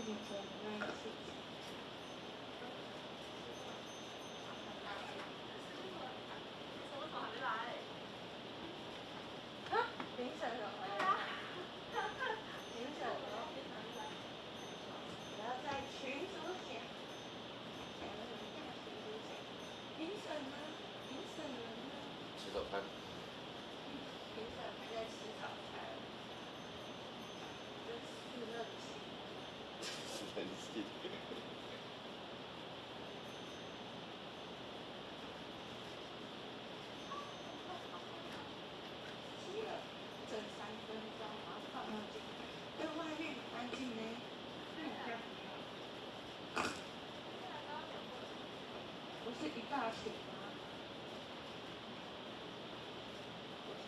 signature 96。评审怎么回来？评审哦，然后在群组讲，评审呢？评审人呢？吃早餐。评审还在吃早餐，真是任性。任性。整3分钟，然后放到进来，对外面很安静呢。不是一大群吗？不错。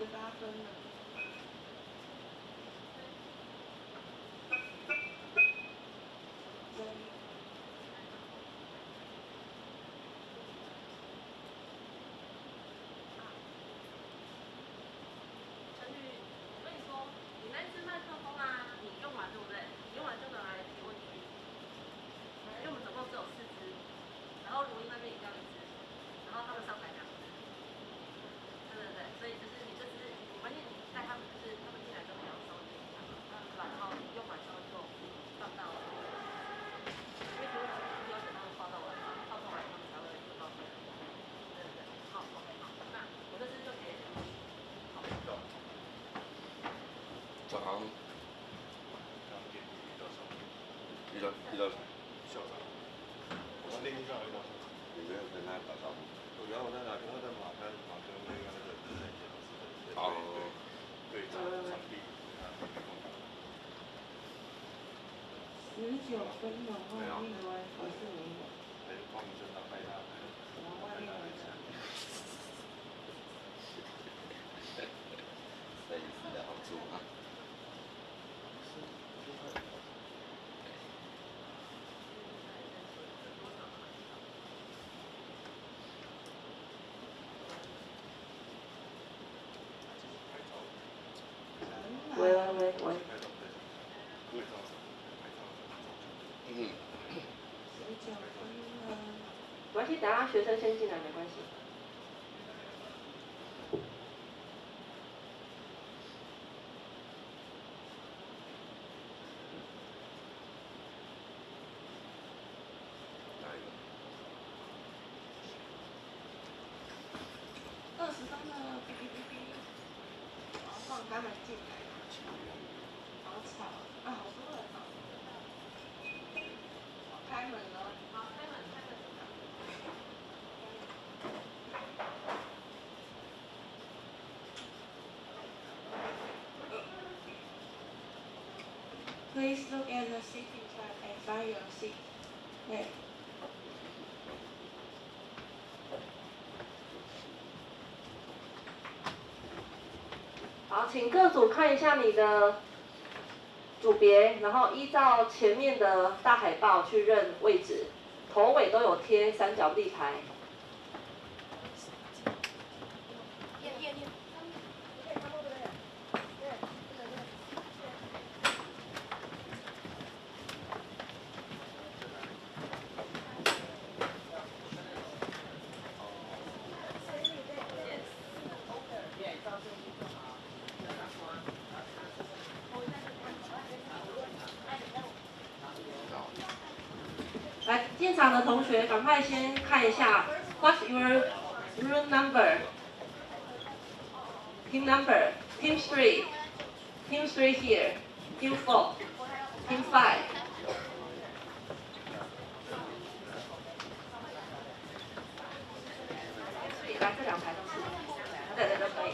18分了。陈宇，我跟你说，你那支麦克风啊，你用完对不对？你用完就拿来提问题。因为我们总共只有4支，然后录音那边也要1支，然后他们上台2支。对，所以就是你这支，关键你带他们就是他们进来之后你要稍微听一下嘛，对吧？然后你用完之后就放到，因为提问题是要等他们报到完嘛，报到完他们才会回到这里。对，好 ，OK 好，那我这支就给你。好。早上。遇到校长。我是练习上遇到校长。你没有跟他打招呼？然后我在哪？然后在马跟那个对场地。19分了，外面的 WiFi 是没有。还是光明正大拍他。然后外面的。摄影师的好处啊。喂。嗯。19分了。没关系，等下学生先进来没关系。哪一个？20分了，哔哔哔哔。然后放他们进来。好吵啊！好多人哦。开门了。好，开门。Please look at the seating chart and find your seat. 对。好，请各组看一下你的组别，然后依照前面的大海报去认位置，头尾都有贴3角立牌。来，进场的同学赶快先看一下 ，What's your room number? Team number, team 3 here, team 4. Team 5。来，这2排都是，对对都可以。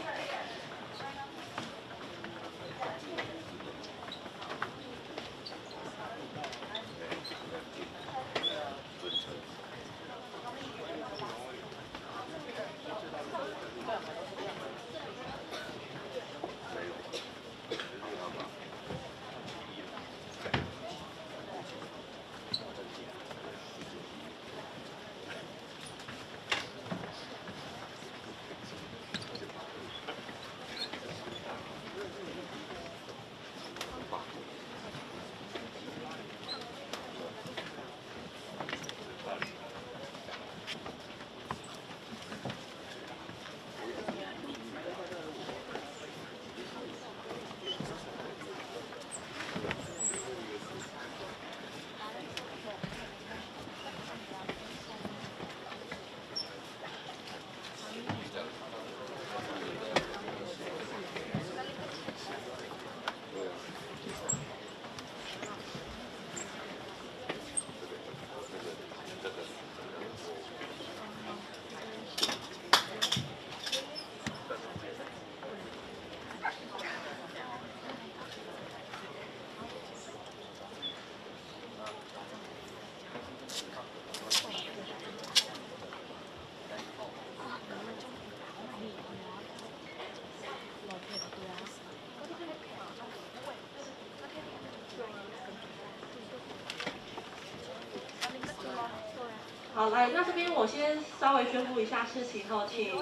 好，来，那这边我先稍微宣布一下事情后，请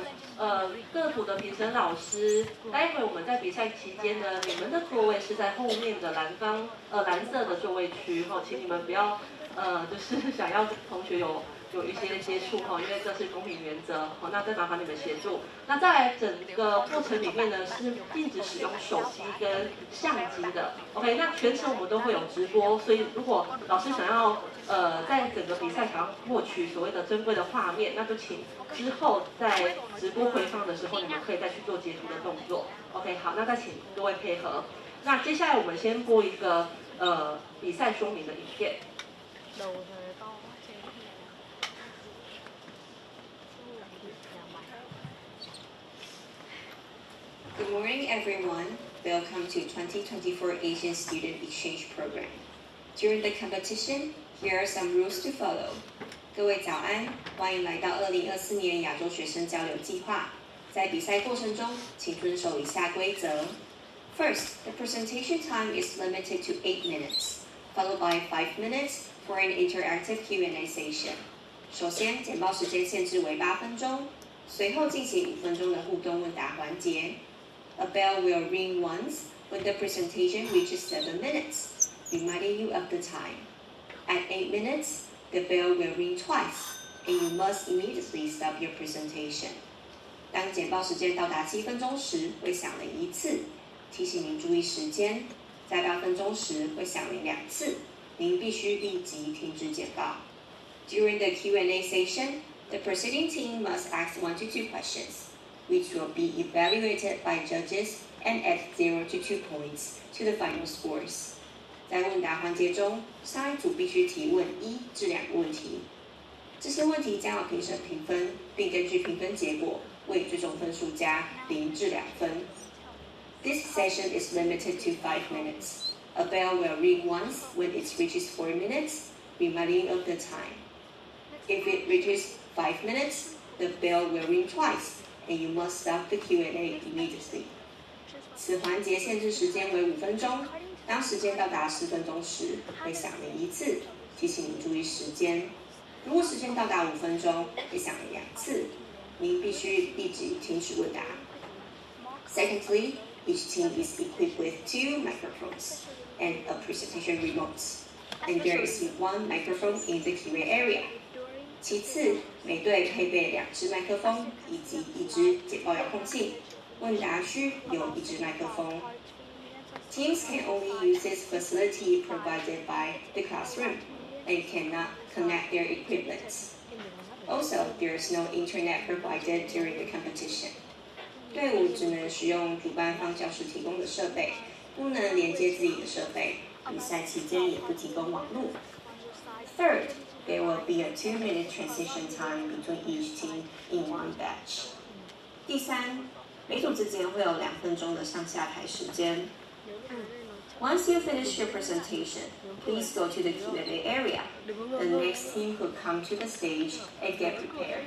各组的评审老师，待会我们在比赛期间呢，你们的座位是在后面的蓝色的座位区哈，请你们不要就是想要跟同学有一些接触哈，因为这是公平原则，好，那再麻烦你们协助。那在整个过程里面呢，是禁止使用手机跟相机的。OK， 那全程我们都会有直播，所以如果老师想要在整个比赛想要获取所谓的珍贵的画面，那就请之后在直播回放的时候，你们可以再去做截图的动作。OK， 好，那再请各位配合。那接下来我们先播一个比赛说明的影片。Good morning, everyone. Welcome to 2024 Asian Student Exchange Program. During the competition, here are some rules to follow. 各位早安，欢迎来到2024年亚洲学生交流计划。在比赛过程中，请遵守以下规则。First, the presentation time is limited to 8 minutes, followed by 5 minutes for an interactive Q&A session. 首先，简报时间限制为8分钟，随后进行5分钟的互动问答环节。A bell will ring once when the presentation reaches 7 minutes, reminding you of the time. At 8 minutes, the bell will ring twice, and you must immediately stop your presentation. 当简报时间到达7分钟时，会响铃1次，提醒您注意时间。在8分钟时，会响铃2次，您必须立即停止简报。During the Q&A session, the presenting team must ask 1 to 2 questions, which will be evaluated by judges and add 0 to 2 points to the final scores. 在问答环节中，上一组必须提问1至2个问题，这些问题将由评审评分，并根据评分结果为最终分数加0至2分。This session is limited to 5 minutes. A bell will ring once when it reaches 4 minutes, reminding of the time. If it reaches 5 minutes, the bell will ring twice, and you must stop the Q&A immediately. 此环节限制时间为5分钟，当时间到达10分钟时，会响铃1次，提醒您注意时间。如果时间到达5分钟，会响铃2次，您必须立即停止问答。Secondly, each team is equipped with 2 microphones and a presentation remote, and there is 1 microphone in the Q&A area. 其次，每队配备2支麦克风以及1支简报遥控器，问答区有1支麦克风。Teams can only use this facility provided by the classroom and cannot connect their equipment. Also, there is no internet provided during the competition. 队伍只能使用主办方教室提供的设备，不能连接自己的设备。比赛期间也不提供网络。Third, there will be a 2-minute transition time between each team in one batch. 第三，每组之间会有2分钟的上下台时间。Once you finish your presentation, please go to the Q&A area. The next team will come to the stage and get prepared.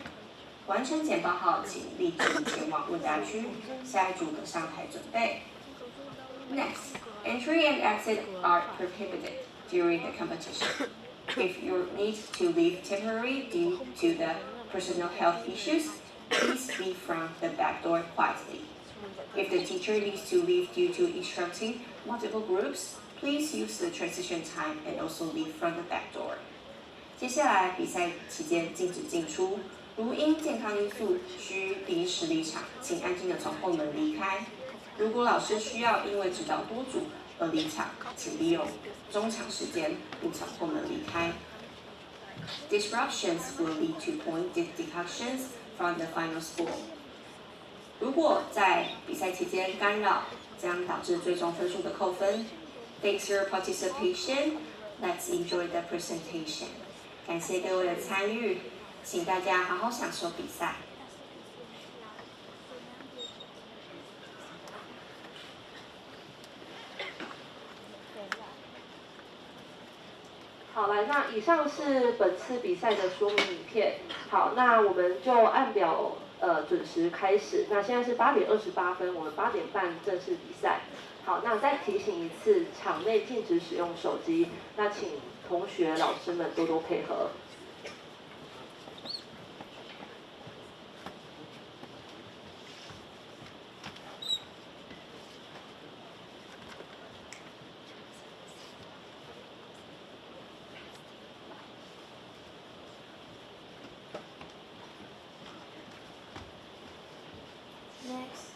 完成简报后，请立即前往问答区，下一组可上台准备。Next, entry and exit are prohibited during the competition. If you need to leave temporarily due to the personal health issues, please leave from the back door quietly. If the teacher needs to leave due to instructing multiple groups, please use the transition time and also leave from the back door. 接下来比赛期间禁止进出，如因健康因素需临时离场，请安静地从后门离开。如果老师需要因为指导多组而离场，请利用中场时间并从后门离开。Disruptions will lead to point deductions from the final score. 如果在比赛期间干扰，将导致最终分数的扣分。Thanks for your participation. Let's enjoy the presentation. 感谢各位的参与，请大家好好享受比赛。好，来，那以上是本次比赛的说明影片。好，那我们就按表准时开始。那现在是8点28分，我们8点半正式比赛。好，那再提醒一次，场内禁止使用手机。那请同学、老师们多多配合。Next,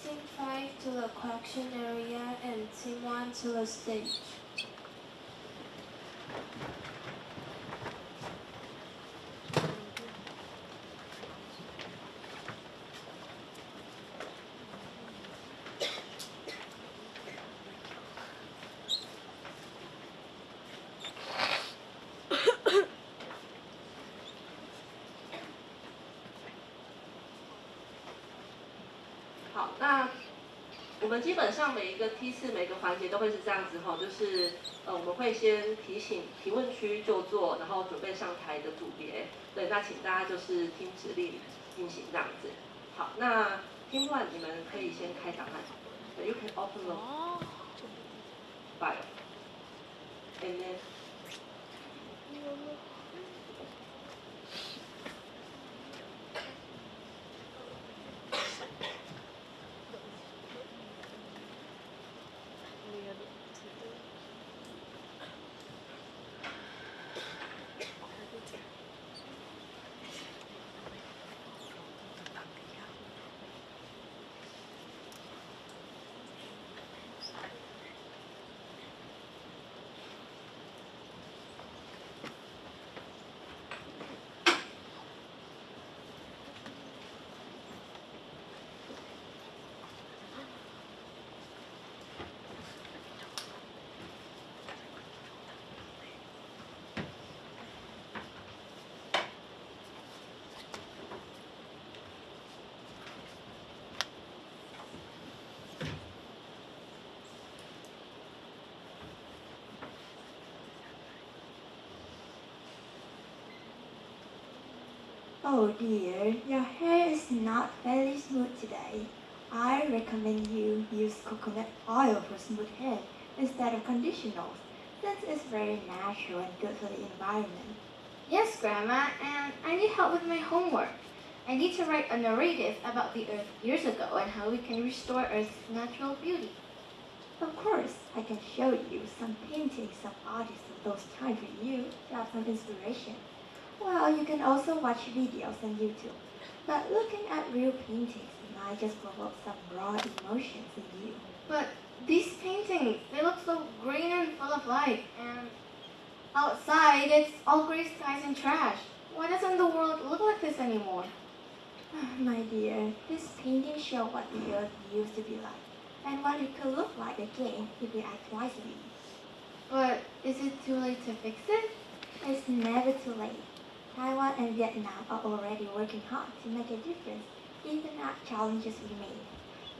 Team 5 to the collection area and Team 1 to the stage.好，那我们基本上每一个梯次、每个环节都会是这样子哈，就是我们会先提醒提问区就座，然后准备上台的组别。对，那请大家就是听指令进行这样子。好，那Team 1你们可以先开档案。You can open the file, and then. Oh dear, your hair is not very smooth today. I recommend you use coconut oil for smooth hair instead of conditioners, since it's very natural and good for the environment. Yes, Grandma, and I need help with my homework. I need to write a narrative about the Earth years ago and how we can restore Earth's natural beauty. Of course, I can show you some paintings of artists of those times for you to have some inspiration. Well, you can also watch videos on YouTube, but looking at real paintings might just provoke some raw emotions in you. But these paintings, they look so green and full of life, and outside it's all gray skies and trash. Why doesn't the world look like this anymore? My dear, these paintings show what the Earth used to be like, and what it could look like again if we act wisely. But is it too late to fix it? It's never too late. Taiwan and Vietnam are already working hard to make a difference, even as challenges remain.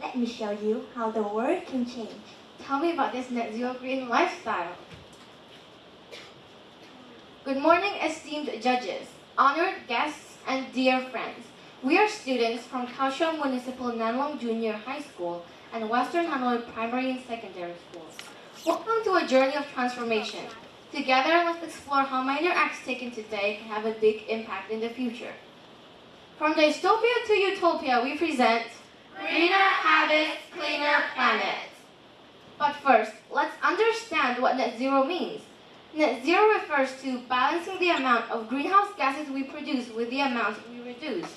Let me show you how the world can change. Tell me about this net zero green lifestyle. Good morning, esteemed judges, honored guests, and dear friends. We are students from Kaohsiung Municipal Nanlong Junior High School and Western Hanoi Primary and Secondary School. Welcome to a journey of transformation. Together, let's explore how minor acts taken today can have a big impact in the future. From dystopia to utopia, we present Greener Habits, Cleaner Planet. But first, let's understand what net zero means. Net zero refers to balancing the amount of greenhouse gases we produce with the amount we reduce.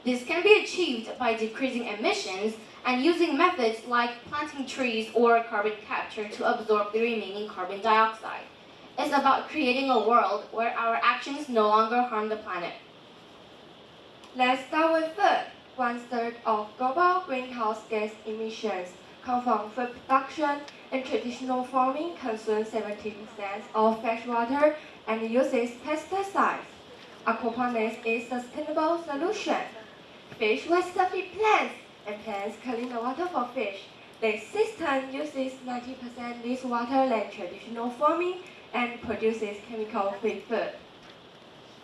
This can be achieved by decreasing emissions and using methods like planting trees or carbon capture to absorb the remaining carbon dioxide. It's about creating a world where our actions no longer harm the planet. Let's start with food. 1/3 of global greenhouse gas emissions come from food production, and traditional farming consumes 70% of fresh water and uses pesticides. Aquaponics is a sustainable solution. Fish water feed plants, and plants clean the water for fish. This system uses 90% less water than traditional farming and produces chemical-free food.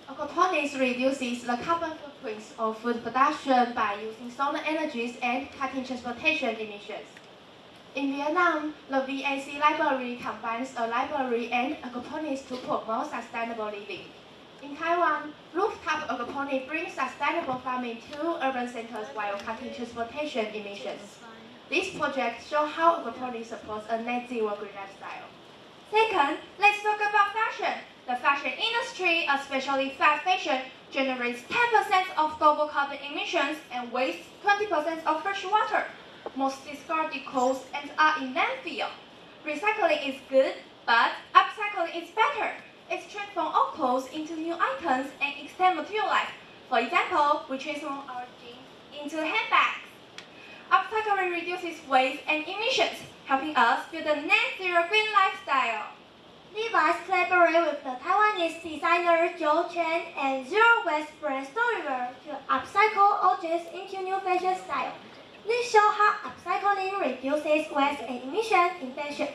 Aquaponics reduces the carbon footprint of food production by using solar energies and cutting transportation emissions. In Vietnam, the VAC library combines a library and aquaponics to promote sustainable living. In Taiwan, rooftop aquaponics brings sustainable farming to urban centers while cutting transportation emissions. These projects show how aquaponics supports a net zero green lifestyle. Second, let's talk about fashion. The fashion industry, especially fast fashion, generates 10% of global carbon emissions and wastes 20% of fresh water. Most discarded clothes end up in landfill. Recycling is good, but upcycling is better. It transforms old clothes into new items and extend material life. For example, we transform our jeans into handbags. Upcycling reduces waste and emissions, helping us build a net zero green lifestyle. Levi's collaborated with the Taiwanese designer Zhou Chen and Zero Waste brand Storywear to upcycle old jeans into new fashion style. This shows how upcycling reduces waste and emissions in fashion.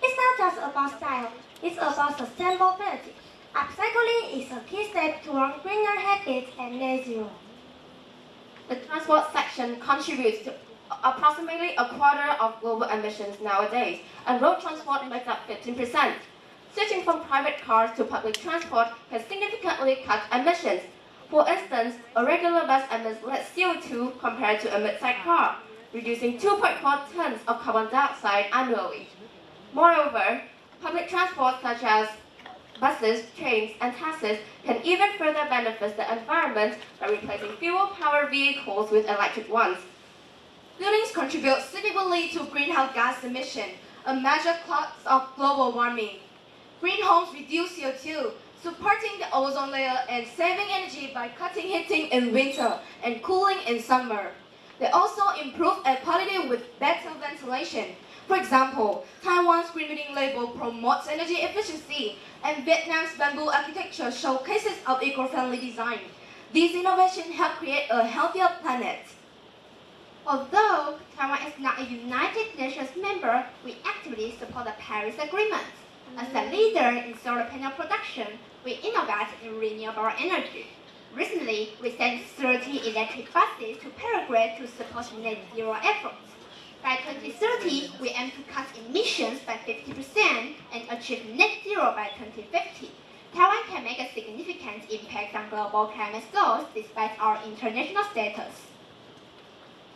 It's not just about style, it's about sustainability. Upcycling is a key step toward greener habits and net zero. The transport section contributes to approximately a quarter of global emissions nowadays, and road transport makes up 15%. Switching from private cars to public transport can significantly cut emissions. For instance, a regular bus emits less CO2 compared to a mid-sized car, reducing 2.4 tons of carbon dioxide annually. Moreover, public transport such as buses, trains, and taxis can even further benefit the environment by replacing fuel-powered vehicles with electric ones. Buildings contribute significantly to greenhouse gas emission, a major cause of global warming. Green homes reduce CO2, supporting the ozone layer and saving energy by cutting heating in winter and cooling in summer. They also improve air quality with better ventilation. For example, Taiwan's green building label promotes energy efficiency, and Vietnam's bamboo architecture showcases of eco-friendly design. These innovations help create a healthier planet. Although Taiwan is not a United Nations member, we actively support the Paris Agreement. As a leader in solar panel production, we innovate in renewable energy. Recently, we sent 30 electric buses to Paraguay to support net zero efforts. By 2030, we aim to cut emissions by 50% and achieve net zero by 2050. Taiwan can make a significant impact on global climate goals despite our international status.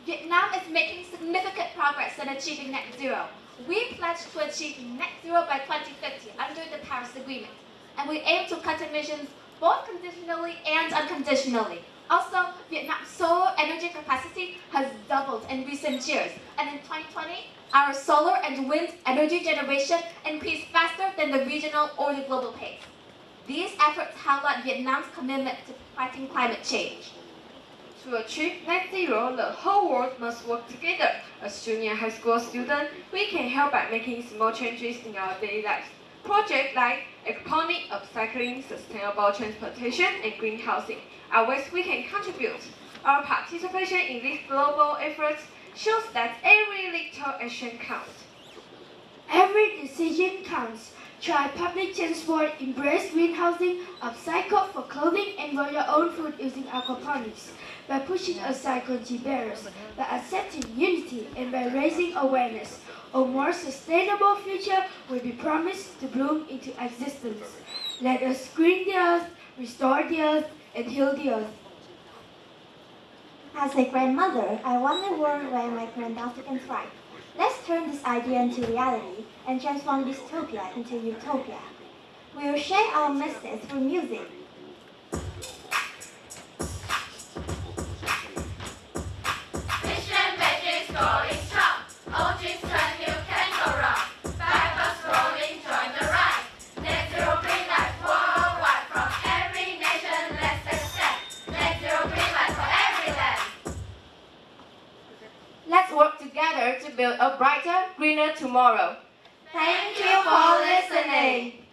Vietnam is making significant progress in achieving net zero. We pledge to achieve net zero by 2050 under the Paris Agreement, and we aim to cut emissions both conditionally and unconditionally. Also, Vietnam's solar energy capacity has doubled in recent years, and in 2020, our solar and wind energy generation increased faster than the regional or the global pace. These efforts highlight Vietnam's commitment to fighting climate change. To achieve net zero, the whole world must work together. As junior high school students, we can help by making small changes in our daily lives. Projects like aquaponic, upcycling, sustainable transportation, and green housing are ways we can contribute. Our participation in these global efforts shows that every little action counts. Every decision counts. Try public transport, embrace green housing, upcycle for clothing, and grow your own food using aquaponics. By pushing aside culture barriers, by accepting unity, and by raising awareness, a more sustainable future will be promised to bloom into existence. Let us green the earth, restore the earth, and heal the earth. As a grandmother, I want a world where my granddaughter can thrive. Let's turn this idea into reality and transform dystopia into utopia. We will share our message through music. Mission Beijing's growing strong. Old dreams turn, you can go wrong. Fibers rolling, join the ride. Net zero green light worldwide from every nation. Let's accept net zero green light for every land. Let's work together to build a brighter, greener tomorrow. Thank you for listening.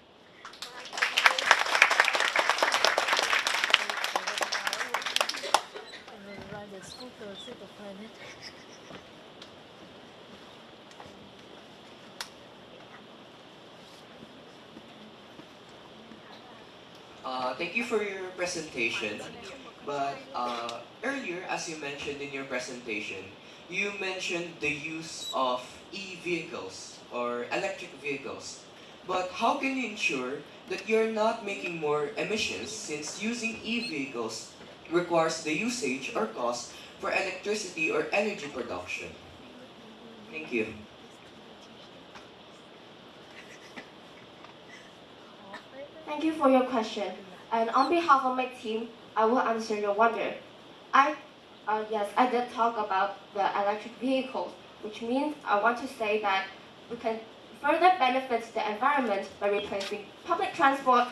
Thank you for your presentation. But earlier, as you mentioned in your presentation, you mentioned the use of e-vehicles or electric vehicles. But how can you ensure that you're not making more emissions since using e-vehicles requires the usage or cost for electricity or energy production? Thank you. Thank you for your question. And on behalf of my team, I will answer your wonder. Yes, I did talk about the electric vehicles, which means I want to say that we can further benefit the environment by replacing public transport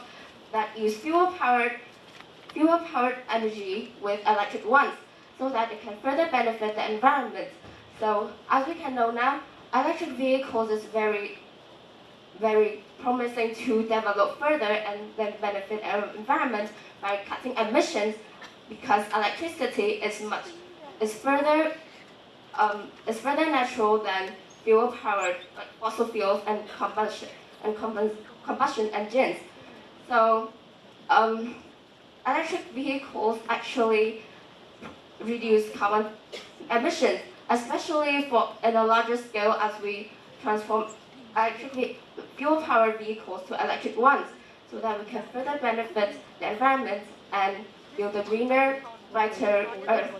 that use fuel-powered energy with electric ones, so that it can further benefit the environment. So, as we can know now, electric vehicles is very promising to develop further and then benefit our environment by cutting emissions, because electricity is further natural than fuel-powered like fossil fuels and combustion engines. So electric vehicles actually reduce carbon emissions, especially in a larger scale as we transform fuel-powered vehicles to electric ones, so that we can further benefit the environment and build a greener, brighter Earth.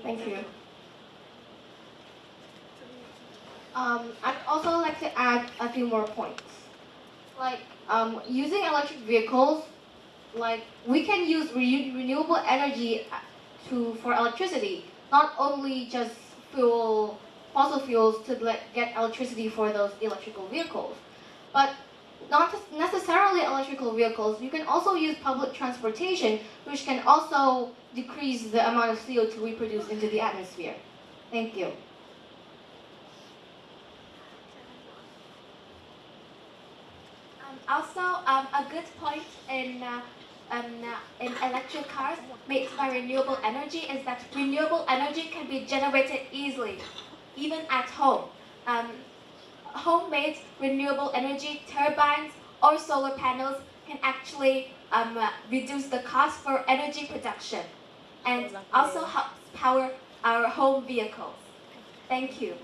Thank you. I'd also like to add a few more points. Like using electric vehicles, like we can use renewable energy for electricity, not only just fossil fuels to get electricity for those electrical vehicles, but not necessarily electrical vehicles. You can also use public transportation, which can also decrease the amount of CO2 we produce into the atmosphere. Thank you. Also, a good point in electric cars made by renewable energy is that renewable energy can be generated easily, even at home. Homemade renewable energy turbines or solar panels can actually reduce the cost for energy production and also helps power our home vehicles. Thank you.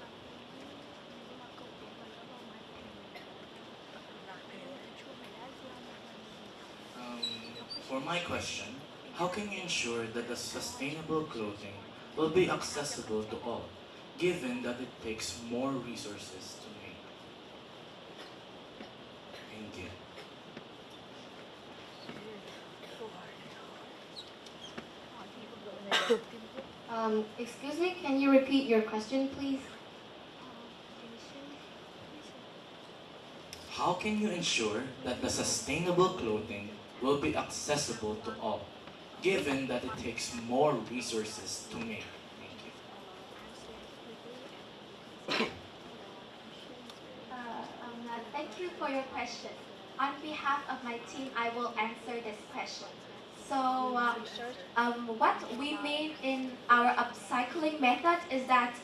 For my question, how can you ensure that the sustainable clothing will be accessible to all, given that it takes more resources to make? Thank you. Excuse me, can you repeat your question, please? How can you ensure that the sustainable clothing will be accessible to all, given that it takes more resources to make? Thank you. Thank you for your question. On behalf of my team, I will answer this question. So, what we mean in our upcycling method is that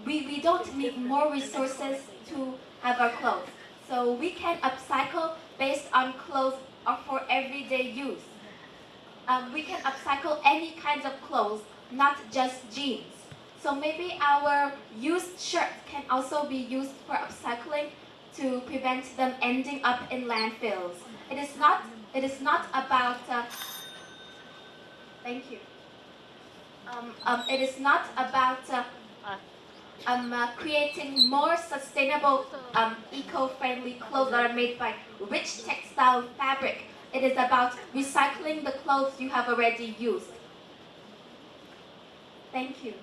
we don't need more resources to have our clothes. So we can upcycle based on clothes for everyday use. We can upcycle any kinds of clothes, not just jeans. So maybe our used shirts can also be used for upcycling to prevent them ending up in landfills. It is not about thank you. It is not about creating more sustainable, eco-friendly clothes that are made by rich textile fabric. It is about recycling the clothes you have already used. Thank you.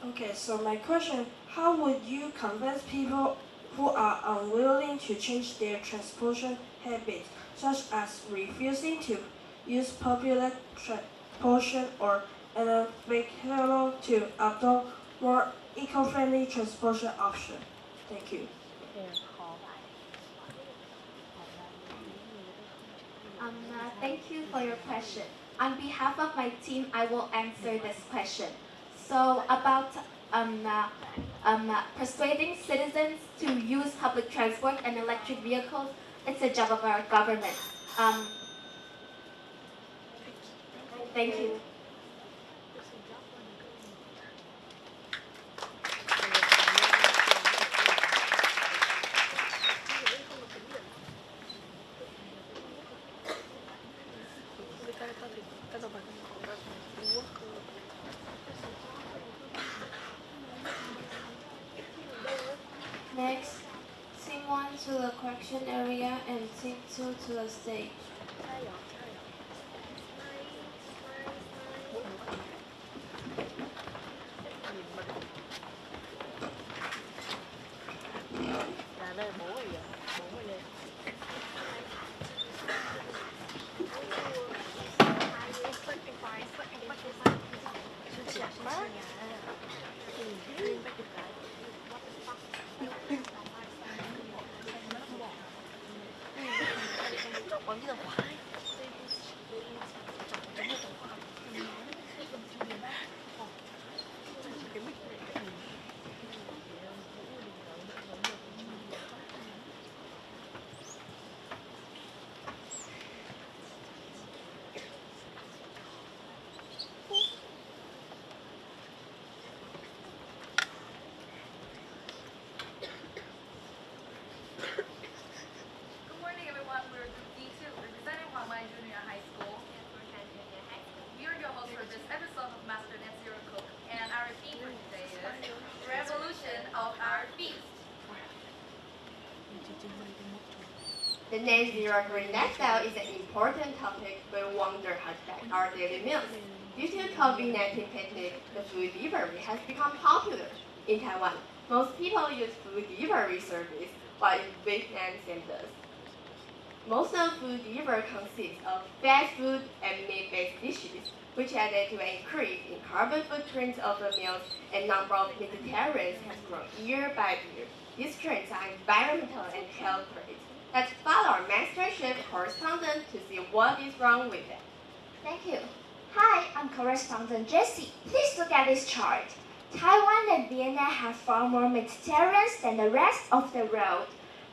Okay, so my question, how would you convince people who are unwilling to change their transportation habits, such as refusing to use public transportation or an vehicle to adopt more eco-friendly transportation options? Thank you. Thank you for your question. On behalf of my team, I will answer this question. So about persuading citizens to use public transport and electric vehicles, it's a job of our government. Thank you. Next, team 1 to the correction area and team 2 to the stage. Good morning, everyone. We're Group D2, representing Huamai Junior High School. We are your hosts for this episode of Master Net Zero Cook, and our theme for today is Revolution of Our Feast. The net zero green lifestyle is an important topic we wonder has affected our daily meals. Due to the COVID-19 pandemic, the food delivery has become popular. In Taiwan, most people use food delivery service, while in Vietnam, same does. Most of food delivery consists of fast food and meat-based dishes, which added to an increase in carbon footprint of the meals, and number of vegetarians has grown year by year. These trends are environmental and health threats. Let's follow our Master Chef correspondent to see what is wrong with them. Thank you. Hi, I'm correspondent Jessie. Please look at this chart. Taiwan and Vietnam have far more vegetarians than the rest of the world.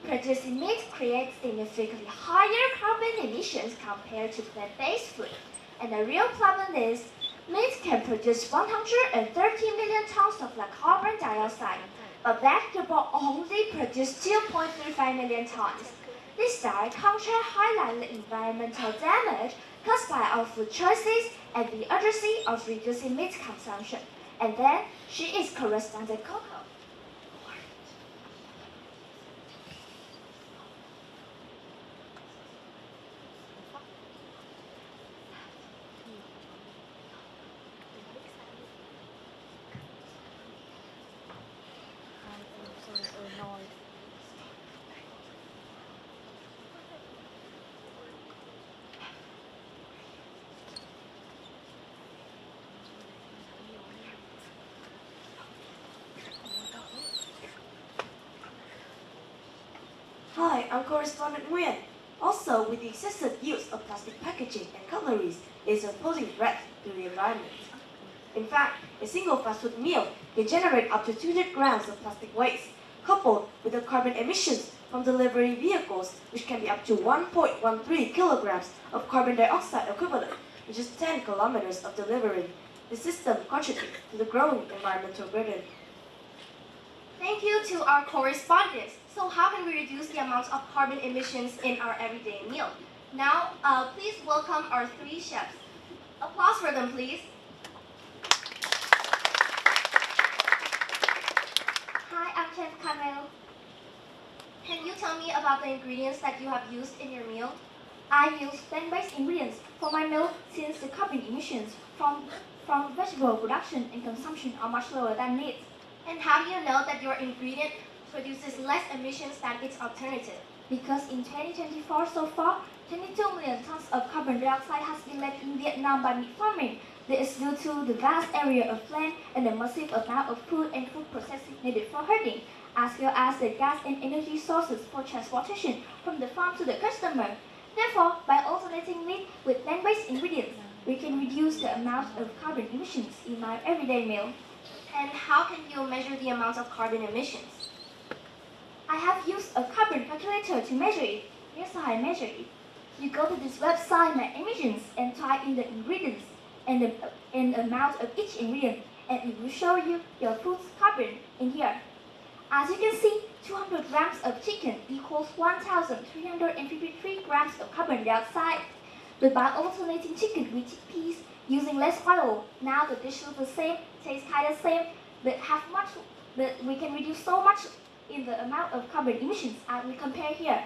Producing meat creates significantly higher carbon emissions compared to plant-based food. And the real problem is, meat can produce 130 million tons of carbon dioxide, but vegetable only produce 2.35 million tons. This direct contrast highlights the environmental damage caused by our food choices and the urgency of reducing meat consumption. And then, she is correspondent Coco. Hi, I'm correspondent Nguyen. Also, with the excessive use of plastic packaging and cutlery is a posing threat to the environment. In fact, a single fast food meal can generate up to 200 grams of plastic waste, coupled with the carbon emissions from delivery vehicles, which can be up to 1.13 kilograms of carbon dioxide equivalent in just 10 kilometers of delivery. The system contributes to the growing environmental burden. Thank you to our correspondents. So how can we reduce the amount of carbon emissions in our everyday meal? Now, please welcome our 3 chefs. Applause for them, please. Hi, I'm Chef Camille. Can you tell me about the ingredients that you have used in your meal? I use plant-based ingredients for my meal since the carbon emissions from vegetable production and consumption are much lower than meat. And how do you know that your ingredient produces less emissions than its alternative? Because in 2024 so far, 22 million tons of carbon dioxide has been left in Vietnam by meat farming. This is due to the vast area of land and the massive amount of food and food processing needed for herding, as well as the gas and energy sources for transportation from the farm to the customer. Therefore, by alternating meat with plant-based ingredients, we can reduce the amount of carbon emissions in our everyday meal. And how can you measure the amount of carbon emissions? I have used a carbon calculator to measure it. Here's how I measure it. You go to this website, My Emissions, and type in the ingredients and the amount of each ingredient, and it will show you your food's carbon in here. As you can see, 200 grams of chicken equals 1,353 grams of carbon dioxide. But by alternating chicken with chickpeas, using less oil, now the dish looks the same, tastes kind of same, but we can reduce so much in the amount of carbon emissions as we compare here.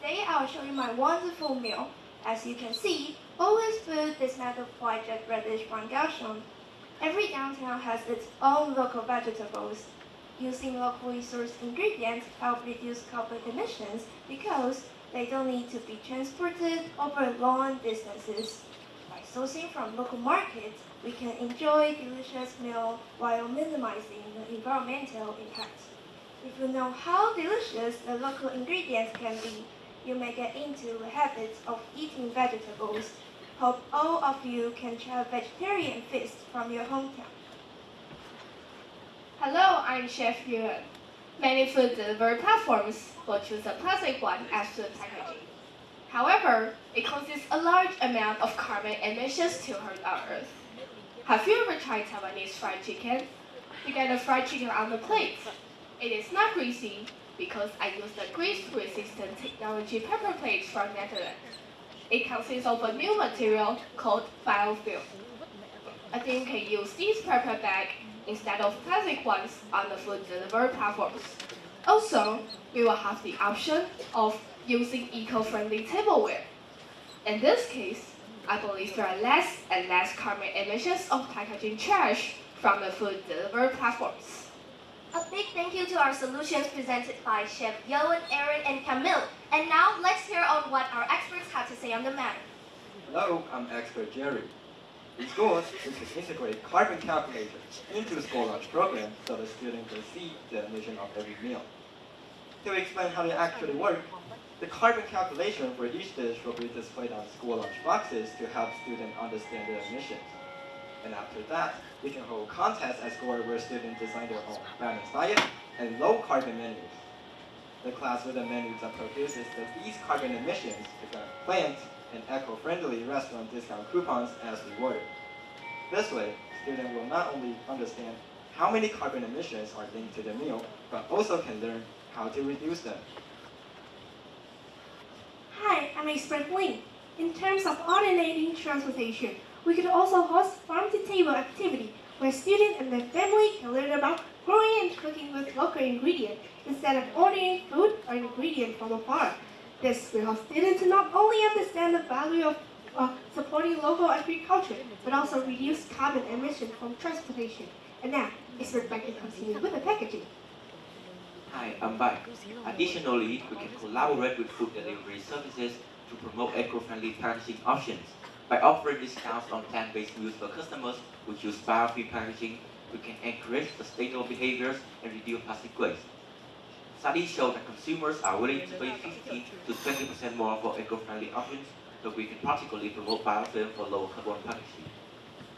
Today I will show you my wonderful meal. As you can see, all this food is made of white jet radish pangasian. Every downtown has its own local vegetables. Using locally sourced ingredients help reduce carbon emissions because they don't need to be transported over long distances. By sourcing from local markets, we can enjoy delicious meal while minimizing the environmental impact. If you know how delicious the local ingredients can be, you may get into the habit of eating vegetables. Hope all of you can try a vegetarian feast from your hometown. Hello, I'm Chef Yuan. Many food delivery platforms will choose a plastic one as food packaging. However, it causes a large amount of carbon emissions to hurt our earth. Have you ever tried Taiwanese fried chicken? You get the fried chicken on the plate. It is not greasy because I use the grease-resistant technology pepper plates from Netherlands. It consists of a new material called biofilm. I think you can use these pepper bags instead of plastic ones on the food delivery platforms. Also, we will have the option of using eco-friendly tableware. In this case, I believe there are less and less carbon emissions of packaging trash from the food delivery platforms. A big thank you to our solutions presented by Chef Yoan, Aaron, and Camille. And now let's hear on what our experts have to say on the matter. Hello, I'm expert Jerry. In schools, we should integrate carbon calculators into the school lunch program so the students can see the emission of every meal. To explain how they actually work, the carbon calculation for each dish will be displayed on school lunch boxes to help students understand their emissions. And after that, we can hold contests at school where students design their own balanced diet and low carbon menus. The class with the menus that produces the least carbon emissions to get plant and eco-friendly restaurant discount coupons as reward. This way, students will not only understand how many carbon emissions are linked to the meal, but also can learn how to reduce them. Hi, I'm Expert Ling. In terms of automating transportation, we could also host farm-to-table activity where students and their family can learn about growing and cooking with local ingredients instead of ordering food or ingredients from afar. This will help students to not only understand the value of supporting local agriculture, but also reduce carbon emissions from transportation. And now, Expert Bai can continue with the packaging. Hi, I'm Bai. Additionally, we can collaborate with food delivery services to promote eco-friendly packaging options. By offering discounts on plant-based meals for customers who choose bio-free packaging, we can encourage sustainable behaviors and reduce plastic waste. Studies show that consumers are willing to pay 15 to 20% more for eco-friendly options, so we can particularly promote biofilm for low carbon packaging.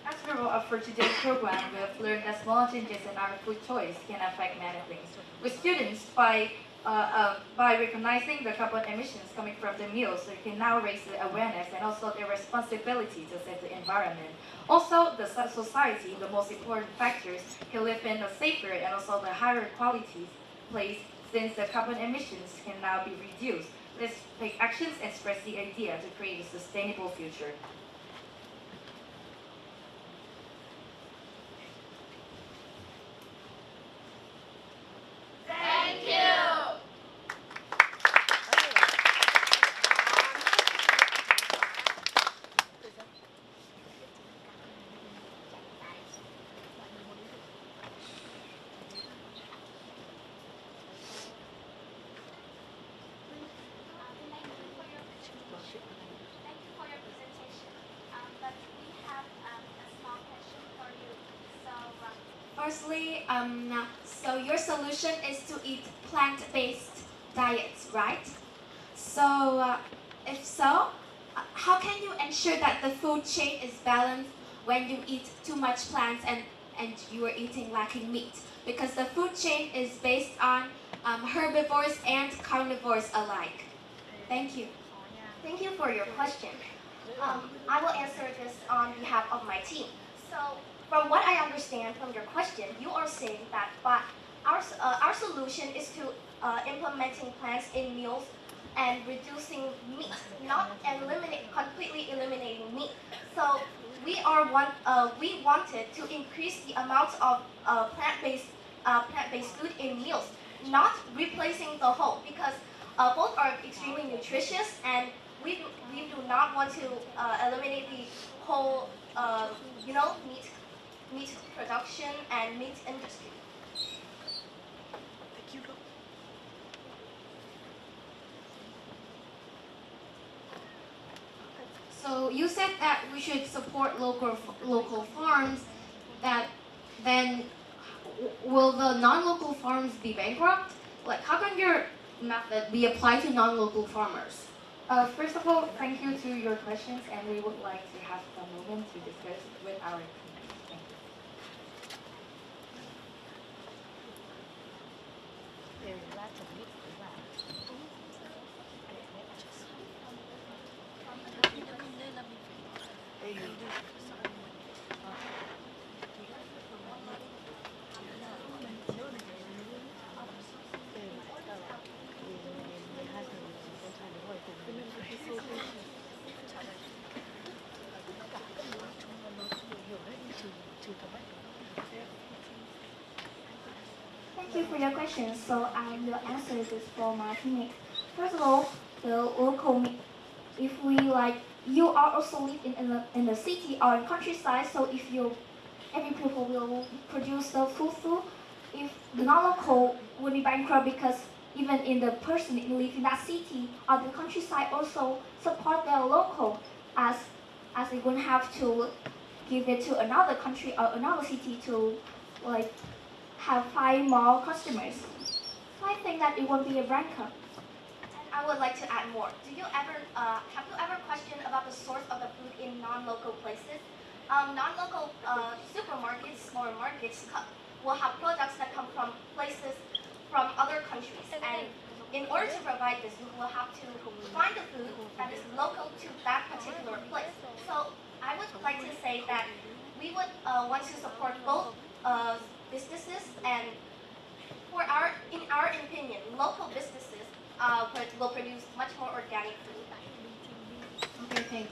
As we wrap up for today's program, we have learned that small changes in our food choice can affect many things. With students, by recognizing the carbon emissions coming from the meals, we can now raise the awareness and also the responsibility to save the environment. Also, the society, the most important factors, can live in a safer and also the higher quality place since the carbon emissions can now be reduced. Let's take actions and spread the idea to create a sustainable future. Thank you. Thank you for your presentation. But we have a small question for you. Firstly, so your solution is to eat plant-based diets, right? So, if so, how can you ensure that the food chain is balanced when you eat too much plants and you are eating lacking meat? Because the food chain is based on herbivores and carnivores alike. Thank you. Thank you for your question. I will answer this on behalf of my team. So, from what I understand from your question, you are saying that our solution is to implementing plants in meals and reducing meat, not completely eliminating meat. So we wanted to increase the amount of plant-based food in meals, not replacing the whole, because both are extremely nutritious, and we do not want to eliminate the whole meat production and meat industry. So you said that we should support local farms. That then will the non-local farms be bankrupt? Like, how can your method be applied to non-local farmers? First of all, thank you to your questions, and we would like to have a moment to discuss with our team. Thank you. Thank you for your question. So I will answer this for my teammates. First of all, the local meat. If we you are also live in the city or in countryside. So if every people will produce the food, if the non-local will be bankrupt, because even in the person who live in that city or the countryside also support their local, as they won't have to give it to another country or another city to find more customers. So I think that it won't be a bankrupt. I would like to add more. Have you ever questioned about the source of the food in non-local places? Non-local supermarkets or markets will have products that come from places from other countries, and in order to provide this, we will have to find the food that is local to that particular place. So I would like to say that we would want to support both businesses, and in our opinion, local businesses will produce much more organic food. Okay, thank you.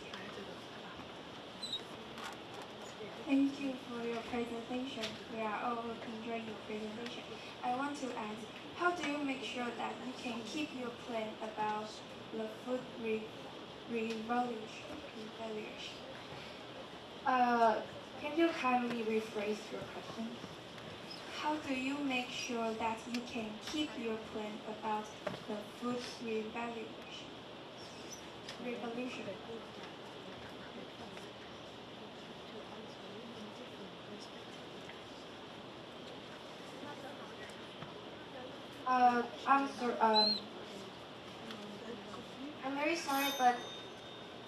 Thank you for your presentation. We are all enjoying your presentation. I want to ask, how do you make sure that you can keep your plan about the food revolution? Can you kindly rephrase your question? How do you make sure that you can keep your plan about the food revolution? I'm very sorry, but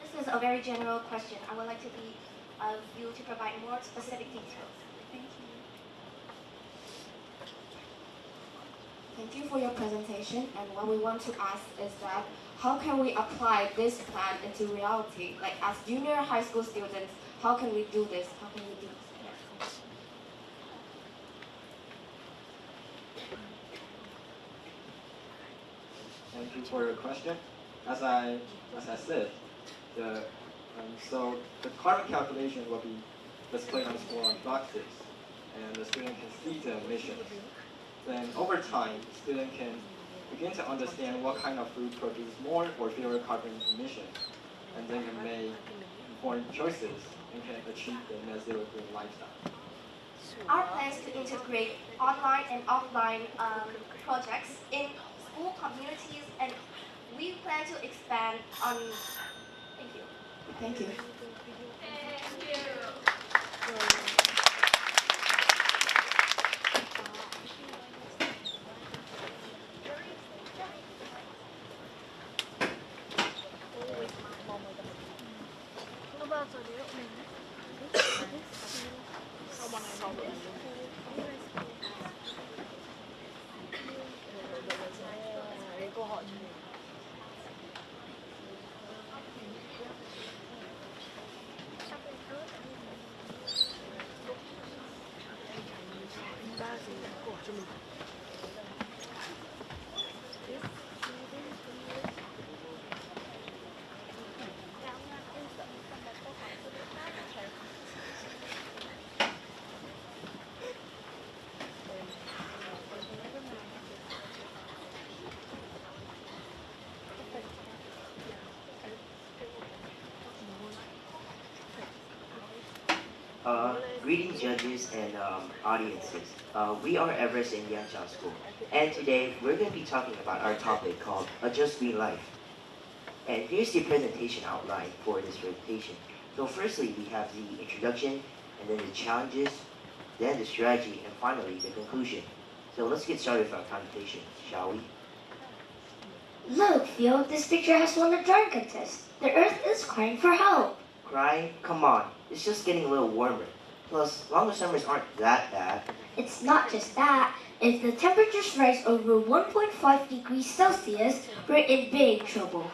this is a very general question. I would like to be you to provide more specific details. Thank you. Thank you for your presentation. And what we want to ask is that how can we apply this plan into reality? Like as junior high school students, how can we do this? How can we do this? Thank you for your question. As I said, so the carbon calculation will be displayed on small boxes, and the student can see the emissions. Then over time, the student can begin to understand what kind of food produces more or fewer carbon emissions, and then can make informed choices and can achieve the net zero green lifestyle. Our plan is to integrate online and offline projects in school communities, and we plan to expand on. Thank you. Thank you. Greetings judges and audiences. We are Everest in Yangchao School, and today we're going to be talking about our topic called A Just Green Life. And here's the presentation outline for this presentation. So firstly, we have the introduction, and then the challenges, then the strategy, and finally the conclusion. So let's get started with our presentation, shall we? Look, Phil, this picture has won the drawing contest. The Earth is crying for help. Crying? Come on, it's just getting a little warmer. Plus, longer summers aren't that bad. It's not just that. If the temperatures rise over 1.5 degrees Celsius, we're in big trouble.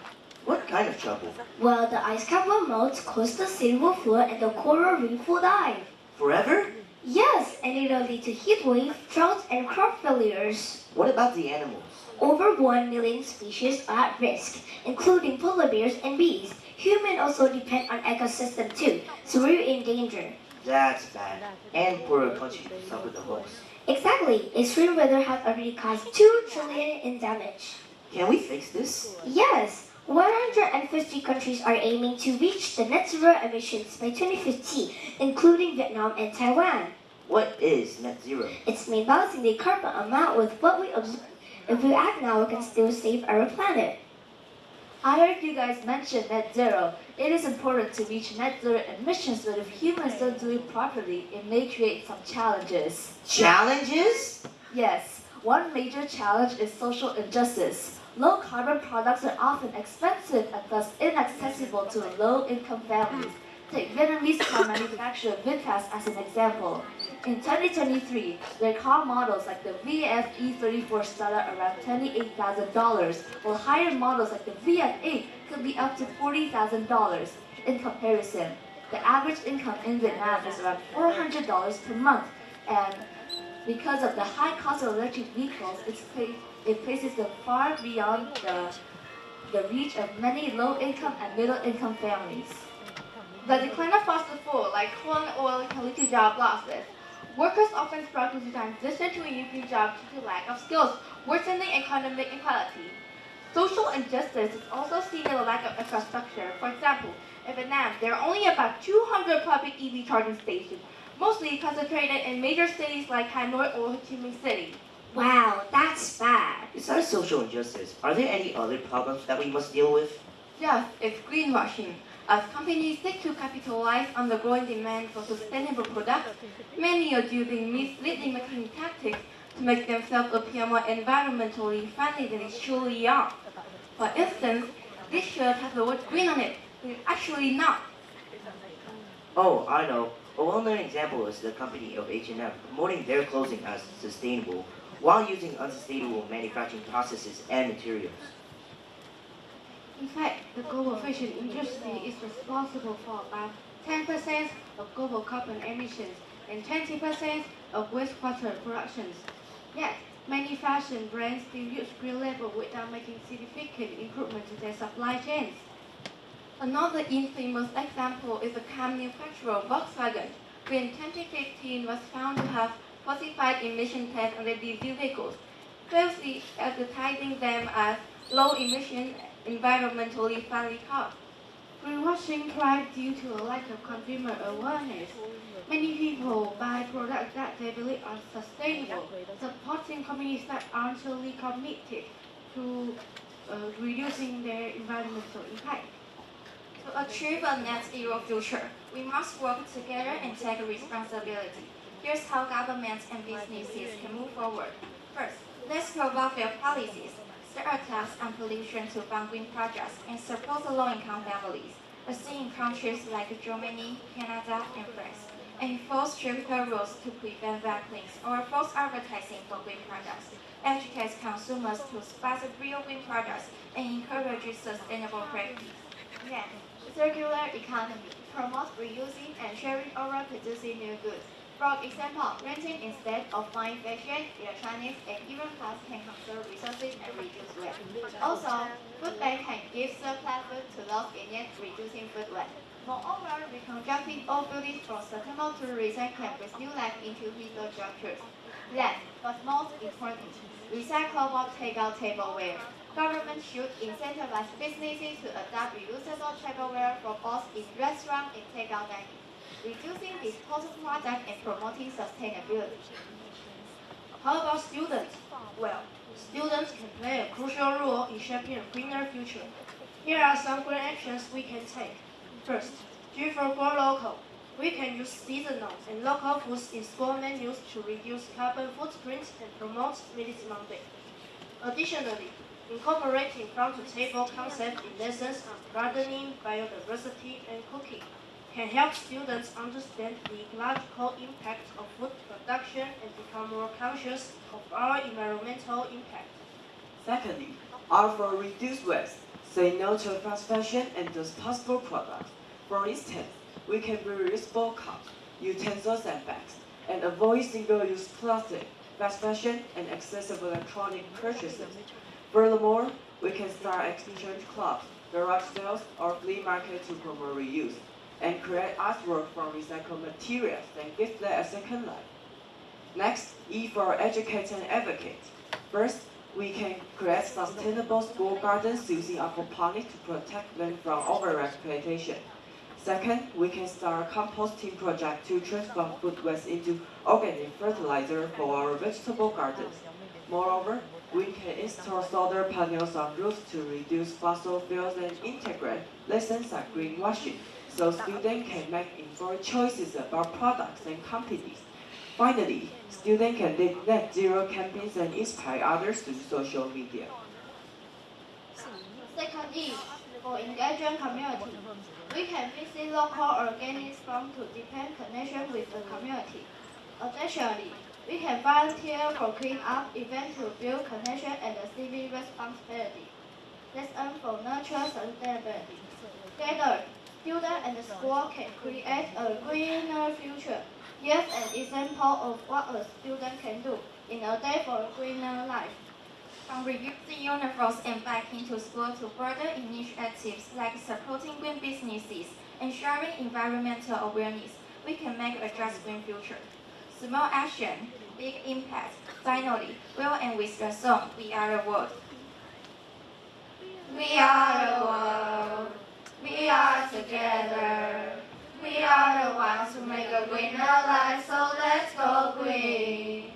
What kind of trouble? Well, the ice cap will melt, coastal city will flood, and the coral reef will die. Forever? Yes, and it'll lead to heat wave, drought, and crop failures. What about the animals? Over 1 million species are at risk, including polar bears and bees. Humans also depend on ecosystem too, so we're in danger. That's bad. And poorer countries suffer the most. Exactly. Extreme weather has already caused 2 trillion in damage. Can we fix this? Yes. 150 countries are aiming to reach the net zero emissions by 2050, including Vietnam and Taiwan. What is net zero? It's mean balancing the carbon amount with what we observe. If we act now, we can still save our planet. I heard you guys mention net zero. It is important to reach net zero emissions, but if humans don't do it properly, it may create some challenges. Challenges? Yes. One major challenge is social injustice. Low carbon products are often expensive and thus inaccessible to low-income families. Take Vietnamese car manufacturer VinFast as an example. In 2023, their car models like the VF E34 start at around $28,000, while higher models like the VF8 could be up to $40,000. In comparison, the average income in Vietnam is around $400 per month, and because of the high cost of electric vehicles, it places them far beyond the reach of many low-income and middle-income families. The decline of fossil fuel like coal and oil can lead to job losses. Workers often struggle to transition to a new job due to lack of skills, worsening economic inequality. Social injustice is also seen in the lack of infrastructure. For example, in Vietnam, there are only about 200 public EV charging stations, mostly concentrated in major cities like Hanoi or Ho Chi Minh City. Wow, that's bad. Besides social injustice, are there any other problems that we must deal with? Yes, it's greenwashing. As companies seek to capitalize on the growing demand for sustainable products, many are using misleading marketing tactics to make themselves appear more environmentally friendly than they truly are. For instance, this shirt has the word green on it, but it's actually not. Oh, I know. A well-known example is the company of H&M promoting their clothing as sustainable while using unsustainable manufacturing processes and materials. In fact, the global fashion industry is responsible for about 10% of global carbon emissions and 20% of wastewater productions. Yet, many fashion brands still use green label without making significant improvement to their supply chains. Another infamous example is the car manufacturer Volkswagen, who in 2015 was found to have falsified emission tests on their diesel vehicles, falsely advertising them as low-emission, environmentally friendly cars. Greenwashing thrives due to a lack of consumer awareness. Many people buy products that they believe are sustainable, supporting companies that aren't really committed to reducing their environmental impact. To achieve a net zero future, we must work together and take responsibility. Here's how governments and businesses can move forward. First, let's promote fair policies, set a tax on pollution to fund green projects, and support the low-income families, as seen in countries like Germany, Canada, and France, and enforce stricter rules to prevent backlinks or false advertising for green products, educate consumers to spot real green products, and encourage sustainable practice. Next, circular economy promotes reusing and sharing over producing new goods. For example, renting instead of buying fashion, electronics, and even clothes can conserve resources and reduce waste. Also, food bank can give surplus food to those in need, reducing food waste. Moreover, reconstructing old buildings from sustainable to recycle can breathe new life into legal structures. Last, but most important, recyclable takeout tableware. Government should incentivize businesses to adopt reusable tableware for both in restaurant and takeout dining, reducing disposable products and promoting sustainability. How about students? Well, students can play a crucial role in shaping a greener future. Here are some green actions we can take. First, G for Grow Local. We can use seasonal and local foods in school menus to reduce carbon footprint and promote Meals Monday. Additionally, incorporating farm-to-table concept in lessons on gardening, biodiversity, and cooking can help students understand the ecological impact of food production and become more conscious of our environmental impact. Secondly, opt for reduced waste. Say no to fast fashion and disposable products. For instance, we can bring reusable cups, utensils, and bags, and avoid single-use plastic, fast fashion, and excessive electronic purchases. Furthermore, we can start exchange clubs, garage sales, or flea markets to promote reuse, and create artwork from recycled materials and give them a second life. Next, E for educate and advocate. First, we can create sustainable school gardens using aquaponics to protect them from over-exploitation. Second, we can start a composting project to transform food waste into organic fertilizer for our vegetable gardens. Moreover, we can install solar panels on roofs to reduce fossil fuels and integrate lessons on greenwashing, so students can make informed choices about products and companies. Finally, students can lead net zero campaigns and inspire others through social media. Second is for engaging community. We can visit local organic farms to deepen connection with the community. Additionally, we can volunteer for clean-up events to build connection and civic responsibility. Let's aim for nurture sustainability. Together, students and the school can create a greener future. Here's an example of what a student can do in a day for a greener life. From reusing uniforms and back into school to further initiatives like supporting green businesses and sharing environmental awareness, we can make a just green future. Small action, big impact. Finally, we'll end with the song, We Are the World. We are the world. We are together. We are the ones who make a greener life, so let's go green.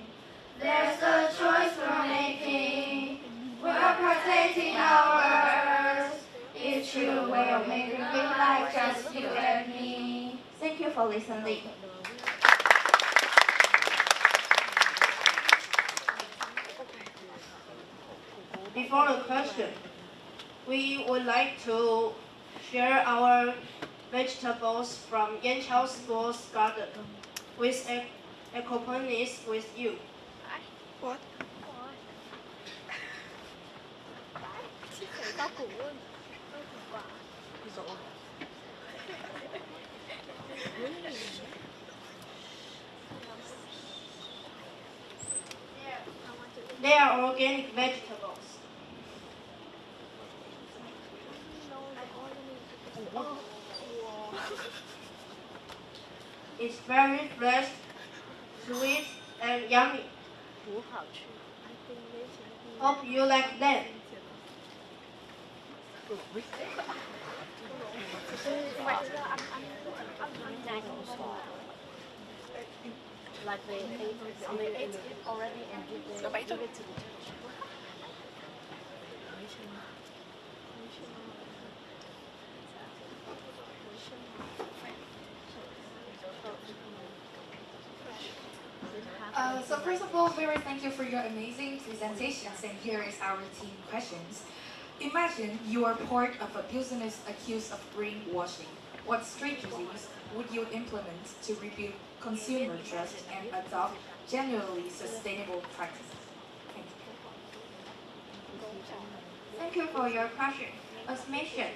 There's a choice we're making. We're protecting our earth. It's true, we'll make a green life, just you and me. Thank you for listening. Before the question, we would like to share our vegetables from Yanqiao School's garden with aquaponics with you. What? They are organic vegetables. It's very fresh, sweet, and yummy. Hope you like them. Like they ate it already and give it to the church. So first of all, very thank you for your amazing presentations, and here is our team questions. Imagine you are part of a business accused of greenwashing. What strategies would you implement to rebuild consumer trust and adopt genuinely sustainable practices? Thank you for your question. As mentioned,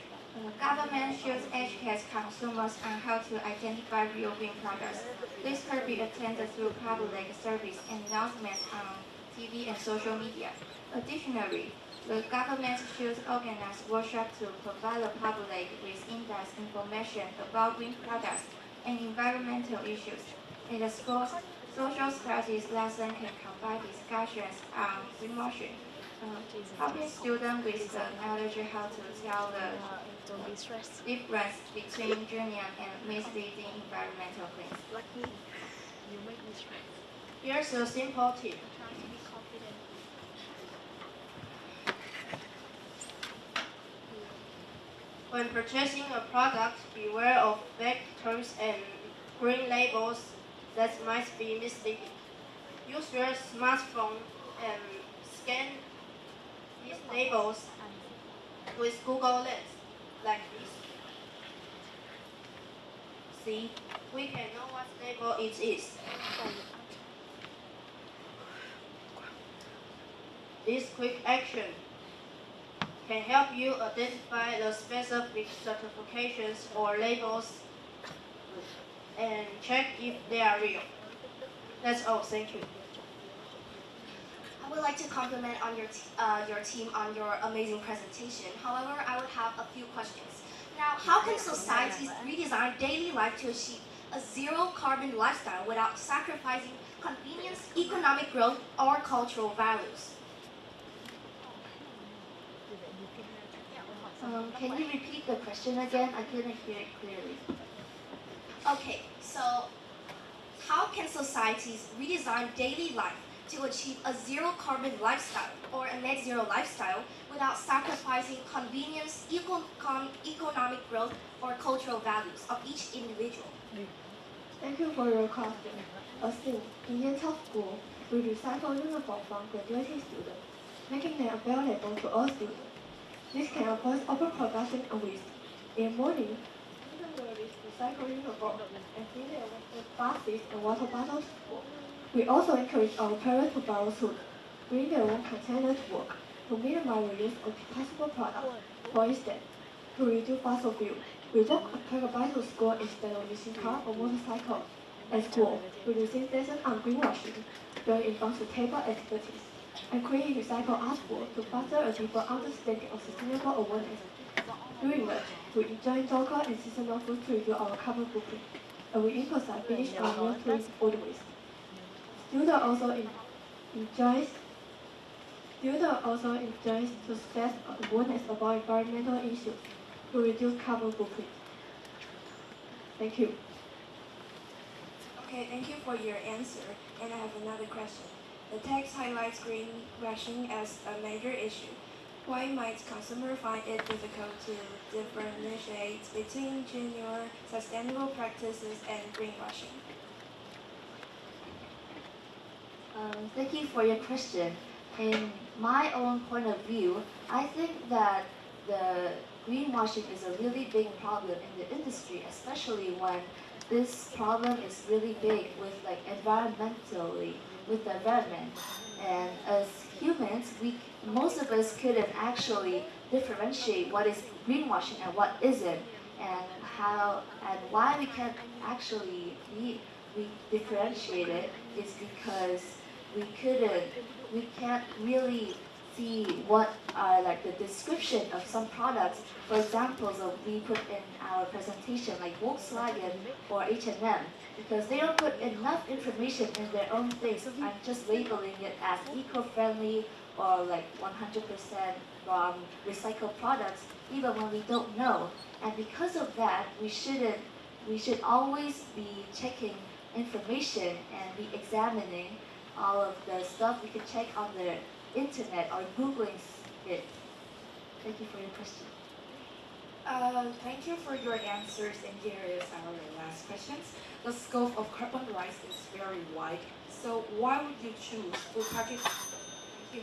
government should educate consumers on how to identify real green products. This could be attended through public service and announcements on TV and social media. Additionally, the government should organize workshops to provide the public with in-depth information about green products and environmental issues. In the schools, social studies lesson can combine discussions on greenwashing, helping students with the knowledge how to tell the difference between genuine and misleading environmental claims. Here's a simple tip. When purchasing a product, beware of vague terms and green labels that might be misleading. Use your smartphone and scan these labels with Google Lens, like this. See, we can know what label it is. This quick action can help you identify the specific certifications or labels and check if they are real. That's all. Thank you. I would like to compliment on your team on your amazing presentation. However, I would have a few questions. Now, how can societies redesign daily life to achieve a zero-carbon lifestyle without sacrificing convenience, economic growth, or cultural values? Can you repeat the question again? I couldn't hear it clearly. Okay, so how can societies redesign daily life to achieve a zero-carbon lifestyle or a net-zero lifestyle without sacrificing convenience, economic growth, or cultural values of each individual? Thank you for your question. As seen, in Yanqiao School, we recycle uniforms from graduating students, making them available to all students. This can avoid overproduction and waste. In the morning, students wear these recycled uniforms and bring their baskets and water bottles to school. We also encourage our parents to borrow suits, bring their own containers to work, to minimize the use of disposable products. For instance, to reduce fossil fuel, we walk or take a bike to school instead of using car or motorcycle. At school, we receive lessons on greenwashing, join in farm-to-table activities, and create recycle artwork to foster a deeper understanding of sustainable awareness. During lunch, we enjoy local and seasonal food to reduce our carbon footprint, and we emphasize finish our meal to reduce food waste. Students also enjoys to spread awareness about environmental issues to reduce carbon footprint. Thank you. Okay, thank you for your answer. And I have another question. The text highlights greenwashing as a major issue. Why might consumers find it difficult to differentiate between genuine sustainable practices and greenwashing? Thank you for your question. In my own point of view, I think that the greenwashing is a really big problem in the industry, especially when this problem is really big with like environmentally, with the environment. And as humans, most of us couldn't actually differentiate what is greenwashing and what isn't, and how and why we can't actually we differentiate it is because we can't really see what are like the description of some products. For example, so we put in our presentation like Volkswagen or H&M, because they don't put enough information in their own things. I'm just labeling it as eco-friendly or like 100% from recycled products, even when we don't know. And because of that, we should always be checking information and be examining all of the stuff we can check on the internet or Googling it. Thank you for your question. Thank you for your answers, and here is our last questions. The scope of carbon rights is very wide, so why would you choose food packaging? Thank you.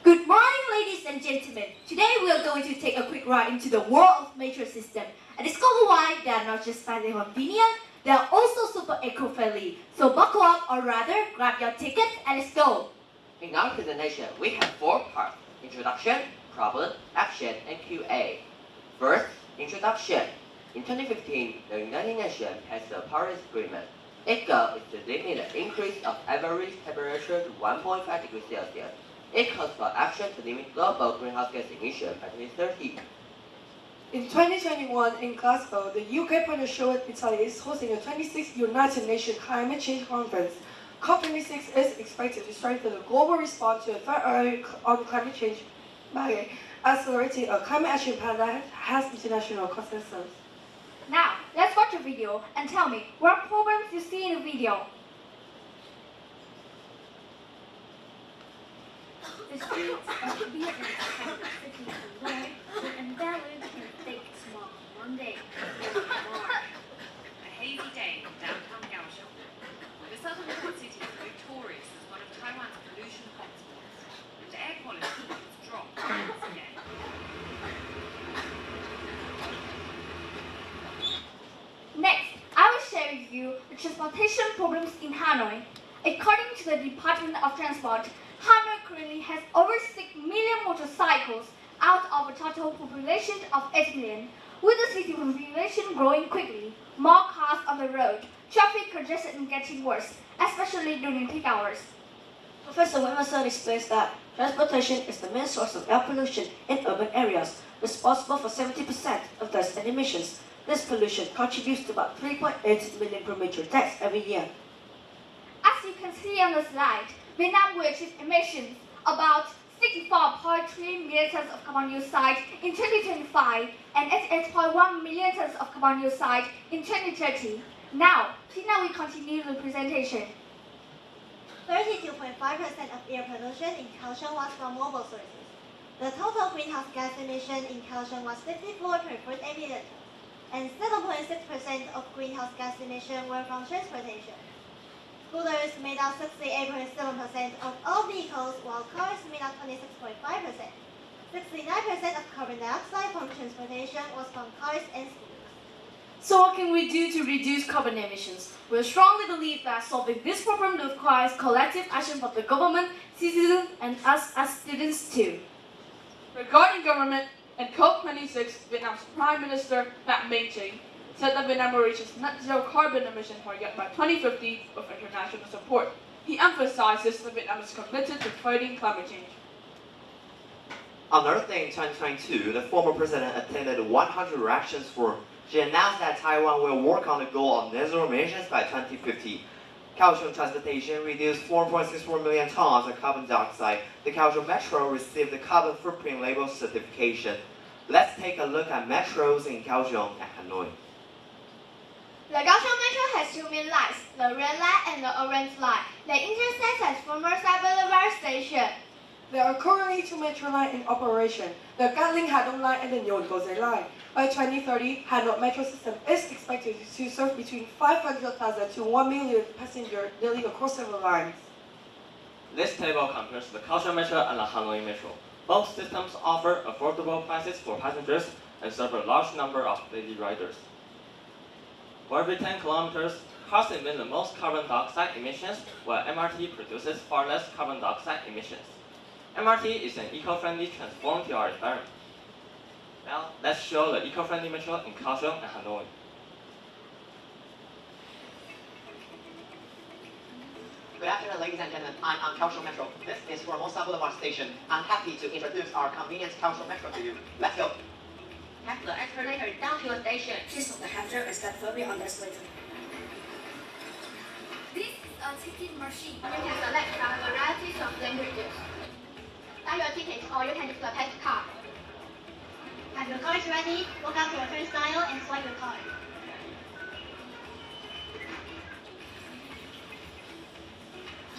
Good morning, ladies and gentlemen. Today we are going to take a quick ride into the world of metro system and discover why they are not just slightly convenient, they are also super eco-friendly. So buckle up, or rather, grab your tickets and let's go. In our presentation, we have 4 parts: introduction, problem, action, and QA. First, introduction. In 2015, the United Nations passed the Paris Agreement. Its goal is to limit the increase of average temperature to 1.5 degrees Celsius. It calls for action to limit global greenhouse gas emissions by 2030. In 2021, in Glasgow, the UK partnership with Italy is hosting the 26th United Nations Climate Change Conference. COP26 is expected to strengthen the global response to the threat on climate change by accelerating a climate action plan that has international consensus. Now, let's watch a video and tell me what problems you see in the video. The streets of Vietnam have the city below with enveloped in thick smog one day in March. A hazy day in downtown Kaohsiung. The southern port city is notorious as one of Taiwan's pollution hotspots, and air quality has dropped once again. Next, I will share with you the transportation problems in Hanoi. According to the Department of Transport, Hanoi currently has over 6 million motorcycles out of a total population of 8 million. With the city population growing quickly, more cars on the road, traffic congestion is getting worse, especially during peak hours. Professor Emerson explains that transportation is the main source of air pollution in urban areas, responsible for 70% of dust and emissions. This pollution contributes to about 3.8 million premature deaths every year. As you can see on the slide, Vietnam will achieve emissions about 64.3 million tons of carbon dioxide in 2025 and 88.1 million tons of carbon dioxide in 2030. Now, Tina will continue the presentation. 32.5% of air pollution in Kaohsiung was from mobile sources. The total greenhouse gas emission in Kaohsiung was 54.48 million tons, and 7.6% of greenhouse gas emission were from transportation. Scooters made up 68.7% of all vehicles, while cars made up 26.5%. 69% of carbon dioxide from transportation was from cars and scooters. So what can we do to reduce carbon emissions? We strongly believe that solving this problem requires collective action from the government, citizens, and us as students too. Regarding government, in COP26, Vietnam's Prime Minister Pham Minh Chinh said that Vietnam will reach its net zero carbon emission target by 2050 with international support. He emphasizes that Vietnam is committed to fighting climate change. On Earth Day in 2022, the former president attended 100 Actions Forum. She announced that Taiwan will work on the goal of net zero emissions by 2050. Kaohsiung Transportation reduced 4.64 million tons of carbon dioxide. The Kaohsiung Metro received the carbon footprint label certification. Let's take a look at metros in Kaohsiung and Hanoi. The Kaohsiung Metro has two main lines, the red line and the orange line. They intersect at Formosa Boulevard Station. There are currently two metro lines in operation, the Gatling Hadong Line and the Nyon Gose Line. By 2030, Hanoi Metro system is expected to serve between 500,000 to 1 million passengers daily across several lines. This table compares the Kaohsiung Metro and the Hanoi Metro. Both systems offer affordable prices for passengers and serve a large number of daily riders. For every 10 kilometers, cars emit the most carbon dioxide emissions, while MRT produces far less carbon dioxide emissions. MRT is an eco-friendly transform to our environment. Now, let's show the eco-friendly metro in Kaohsiung and Hanoi. Good afternoon, ladies and gentlemen. I'm on Kaohsiung Metro. This is Formosa Boulevard Station. I'm happy to introduce our convenient Kaohsiung Metro to you. Let's go. Take the escalator down to the station. Please hold the handle and step firmly on the escalator. This is a ticket machine. You can select from varieties of languages. Buy your ticket or you can use the pet card. Have your cards ready, walk up to your turnstile and swipe your card.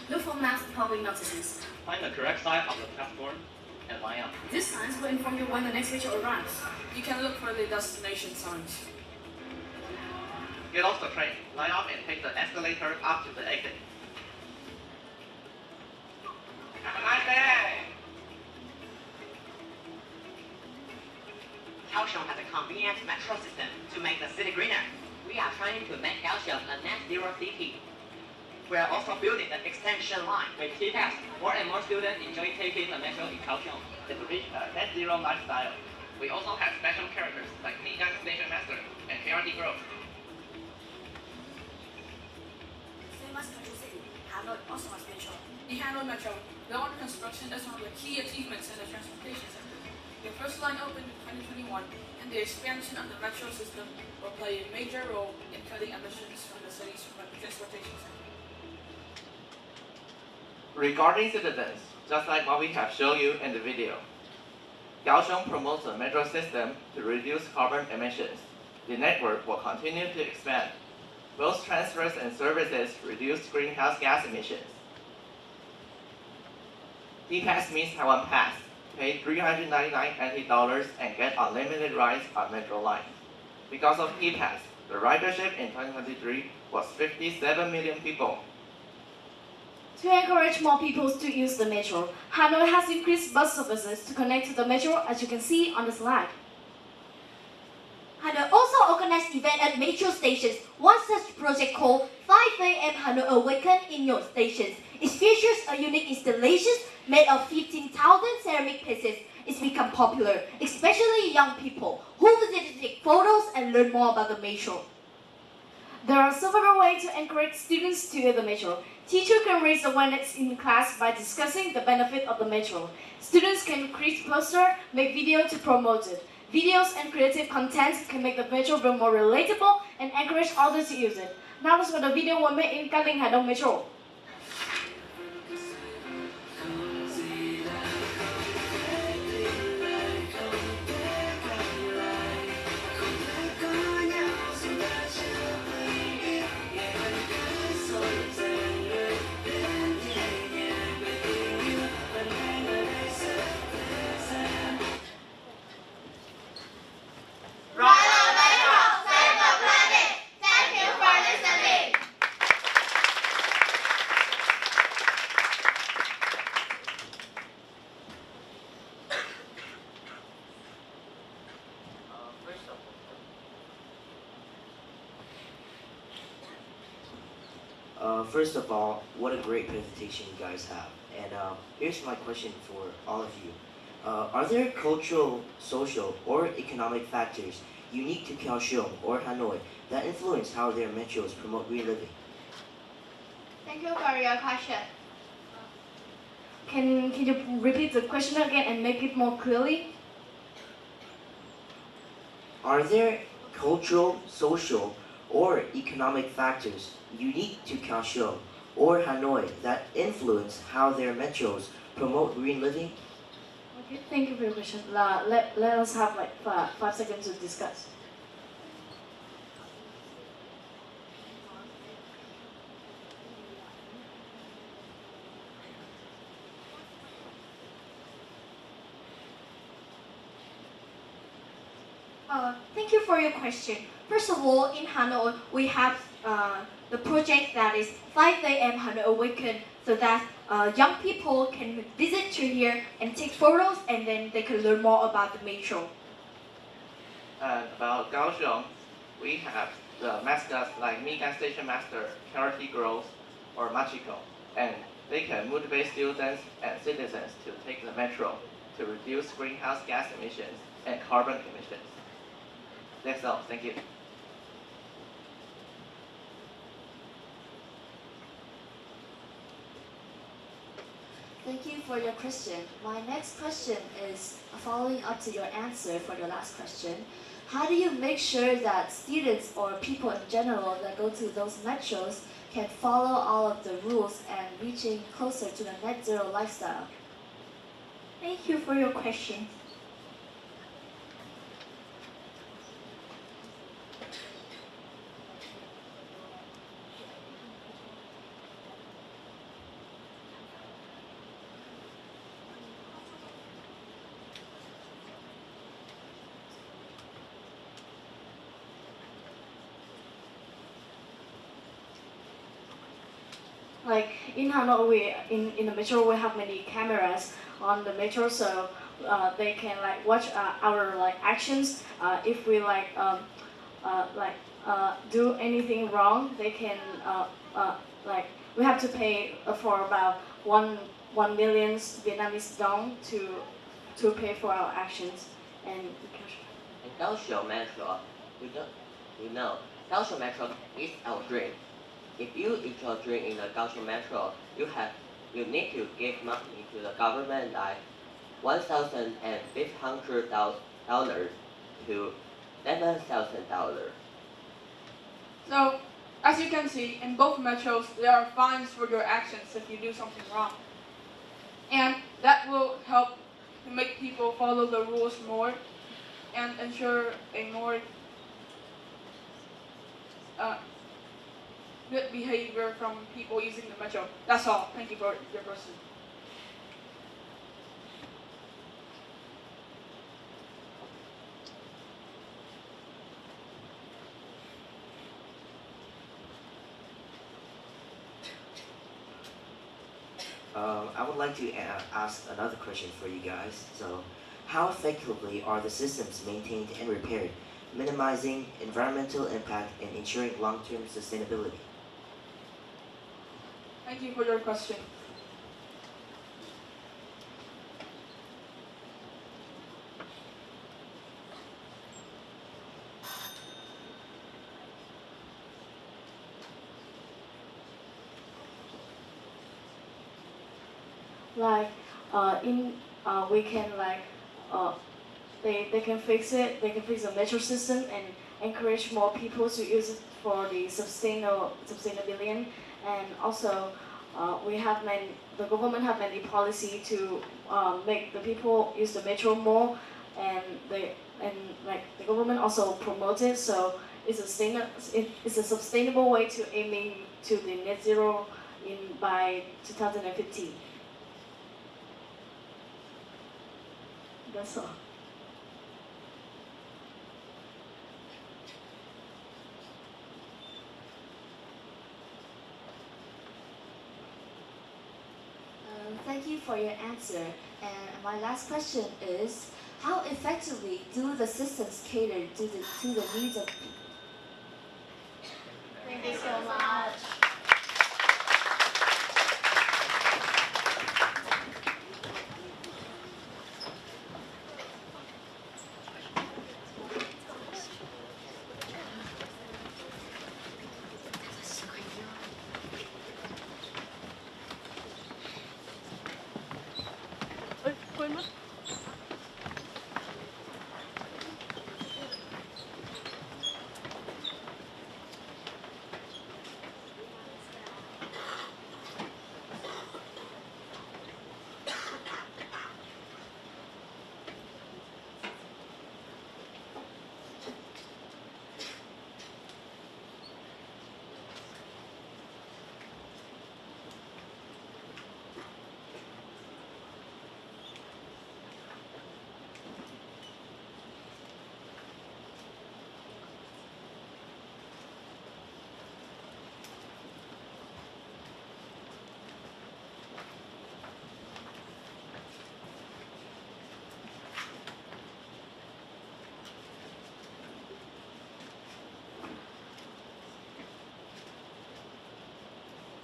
Look for maps following notices. Find the correct side of the platform and line up. These signs will inform you when the next metro arrives. You can look for the destination signs. Get off the train, line up and take the escalator up to the exit. Have a nice day! Kaohsiung has a convenient metro system to make the city greener. We are trying to make Kaohsiung a net zero city. We are also building the extension line. With T-Pass, more and more students enjoy taking the metro in Kaohsiung. To reach a net zero lifestyle. We also have special characters like Ninja Station Master and KRT Grove. Famous country city, Hanoi also has metro. The Hanoi Metro, the under construction is one of the key achievements in the transportation sector. The first line opened in 2021, and the expansion of the metro system will play a major role in cutting emissions from the city's transportation sector. Regarding citizens, just like what we have shown you in the video, Kaohsiung promotes a metro system to reduce carbon emissions. The network will continue to expand. Both transfers and services reduce greenhouse gas emissions. T-Pass means Taiwan Pass. Pay $399 NT and get unlimited rides on metro lines. Because of T-Pass, the ridership in 2023 was 57 million people. To encourage more people to use the metro, Hanoi has increased bus services to connect to the metro, as you can see on the slide. Hanoi also organized events at metro stations. One such project called 5 AM Hanoi Awaken in your stations. It features a unique installation made of 15,000 ceramic pieces. It's become popular, especially young people who visit to take photos and learn more about the metro. There are several ways to encourage students to use the metro. Teachers can raise awareness in class by discussing the benefit of the metro. Students can create posters, make videos to promote it. Videos and creative content can make the metro more relatable and encourage others to use it. Now let's watch the video we made in Gatling Hadong Metro. First of all, what a great presentation you guys have. And here's my question for all of you. Are there cultural, social, or economic factors unique to Kaohsiung or Hanoi that influence how their metros promote green living? Thank you for your question. Can you repeat the question again and make it more clearly? Are there cultural, social, or economic factors unique to Kaohsiung or Hanoi that influence how their metros promote green living? Okay, thank you for your question. Let us have like 5 seconds to discuss. Thank you for your question. First of all, in Hanoi, we have the project that is 5 a.m. Hanoi Awaken, so that young people can visit to here and take photos, and then they can learn more about the metro. And about Kaohsiung, we have the mascots like Mikan Station Master, Karate Girls, or Machiko, and they can motivate students and citizens to take the metro to reduce greenhouse gas emissions and carbon emissions. That's all. Thank you. Thank you for your question. My next question is following up to your answer for your last question. How do you make sure that students or people in general that go to those metros can follow all of the rules and reaching closer to the net zero lifestyle? Thank you for your question. Like in Hanoi, in the metro, we have many cameras on the metro, so they can like watch our like actions. If we do anything wrong, they can like we have to pay for about 1 million Vietnamese dong to pay for our actions. And in Kaohsiung Metro, we know Kaohsiung Metro is our dream. If you enjoy drink in the Kaohsiung Metro, you need to give money to the government like $1,500 to $7,000. So, as you can see, in both metros, there are fines for your actions if you do something wrong. And that will help to make people follow the rules more and ensure a more good behavior from people using the metro. That's all. Thank you for your question. I would like to ask another question for you guys. So, how effectively are the systems maintained and repaired, minimizing environmental impact and ensuring long-term sustainability? Thank you for your question. like we can like they can fix it. They can fix the metro system and encourage more people to use it for the sustainability. And also, the government have many policy to make the people use the metro more, and the government also promotes it. So it's a sustainable way to aiming to the net zero by 2050. That's all. Thank you for your answer. And my last question is, how effectively do the systems cater to the needs of people? Thank you so much.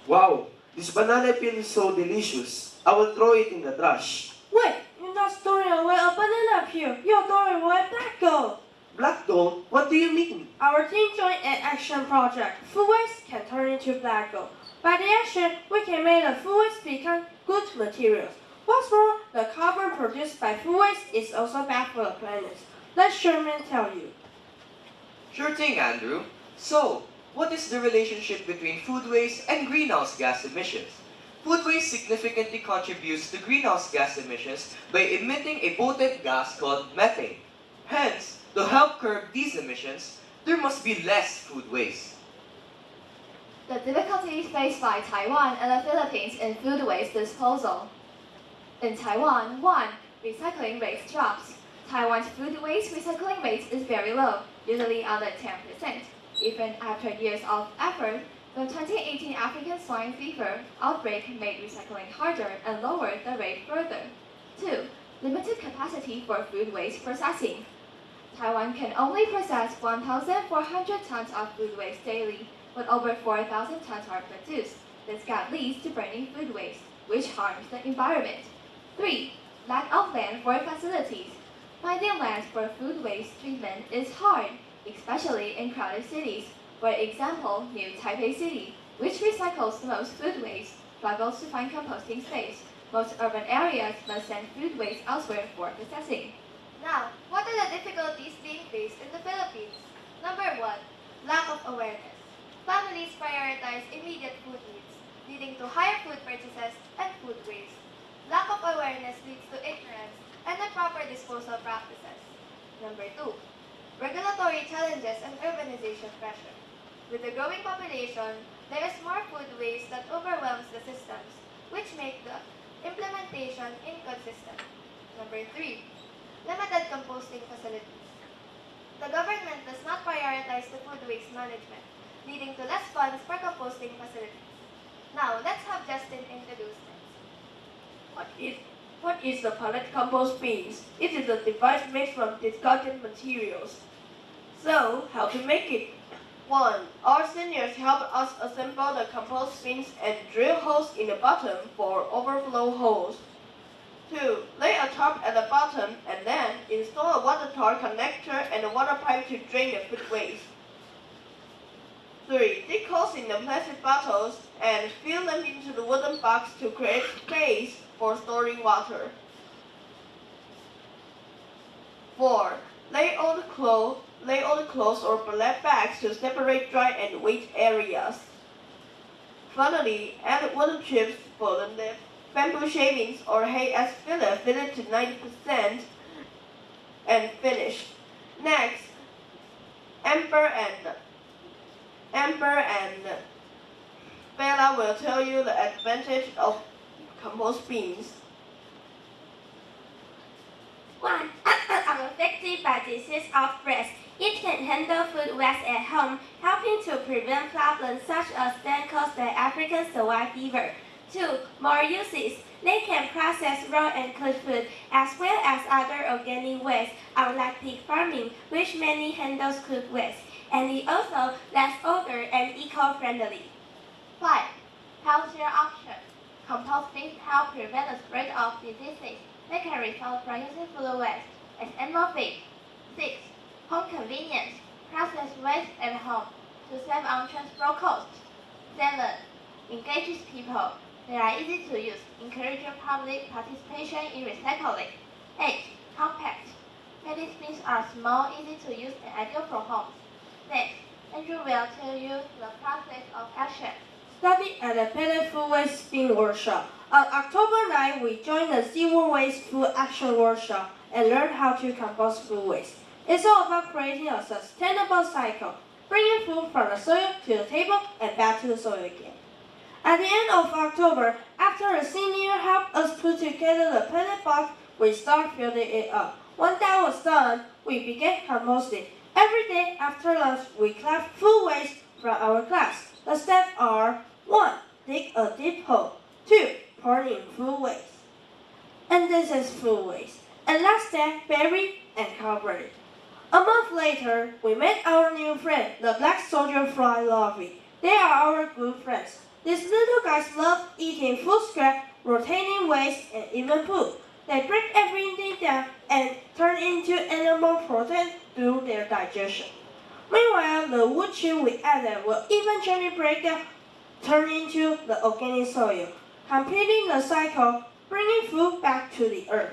Wow, this banana peel is so delicious. I will throw it in the trash. Wait, you're not throwing away a banana peel. You're throwing away black gold. Black gold? What do you mean? Our team joined an action project. Food waste can turn into black gold. By the action, we can make the food waste become good materials. What's more, the carbon produced by food waste is also bad for the planet. Let Sherman tell you. Sure thing, Andrew. So, what is the relationship between food waste and greenhouse gas emissions? Food waste significantly contributes to greenhouse gas emissions by emitting a potent gas called methane. Hence, to help curb these emissions, there must be less food waste. The difficulties faced by Taiwan and the Philippines in food waste disposal. In Taiwan, 1. Recycling rate drops. Taiwan's food waste recycling rate is very low, usually under 10%. Even after years of effort, the 2018 African swine fever outbreak made recycling harder and lowered the rate further. 2. Limited capacity for food waste processing. Taiwan can only process 1,400 tons of food waste daily, but over 4,000 tons are produced. This gap leads to burning food waste, which harms the environment. 3. Lack of land for facilities. Finding land for food waste treatment is hard, especially in crowded cities. For example, New Taipei City, which recycles the most food waste, struggles to find composting space. Most urban areas must send food waste elsewhere for processing. Now, what are the difficulties being faced in the Philippines? Number 1. Lack of awareness. Families prioritize immediate food needs, leading to higher food purchases and food waste. Lack of awareness leads to ignorance and improper disposal practices. Number 2. Regulatory challenges and urbanization pressure. With the growing population, there is more food waste that overwhelms the systems, which make the implementation inconsistent. Number 3. Limited composting facilities. The government does not prioritize the food waste management, leading to less funds for composting facilities. Now, let's have Justin introduce this. What is the pellet compost beans? It is a device made from discarded materials. So, how to make it? 1. Our seniors helped us assemble the compost bins and drill holes in the bottom for overflow holes. 2. Lay a tarp at the bottom and then install a water tower connector and a water pipe to drain the food waste. 3. Dig holes in the plastic bottles and fill them into the wooden box to create space for storing water. 4. Lay all the clothes or ballet bags to separate dry and wet areas. Finally, add wooden chips for the lip, bamboo shavings or hay as filler, fill it to 90% and finish. Next, Amber and Bella will tell you the advantage of compost beans. 1. Unaffected by disease outbreaks. It can handle food waste at home, helping to prevent problems such as that caused by African swine fever. 2. More uses. They can process raw and cooked food as well as other organic waste, unlike pig farming, which mainly handles cooked waste, and it also less odor and eco-friendly. 5. Healthier options. Composting help prevent the spread of diseases that can result from using food waste as animal feed. 6. Home convenience. Process waste at home to save on transport costs. 7. Engages people. They are easy to use, encouraging public participation in recycling. 8. Compact. Many things are small, easy to use, and ideal for homes. Next, Andrew will tell you the process of action. Study at the Pellet Food Waste Bin Workshop. On October 9, we joined the Zero Waste Food Action Workshop and learned how to compost food waste. It's all about creating a sustainable cycle, bringing food from the soil to the table and back to the soil again. At the end of October, after a senior helped us put together the pellet box, we started filling it up. When that was done, we began composting. Every day after lunch, we collect food waste from our class. The steps are 1. Dig a deep hole. 2. Pour in food waste. And this is food waste. And last step, bury and cover it. A month later, we met our new friend, the black soldier fly larvae. They are our good friends. These little guys love eating food scrap, rotating waste, and even poop. They break everything down and turn into animal protein through their digestion. Meanwhile, the wood chip we added will eventually break down, turn into the organic soil, completing the cycle, bringing food back to the earth.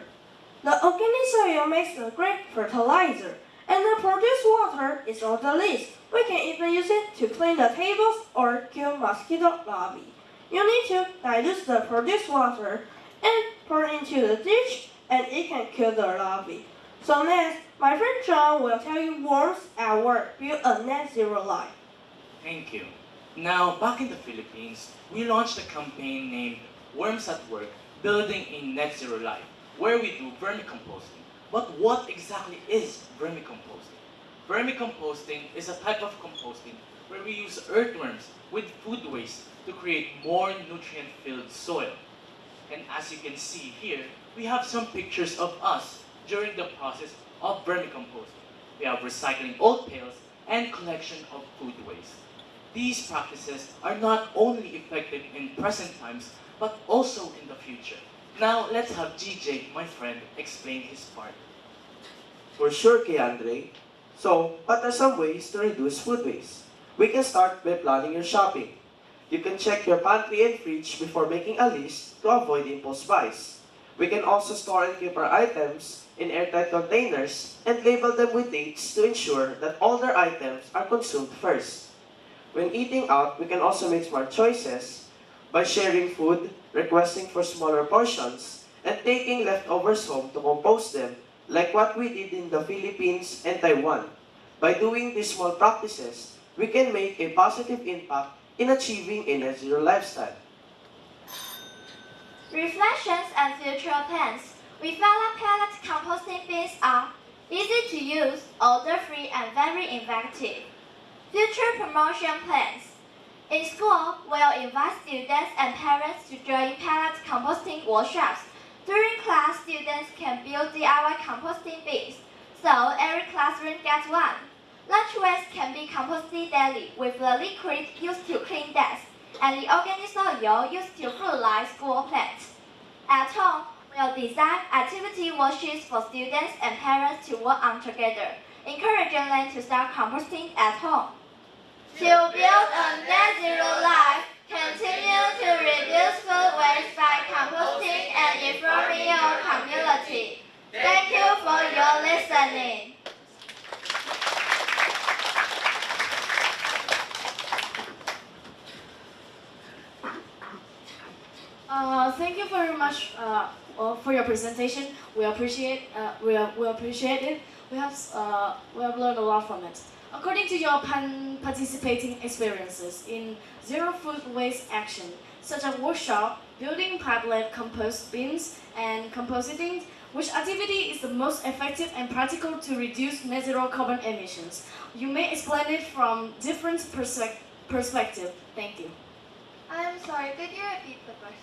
The organic soil makes a great fertilizer, and the produced water is all the least. We can even use it to clean the tables or kill mosquito larvae. You need to dilute the produced water and pour into the dish, and it can kill the larvae. So next, my friend John will tell you worms at work build a net zero life. Thank you. Now, back in the Philippines, we launched a campaign named Worms at Work, Building a Net Zero Life, where we do vermicomposting. But what exactly is vermicomposting? Vermicomposting is a type of composting where we use earthworms with food waste to create more nutrient-filled soil. And as you can see here, we have some pictures of us during the process of vermicomposting. We have recycling old pails and collection of food waste. These practices are not only effective in present times, but also in the future. Now, let's have GJ, my friend, explain his part. For sure, Keandre. So, what are some ways to reduce food waste? We can start by planning your shopping. You can check your pantry and fridge before making a list to avoid impulse buys. We can also store and keep our items in airtight containers and label them with dates to ensure that older items are consumed first. When eating out, we can also make smart choices by sharing food, requesting for smaller portions, and taking leftovers home to compost them, like what we did in the Philippines and Taiwan. By doing these small practices, we can make a positive impact in achieving a net zero lifestyle. Reflections and future plans. We felt that pellet composting bins are easy to use, odor-free, and very effective. Future promotion plans. In school, we'll invite students and parents to join pellet composting workshops. During class, students can build DIY composting bins, so every classroom gets one. Lunch waste can be composted daily with the liquid used to clean desks and the organic soil used to fertilize school plants. At home, we'll design activity worksheets for students and parents to work on together, encouraging them to start composting at home. To build a net zero life, continue to reduce food waste by composting and informing your community. Thank you for your listening. Thank you very much for your presentation. We appreciate we appreciate it. We have learned a lot from it. According to your participating experiences in zero food waste action, such as workshop, building padlet compost bins, and composting, which activity is the most effective and practical to reduce net zero carbon emissions? You may explain it from different perspective. Thank you. I'm sorry, could you repeat the question?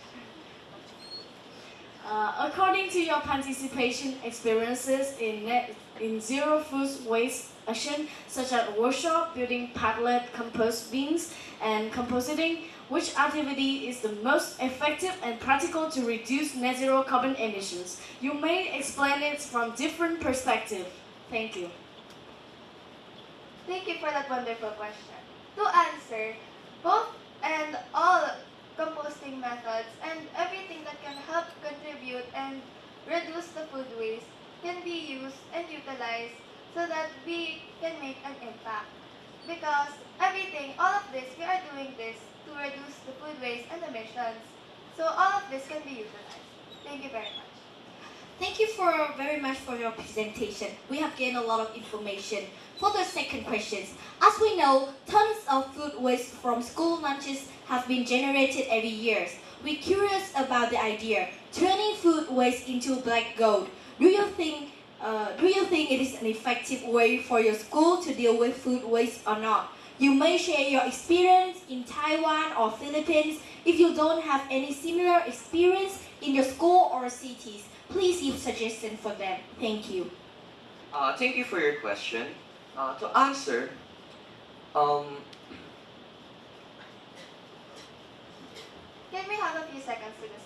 According to your participation experiences in zero food waste action, such as workshop, building padlet compost bins, and composting, which activity is the most effective and practical to reduce net zero carbon emissions? You may explain it from different perspective. Thank you. Thank you for that wonderful question. To answer, both and all composting methods and everything that can help contribute and reduce the food waste can be used and utilized so that we can make an impact. Because everything, all of this, we are doing this to reduce the food waste and emissions. So all of this can be utilized. Thank you very much. Thank you very much for your presentation. We have gained a lot of information. For the second question, as we know, tons of food waste from school lunches have been generated every year. We're curious about the idea, turning food waste into black gold. Do you think it is an effective way for your school to deal with food waste or not? You may share your experience in Taiwan or Philippines. If you don't have any similar experience in your school or cities, please give suggestions for them. Thank you. Thank you for your question. To answer, Can we have a few seconds to discuss?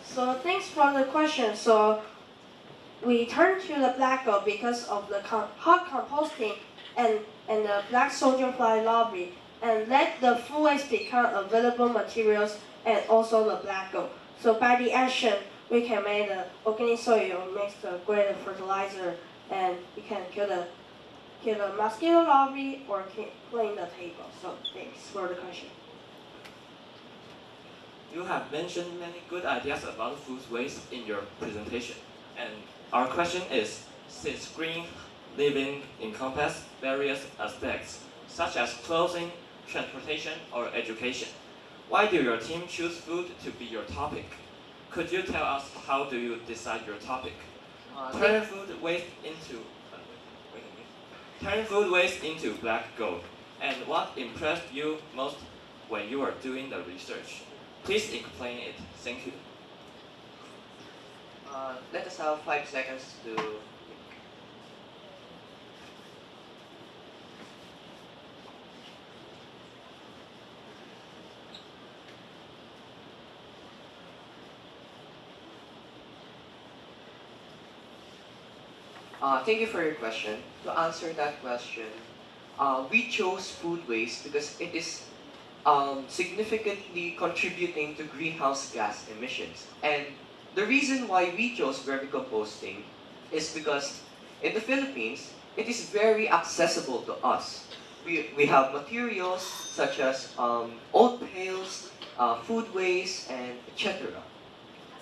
So thanks for the question. So we turn to the black gold because of the hot composting and the black soldier fly larvae, and let the food waste become available materials and also the black gold. So by the action, we can make the organic soil makes the greater fertilizer, and we can kill the mosquito larvae or clean the table. So thanks for the question. You have mentioned many good ideas about food waste in your presentation. And our question is, since green living encompasses various aspects, such as clothing, transportation, or education, why do your team choose food to be your topic? Could you tell us how do you decide your topic? Turn food waste into black gold. And what impressed you most when you were doing the research? Please explain it. Thank you. Let us have 5 seconds to think. Thank you for your question. To answer that question, we chose food waste because it is significantly contributing to greenhouse gas emissions. And the reason why we chose vermicomposting is because in the Philippines, it is very accessible to us. We have materials such as oat pails, food waste, and etc.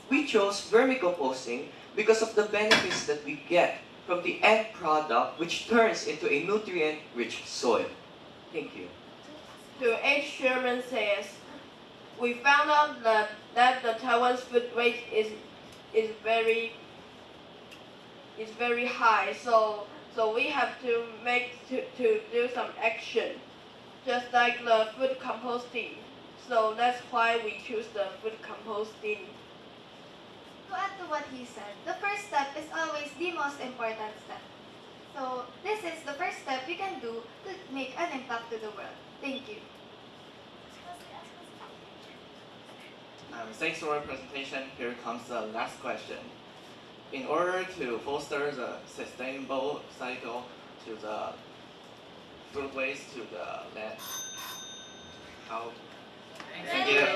We chose vermicomposting because of the benefits that we get from the end product, which turns into a nutrient-rich soil. Thank you. To H. Sherman says, we found out that the Taiwan's food waste is very high, so we have to do some action, just like the food composting. So that's why we choose the food composting. To add to what he said, the first step is always the most important step. So this is the first step we can do to make an impact to the world. Thank you. Thanks for your presentation. Here comes the last question. In order to foster the sustainable cycle to the food waste to the land, how? Thank you.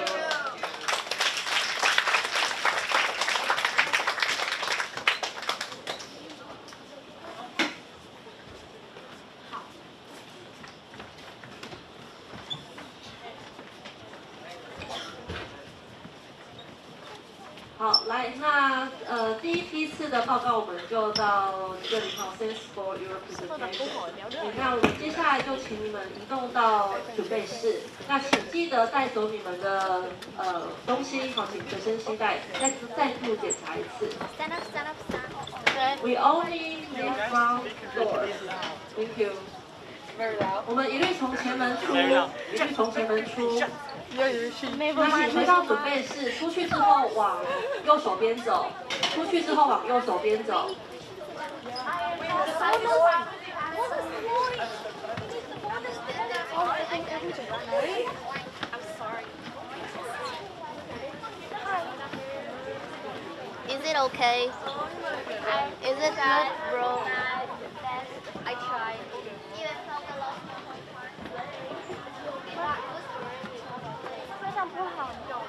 好，来，那第一批次的报告我们就到这里。好 ，Thanks for your presentation。那我们接下来就请你们移动到准备室。那请记得带走你们的东西，好，请随身携带，再度检查一次。Stand up, stand up, stand up. We only leave from doors. Thank you. 我们一律从前门出，一律从前门出。那请回到准备室，出去之后往右手边走，出去之后往右手边走。Is it okay? Is it good, bro? I tried. 非常不好用。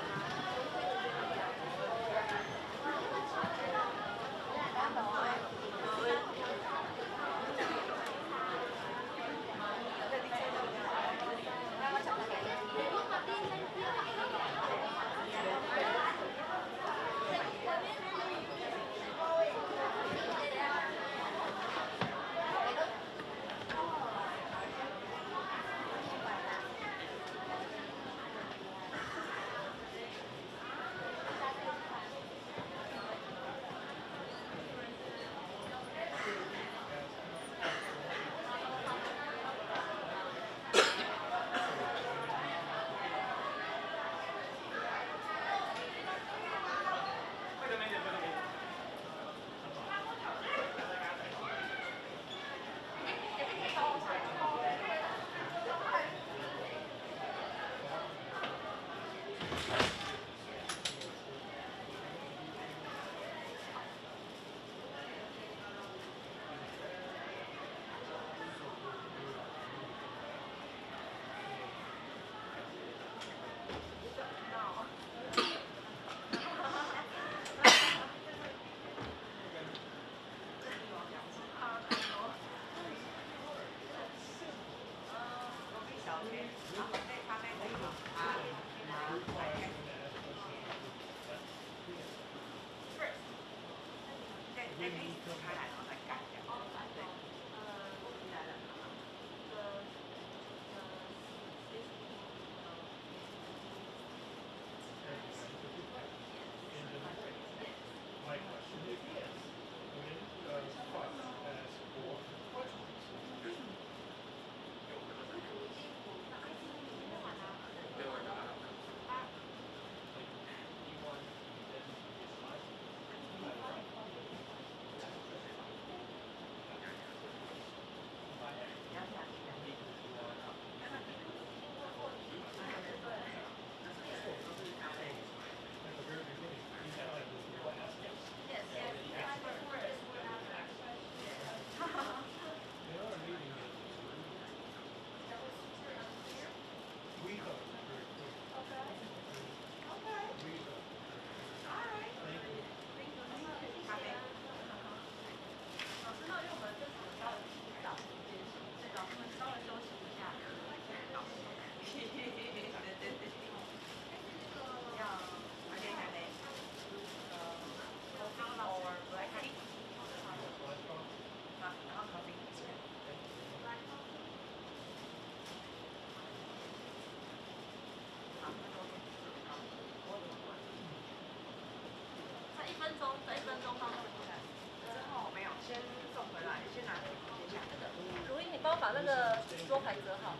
如意，你帮我把那个桌牌折好。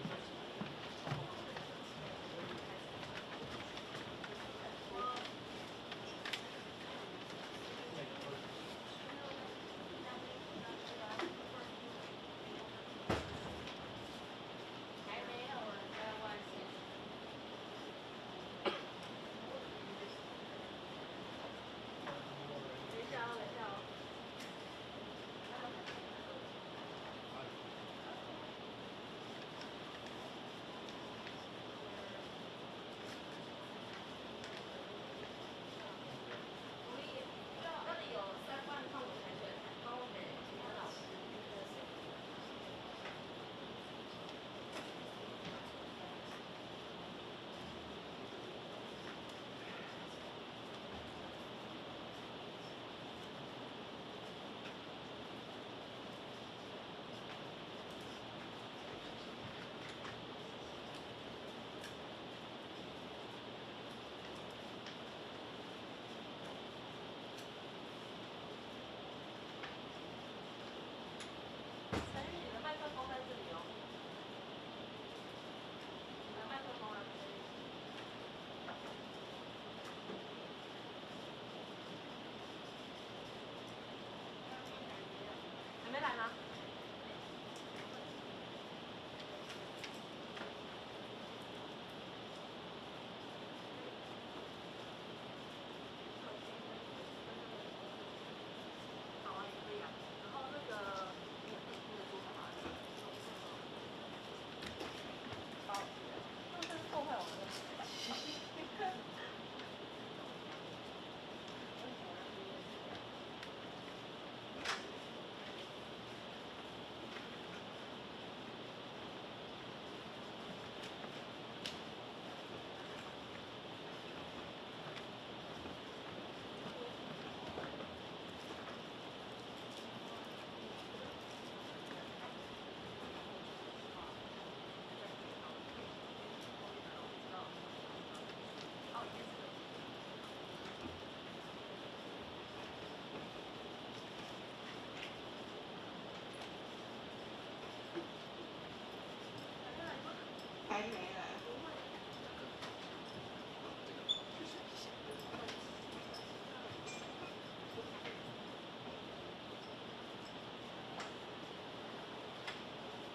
还没来。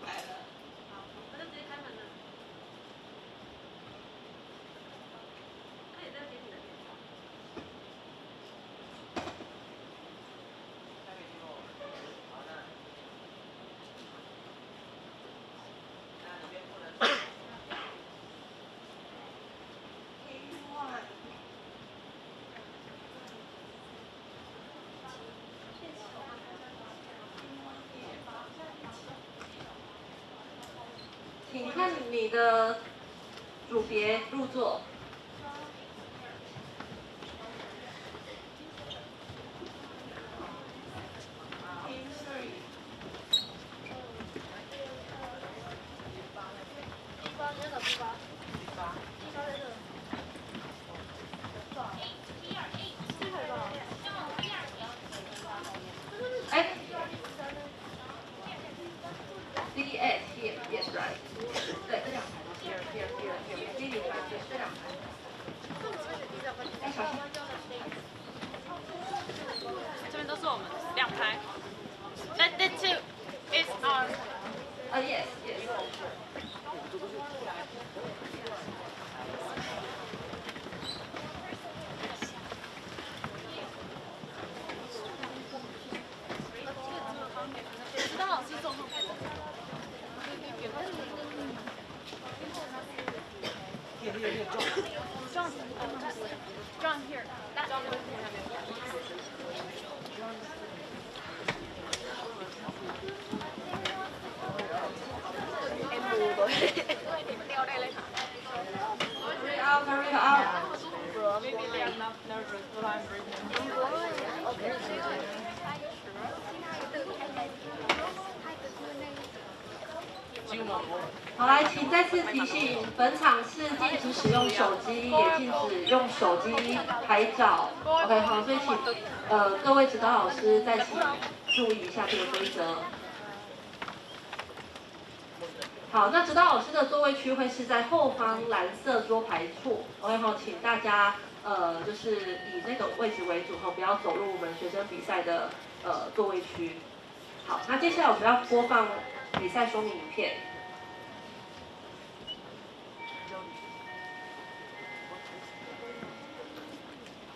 来了。好，那就直接开门了。那也在给你的电话。好的。那里面不能。请看你的组别入座。哎，D8 here, yes right. 对，这两排都是 here, D8 对，这两排。哎，小心。这边都是我们两排。That two is our. Yes, yes. 知道老师做后面。John here. That John em buồn rồi. Đeo đây lên hả? Hurry up, hurry up. Bro, maybe they are not nervous, but I'm breathing. Okay. 好，来，请再次提醒，本场是禁止使用手机，也禁止用手机拍照。OK， 好，所以请各位指导老师再请注意一下这个规则。好，那指导老师的座位区会是在后方蓝色桌牌处。OK， 好，请大家就是以那个位置为主，不要走入我们学生比赛的座位区。好，那接下来我们要播放比赛说明影片。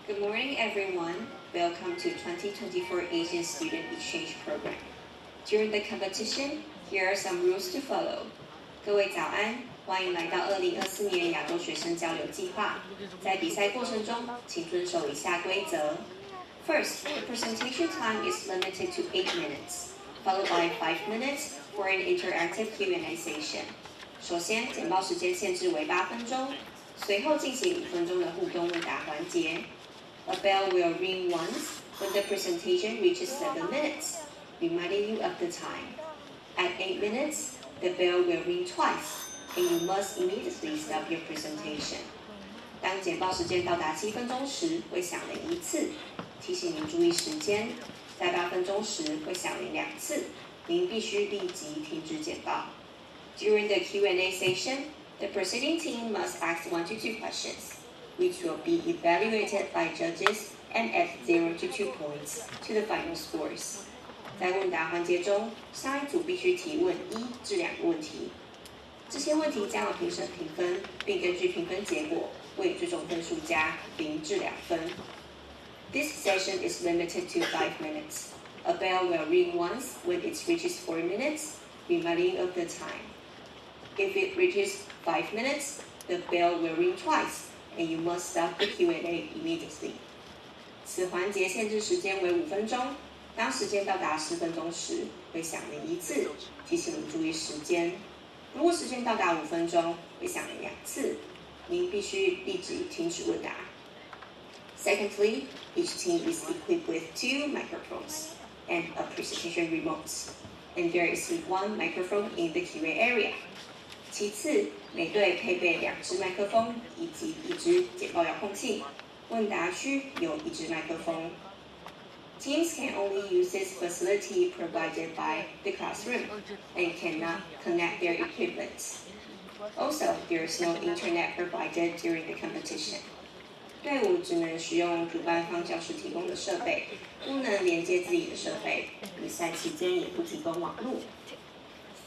Good morning, everyone. Welcome to 2024 Asian Student Exchange Program. During the competition, here are some rules to follow. 各位早安，欢迎来到2024年亚洲学生交流计划。在比赛过程中，请遵守以下规则。First, the presentation time is limited to 8 minutes, followed by 5 minutes for an interactive Q&A session. 首先，简报时间限制为8分钟，随后进行5分钟的互动问答环节。A bell will ring once when the presentation reaches 7 minutes, reminding you of the time. At 8 minutes, the bell will ring twice, and you must immediately stop your presentation. 当简报时间到达7分钟时，会响铃1次，提醒您注意时间。在8分钟时，会响铃2次，您必须立即停止简报。During the Q&A session, the presenting team must ask 1 to 2 questions, which will be evaluated by judges and add 0 to 2 points to the final scores. 在问答环节中，上一组必须提问1至2个问题，这些问题将由评审评分，并根据评分结果为最终分数加0至2分。This session is limited to 5 minutes. A bell will ring once when it reaches 4 minutes, reminding of the time. If it reaches 5 minutes, the bell will ring twice, and you must stop the Q&A immediately. 此环节限制时间为5分钟。当时间到达10分钟时，会响铃1次，提醒您注意时间。如果时间到达5分钟，会响铃2次，您必须立即停止问答。Secondly, each team is equipped with 2 microphones and a presentation remote, and there is 1 microphone in the Q&A area. 其次，每队配备2支麦克风以及1支简报遥控器，问答区有1支麦克风。Teams can only use this facility provided by the classroom and cannot connect their equipment. Also, there is no internet provided during the competition. 队伍只能使用主办方教室提供的设备，不能连接自己的设备。比赛期间也不提供网络。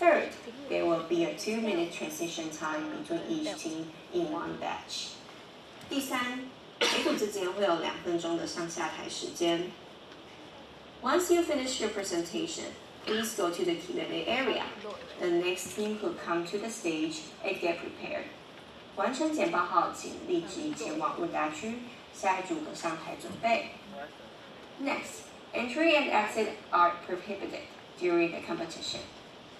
Third, there will be a 2-minute transition time between each team in one batch. 第三，每组之间会有2分钟的上下台时间。Once you finish your presentation, please go to the Q&A area. The next team will come to the stage and get prepared. 完成简报后，请立即前往问答区，下一组可上台准备。Next, entry and exit are prohibited during the competition.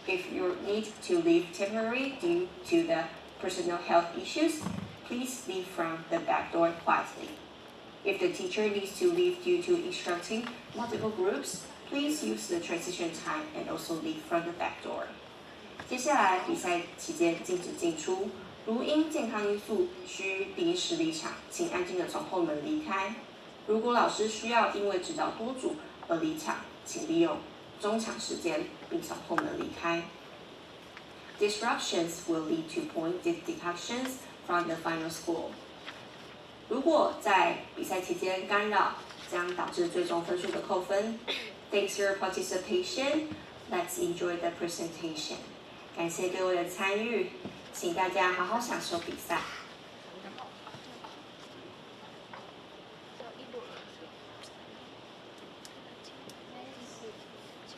If you need to leave temporarily due to the personal health issues, please leave from the back door quietly. If the teacher needs to leave due to instructing multiple groups, please use the transition time and also leave from the back door. 接下来，比赛期间禁止进出，如因健康因素需临时离场，请安静地从后门离开。如果老师需要因为指导多组而离场，请利用中场时间并从后门离开。Disruptions will lead to point deductions from the final score. 如果在比赛期间干扰，将导致最终分数的扣分。Thanks for your participation. Let's enjoy the presentation. 感谢各位的参与，请大家好好享受比赛。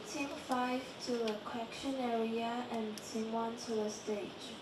Team 5 to the question area and Team 1 to the stage.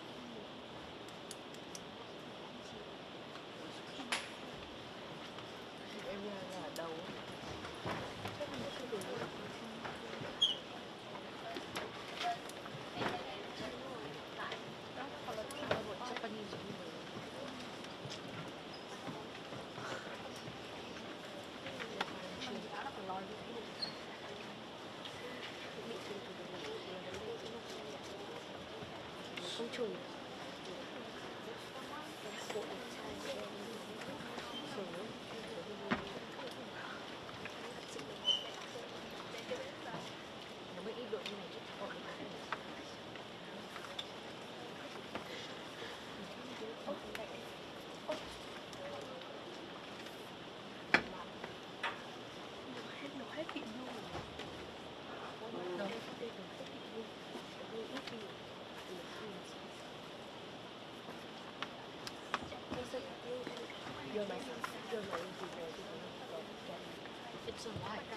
It's a light.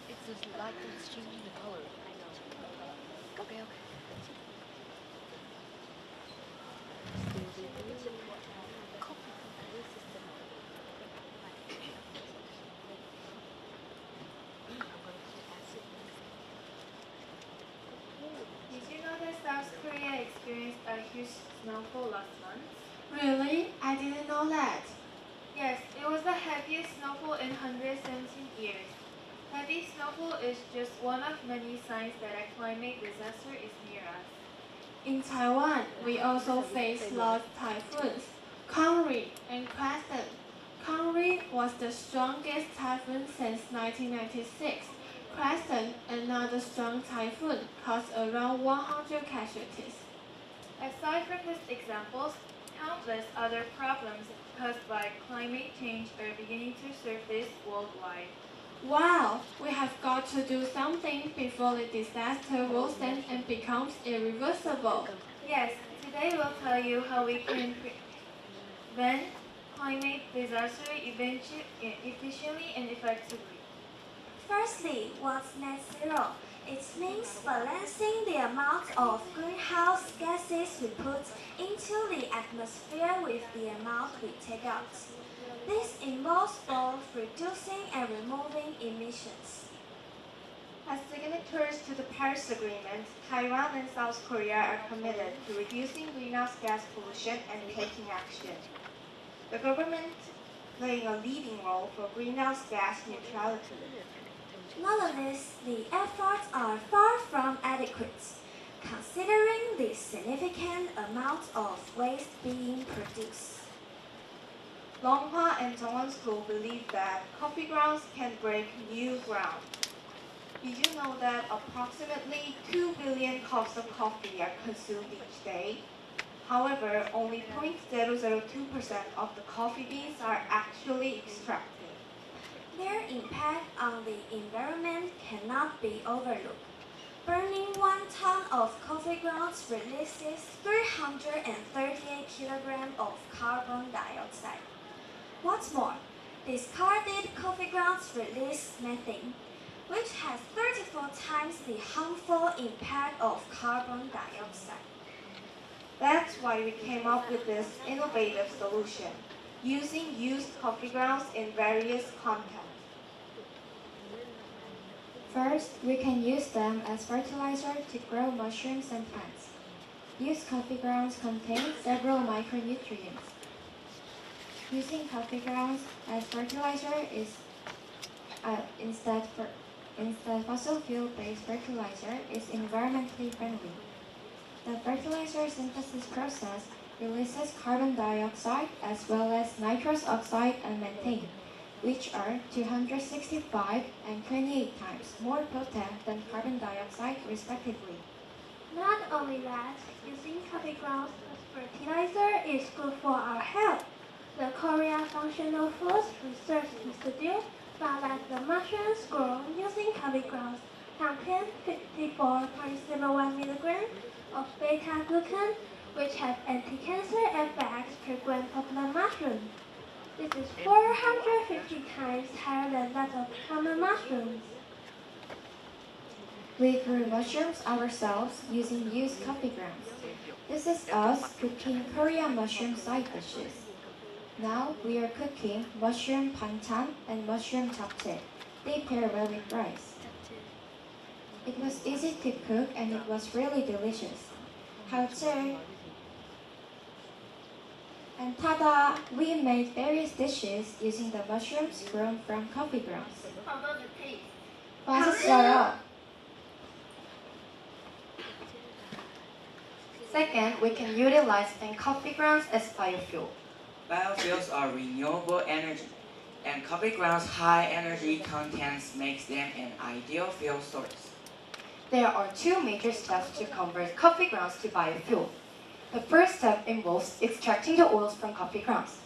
It's this light that's changing the color. Okay, okay. Did you know that South Korea experienced a huge snowfall last month? Really? I didn't know that. Yes, it was the heaviest snowfall in 117 years. Heavy snowfall is just one of many signs that a climate disaster is near us. In Taiwan, we also face large typhoons, Kangri and Crescent. Kangri was the strongest typhoon since 1996. Crescent, another strong typhoon, caused around 100 casualties. Aside from these examples, countless other problems caused by climate change are beginning to surface worldwide. Wow, we have got to do something before the disaster worsens and becomes irreversible. Yes, today we'll tell you how we can prevent climate disaster efficiently and effectively. Firstly, what's net zero? It means balancing the amount of greenhouse gases we put into the atmosphere with the amount we take out. This involves both reducing and removing emissions. As signatories to the Paris Agreement, Taiwan and South Korea are committed to reducing greenhouse gas pollution and taking action. The government playing a leading role for greenhouse gas neutrality. Nonetheless, the efforts are far from adequate, considering the significant amount of waste being produced. Longhua and Zhongwon School believe that coffee grounds can break new ground. Did you know that approximately 2 billion cups of coffee are consumed each day? However, only 0.002% of the coffee beans are actually extracted. Their impact on the environment cannot be overlooked. Burning 1 ton of coffee grounds releases 338 kilograms of carbon dioxide. What's more, discarded coffee grounds release methane, which has 34 times the harmful impact of carbon dioxide. That's why we came up with this innovative solution, using used coffee grounds in various contexts. First, we can use them as fertilizer to grow mushrooms and plants. Used coffee grounds contain several micronutrients. Using coffee grounds as fertilizer is instead fossil fuel-based fertilizer is environmentally friendly. The fertilizer synthesis process releases carbon dioxide as well as nitrous oxide and methane, which are 265 and 28 times more potent than carbon dioxide respectively. Not only that, using coffee grounds as fertilizer is good for our health. The Korea Functional Foods Research Institute found that the mushrooms grown using coffee grounds contain 54.71 milligrams of beta-glucan, which have anti-cancer effects per gram of the mushroom. This is 450 times higher than that of common mushrooms. We grew mushrooms ourselves using used coffee grounds. This is us cooking Korean mushroom side dishes. Now we are cooking mushroom panchan and mushroom japchae. They pair well with rice. It was easy to cook and it was really delicious. Hao-zhe. And tada! We made various dishes using the mushrooms grown from coffee grounds. 맛있어요. Second, we can utilize spent coffee grounds as biofuel. Biofuels are renewable energy, and coffee grounds' high energy contents makes them an ideal fuel source. There are two major steps to convert coffee grounds to biofuel. The first step involves extracting the oils from coffee grounds.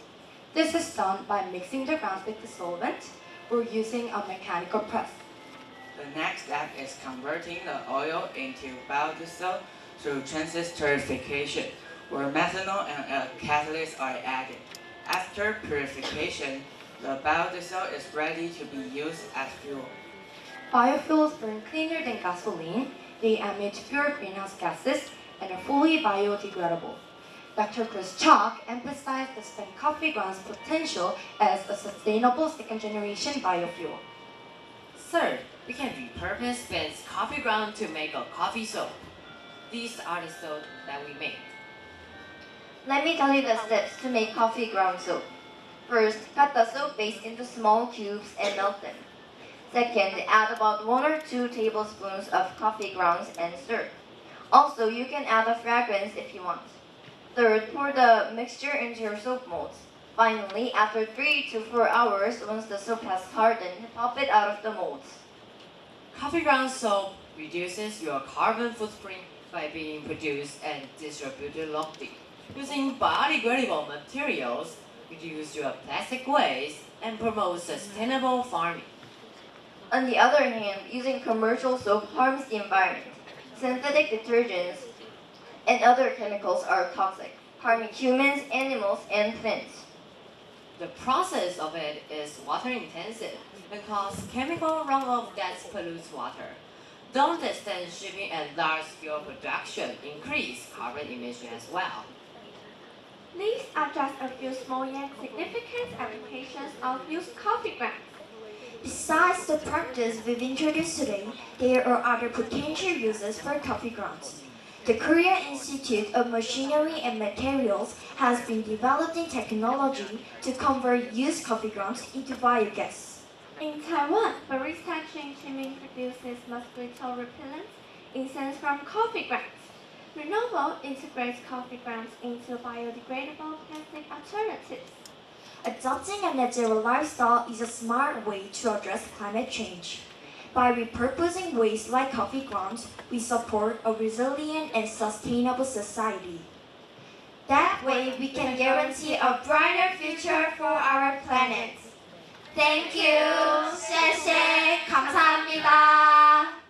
This is done by mixing the grounds with the solvent or using a mechanical press. The next step is converting the oil into biodiesel through transesterification, where methanol and a catalyst are added. After purification, the biodiesel is ready to be used as fuel. Biofuels burn cleaner than gasoline, they emit fewer greenhouse gases, and are fully biodegradable. Dr. Chris Chalk emphasized the spent coffee grounds' potential as a sustainable second-generation biofuel. Third, we can repurpose spent coffee ground to make a coffee soap. These are the soap that we make. Let me tell you the steps to make coffee ground soap. First, cut the soap base into small cubes and melt them. Second, add about 1 or 2 tablespoons of coffee grounds and stir. Also, you can add a fragrance if you want. Third, pour the mixture into your soap molds. Finally, after 3 to 4 hours, once the soap has hardened, pop it out of the molds. Coffee ground soap reduces your carbon footprint by being produced and distributed locally. Using biodegradable materials, reduce your plastic waste and promote sustainable farming. On the other hand, using commercial soap harms the environment. Synthetic detergents and other chemicals are toxic, harming humans, animals, and plants. The process of it is water intensive and causes chemical runoff that pollutes water. Don't extend shipping and large-scale production increase carbon emission as well. These are just a few small yet significant applications of used coffee grounds. Besides the practice we've introduced today, there are other potential uses for coffee grounds. The Korea Institute of Machinery and Materials has been developing technology to convert used coffee grounds into biogas. In Taiwan, Barista Chen Qiming produces mosquito repellent incense from coffee grounds. Renovo integrates coffee grounds into biodegradable plastic alternatives. Adopting a net zero lifestyle is a smart way to address climate change. By repurposing waste like coffee grounds, we support a resilient and sustainable society. That way, we can guarantee a brighter future for our planet. Thank you. 谢谢. 감사합니다.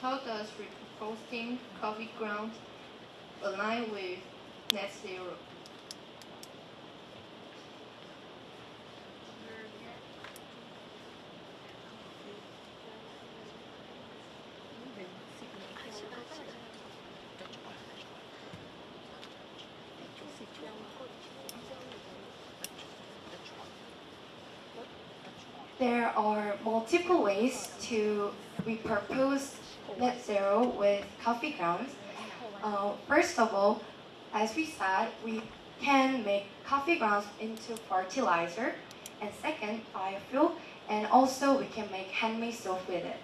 How does repurposing coffee grounds align with net zero? There are multiple ways to repurpose net zero with coffee grounds. First of all, as we said, we can make coffee grounds into fertilizer, and second, biofuel, and also we can make handmade soap with it.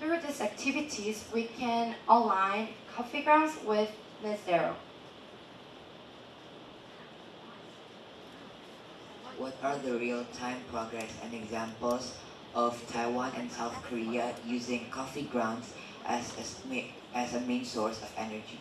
Through these activities, we can align coffee grounds with net zero. What are the real-time progress and examples of Taiwan and South Korea using coffee grounds as a main source of energy?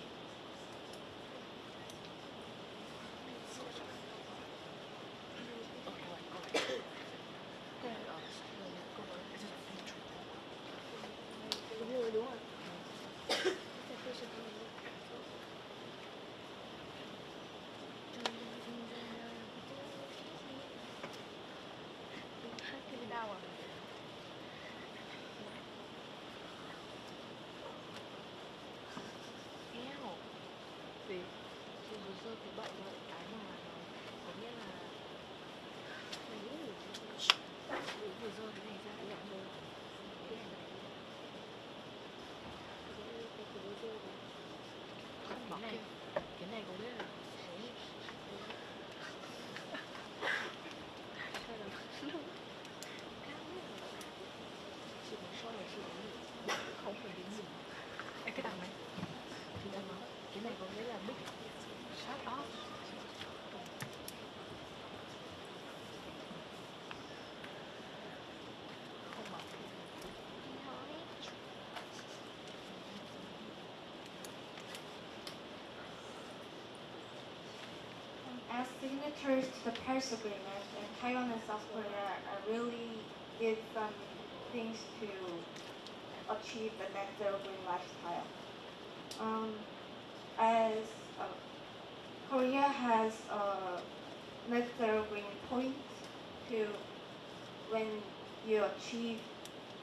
as signatories to the Paris Agreement, and Taiwan and South Korea really did some things to achieve the net zero green lifestyle. As Korea has a net zero green point to when you achieve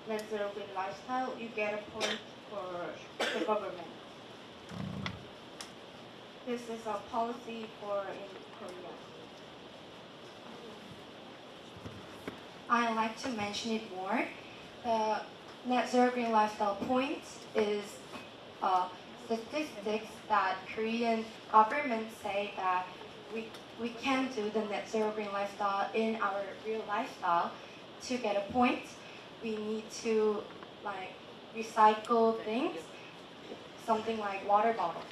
net zero green lifestyle, you get a point for the government. This is a policy for in Korea. I like to mention it more. The net zero green lifestyle points is statistics that Korean government say that we can do the net zero green lifestyle in our real lifestyle. To get a point, we need to like recycle things, something like water bottles.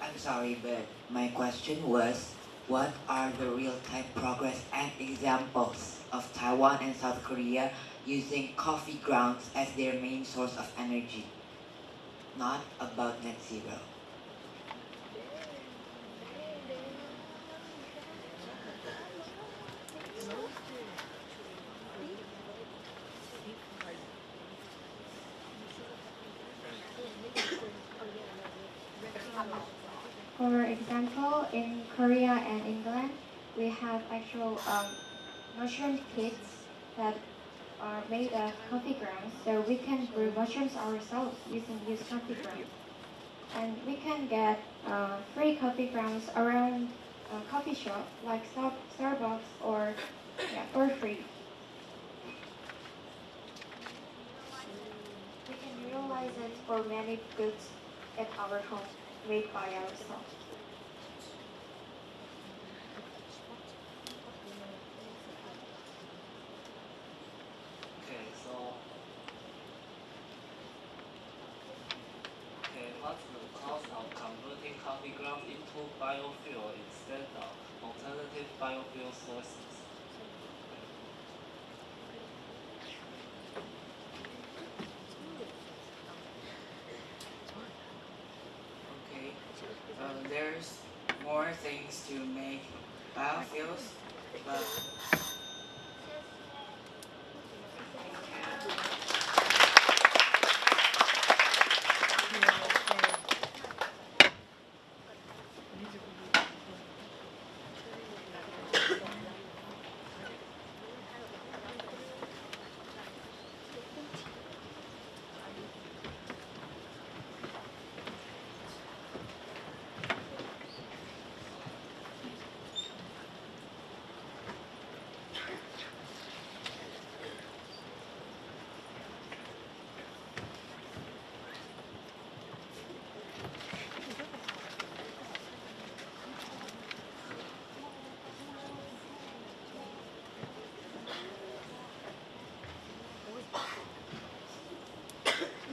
I'm sorry, but my question was, what are the real-time progress and examples of Taiwan and South Korea using coffee grounds as their main source of energy? Not about net zero. For example, in Korea and England, we have actual mushroom kits that are made of coffee grounds, so we can grow mushrooms ourselves using used coffee grounds. And we can get free coffee grounds around a coffee shop like Starbucks or for free. We can utilize it for many goods at our home made by ourselves. What's the cost of converting coffee grounds into biofuel instead of alternative biofuel sources? Okay, there's more things to make biofuels, but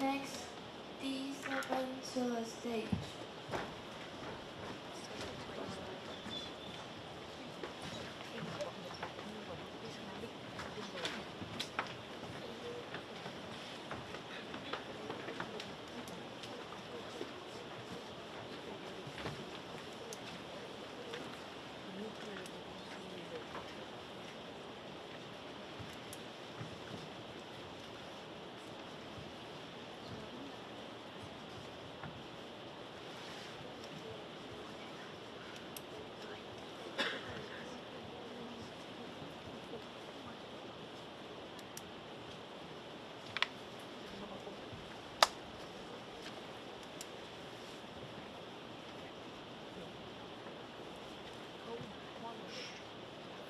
Next, D7 to the stage.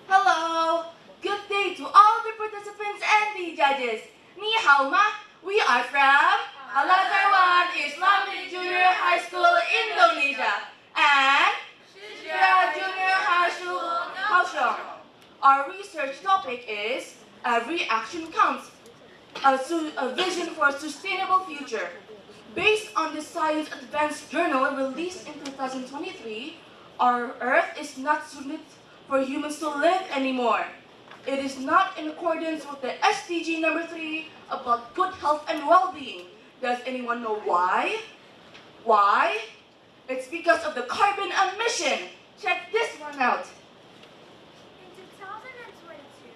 Hello! Good day to all the participants and the judges. 你好吗? We are from Ala Taiwan Islamic Junior High School, Indonesia, and Shira Junior High School, Kaohsiung. Our research topic is Every Action Counts, a vision for a sustainable future. Based on the Science Advanced Journal released in 2023, our Earth is not suited for humans to live anymore. It is not in accordance with the SDG number 3 about good health and well-being. Does anyone know why? Why? It's because of the carbon emission. Check this one out. In 2022,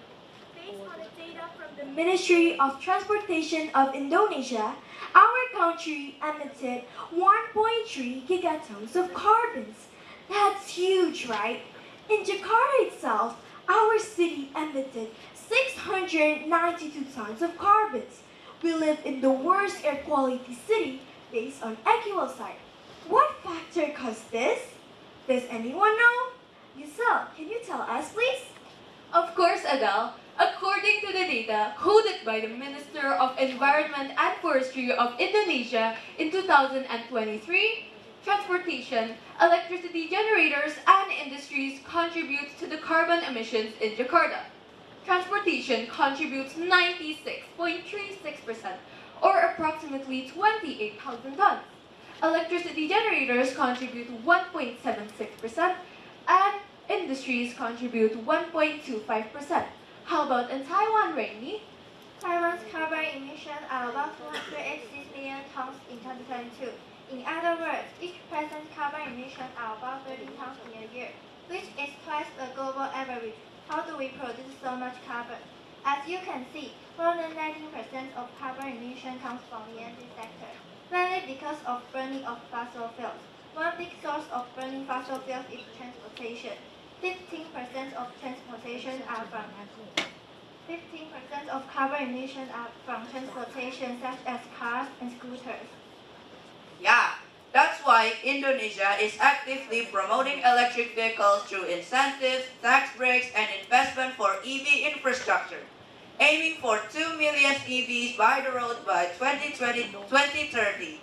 based on the data from the Ministry of Transportation of Indonesia, our country emitted 1.3 gigatons of carbons. That's huge, right? In Jakarta itself, our city emitted 692 tons of carbons. We live in the worst air quality city based on AccuSite. What factor caused this? Does anyone know? Yusel, can you tell us, please? Of course, Adele. According to the data coded by the Minister of Environment and Forestry of Indonesia in 2023, transportation, electricity generators, and industries contribute to the carbon emissions in Jakarta. Transportation contributes 96.36%, or approximately 28,000 tons. Electricity generators contribute 1.76%, and industries contribute 1.25%. How about in Taiwan, Rainy? Taiwan's carbon emissions are about 286 million tons in 2022. In other words, each person's carbon emissions are about 13 tons in a year, which is twice the global average. How do we produce so much carbon? As you can see, more than 19% of carbon emission comes from the energy sector, mainly because of burning of fossil fuels. One big source of burning fossil fuels is transportation. 15% of transportation are from 15% of carbon emissions are from transportation such as cars and scooters. Yeah, that's why Indonesia is actively promoting electric vehicles through incentives, tax breaks, and investment for EV infrastructure, aiming for 2 million EVs by the road by 2030.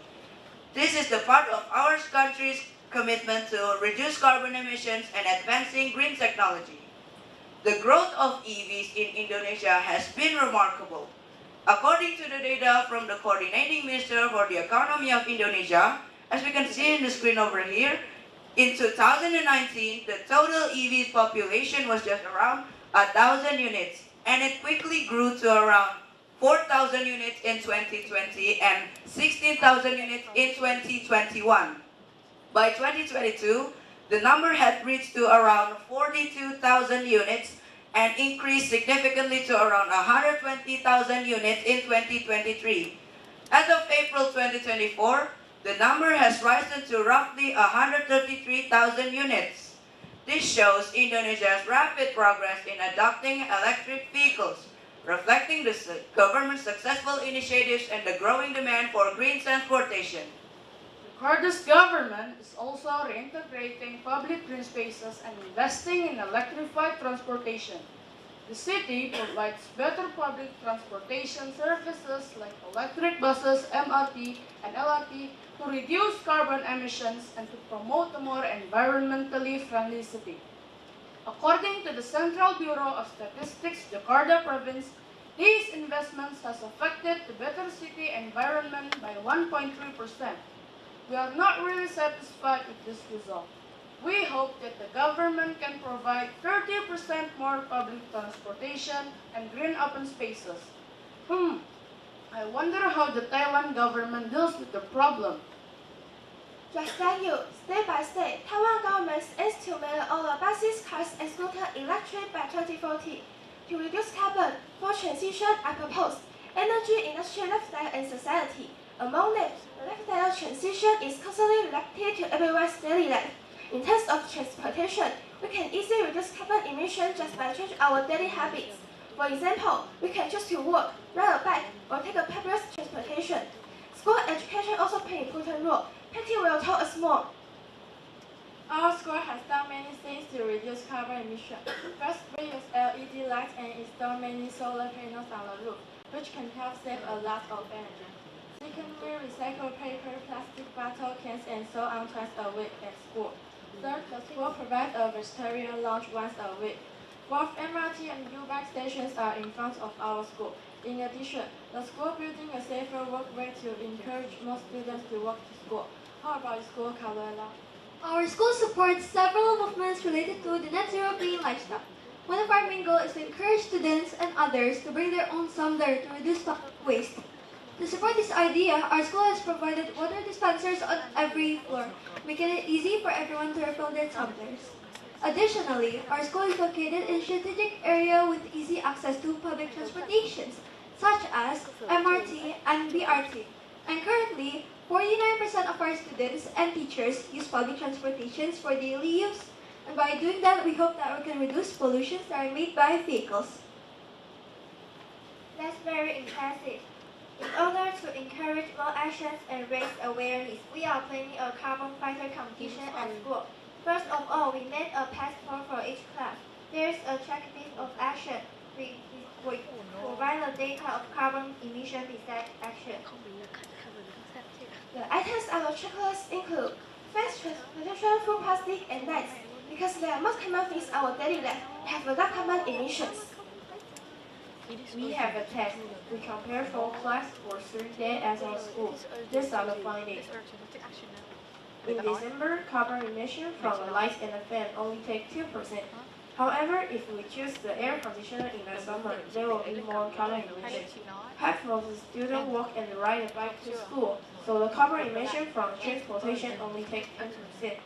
This is the part of our country's commitment to reduce carbon emissions and advancing green technology. The growth of EVs in Indonesia has been remarkable. According to the data from the Coordinating Minister for the Economy of Indonesia, as we can see in the screen over here, in 2019, the total EVs population was just around 1,000 units, and it quickly grew to around 4,000 units in 2020 and 16,000 units in 2021. By 2022, the number had reached to around 42,000 units and increased significantly to around 120,000 units in 2023. As of April 2024, the number has risen to roughly 133,000 units. This shows Indonesia's rapid progress in adopting electric vehicles, reflecting the government's successful initiatives and the growing demand for green transportation. Jakarta's government is also reintegrating public green spaces and investing in electrified transportation. The city provides better public transportation services like electric buses, MRT, and LRT to reduce carbon emissions and to promote a more environmentally friendly city. According to the Central Bureau of Statistics, Jakarta province, these investments has affected the better city environment by 1.3%. We are not really satisfied with this result. We hope that the government can provide 30% more public transportation and green open spaces. I wonder how the Taiwan government deals with the problem. Just like you, step by step, Taiwan government aims to make all the buses, cars, and scooters electric by 2040. To reduce carbon, for transition are proposed energy, industrial lifestyle, and society. Among them, the lifestyle transition is constantly related to everyone's daily life. In terms of transportation, we can easily reduce carbon emissions just by changing our daily habits. For example, we can choose to walk, ride a bike, or take a public transportation. School education also plays an important role. Patty will tell us more. Our school has done many things to reduce carbon emissions. First, we use LED lights and install many solar panels on the roof, which can help save a lot of energy. Second, we recycle paper, plastic bottle cans, and so on twice a week at school. Third, the school provides a vegetarian lunch once a week. Both MRT and U-Bike stations are in front of our school. In addition, the school building a safer walkway to encourage more students to walk to school. How about school, Carola? Our school supports several movements related to the net zero green lifestyle. One of our main goals is to encourage students and others to bring their own tumbler to reduce waste. To support this idea, our school has provided water dispensers on every floor, making it easy for everyone to refill their tumblers. Additionally, our school is located in a strategic area with easy access to public transportations, such as MRT and BRT. And currently, 49% of our students and teachers use public transportations for daily use. And by doing that, we hope that we can reduce pollutions that are made by vehicles. That's very impressive. In order to encourage more actions and raise awareness, we are planning a carbon fighter competition at school. First of all, we made a passport for each class. There is a checklist of action. We provide the data of carbon emission beside action. The items on the checklist include fast transportation through plastic and nets, because they are most common things in our daily life have the carbon emissions. We have a test. We compare 4 class for 3 days at our school. These are the findings. In December, carbon emission from the lights and the fan only take 2%. However, if we choose the air conditioner in the summer, there will be more carbon emission. Half of the students walk and ride a bike to school, so the carbon emission from transportation only takes 10%.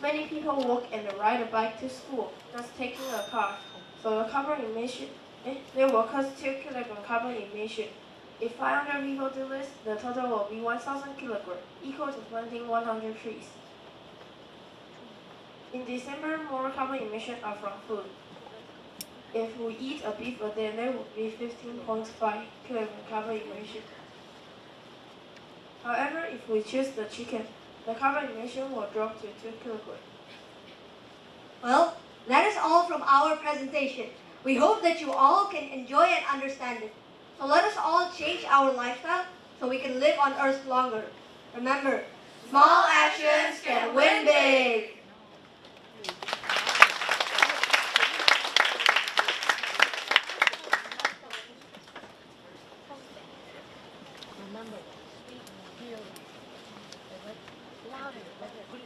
Many people walk and ride a bike to school, not taking a car, so the carbon emission there will cause 2 kg carbon emission. If 500 people do this, the total will be 1,000 kg, equal to planting 100 trees. In December, more carbon emissions are from food. If we eat a beef a day, there will be 15.5 kg carbon emission. However, if we choose the chicken, the carbon emission will drop to 2 kg. Well, that is all from our presentation. We hope that you all can enjoy and understand it. So let us all change our lifestyle so we can live on Earth longer. Remember, small actions can win big. Remember, speak clearly. Louder. Put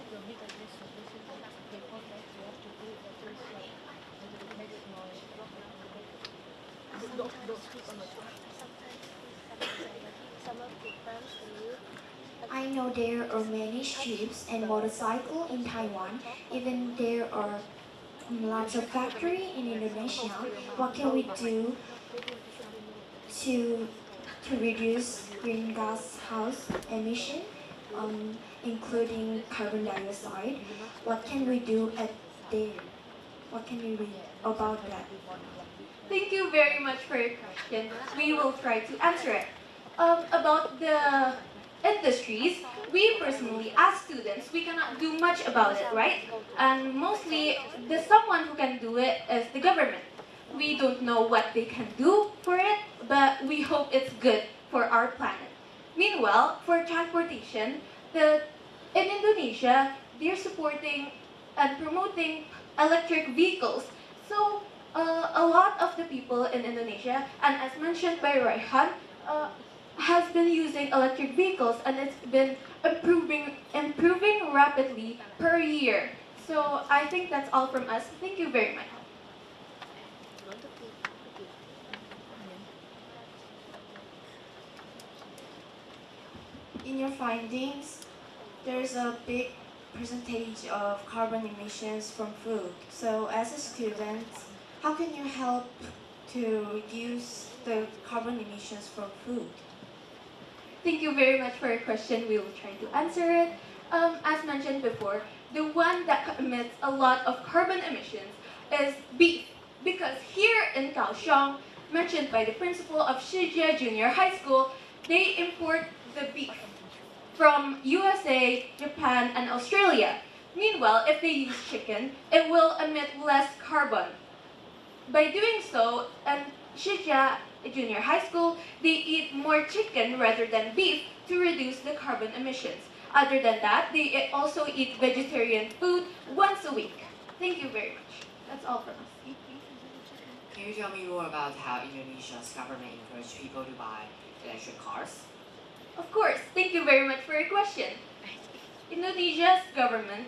your middle this before that you have to do it at first like it makes noise. Don't speak on the top. I know there are many ships and motorcycles in Taiwan. Even there are lots of factories in Indonesia. What can we do to reduce greenhouse emission, including carbon dioxide? What can we do at there? What can we read about that? Thank you very much for your question. We will try to answer it. About the industries, we personally, as students, we cannot do much about it, right? And mostly, the someone who can do it is the government. We don't know what they can do for it, but we hope it's good for our planet. Meanwhile, for transportation, in Indonesia, they're supporting and promoting electric vehicles. So, a lot of the people in Indonesia, and as mentioned by Raihan, has been using electric vehicles, and it's been improving rapidly per year. So I think that's all from us. Thank you very much. In your findings, there's a big percentage of carbon emissions from food. So as a student, how can you help to reduce the carbon emissions from food? Thank you very much for your question. We will try to answer it. As mentioned before, the one that emits a lot of carbon emissions is beef. Because here in Kaohsiung, mentioned by the principal of Shijie Junior High School, they import the beef from USA, Japan, and Australia. Meanwhile, if they use chicken, it will emit less carbon. By doing so, and Shijie Junior High School, they eat more chicken rather than beef to reduce the carbon emissions. Other than that, they also eat vegetarian food once a week. Thank you very much. That's all from us. Can you tell me more about how Indonesia's government encourages people to buy electric cars? Of course. Thank you very much for your question. Indonesia's government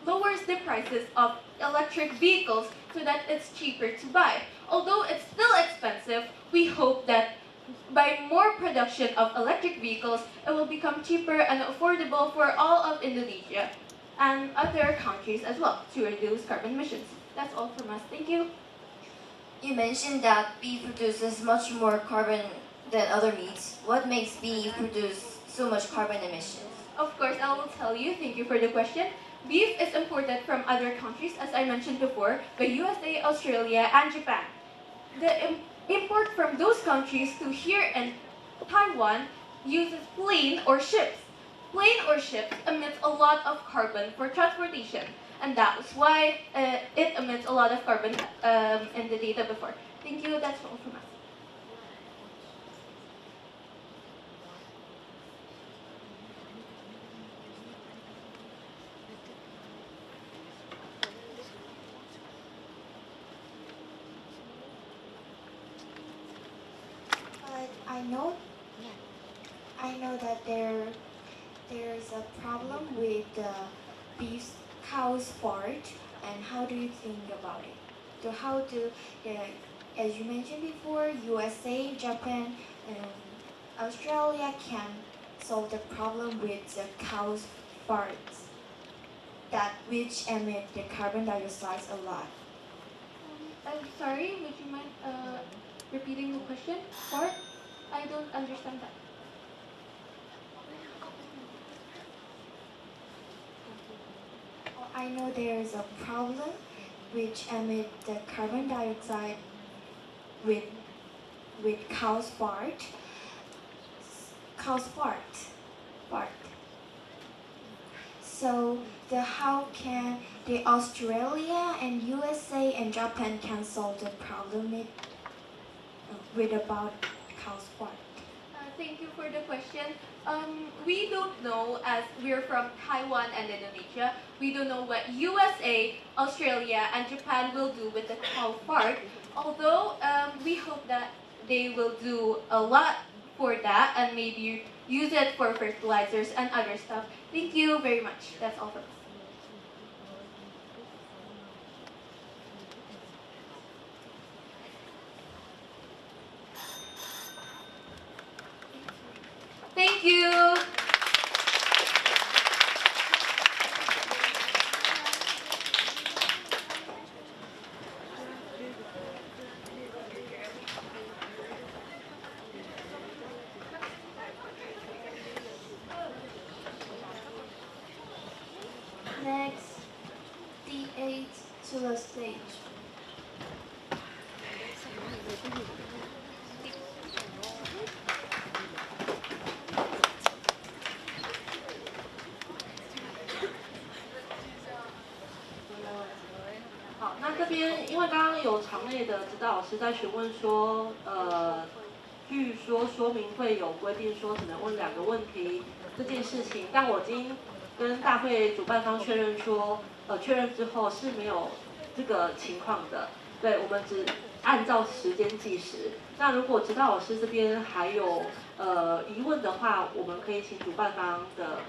lowers the prices of electric vehicles so that it's cheaper to buy. Although it's still expensive, we hope that by more production of electric vehicles, it will become cheaper and affordable for all of Indonesia and other countries as well to reduce carbon emissions. That's all from us. Thank you. You mentioned that beef produces much more carbon than other meats. What makes beef produce so much carbon emissions? Of course, I will tell you. Thank you for the question. Beef is imported from other countries, as I mentioned before, by USA, Australia, and Japan. The import from those countries to here in Taiwan uses plane or ships. Plane or ships emits a lot of carbon for transportation, and that is why it emits a lot of carbon in the data before. Thank you. That's all from us. But I know that there's a problem with the beef cow's fart, and how do you think about it? So how do, as you mentioned before, USA, Japan, and Australia can solve the problem with the cow's farts, that which emit the carbon dioxide a lot. I'm sorry, would you mind repeating the question? Fart? I don't understand that. I know there is a problem which emit the carbon dioxide with cow's fart. Fart. So how can the Australia and USA and Japan can solve the problem with about cow's fart? Thank you for the question. We don't know, as we're from Taiwan and Indonesia, we don't know what USA, Australia, and Japan will do with the cow fart. Although we hope that they will do a lot for that and maybe use it for fertilizers and other stuff. Thank you very much. That's all from us. Thank you. Next, D8 to the stage.好，那这边因为刚刚有场内的指导老师在询问说，据说说明会有规定说只能问2个问题这件事情，但我已经跟大会主办方确认说，确认之后是没有这个情况的，对我们只按照时间计时。那如果指导老师这边还有疑问的话，我们可以请主办方的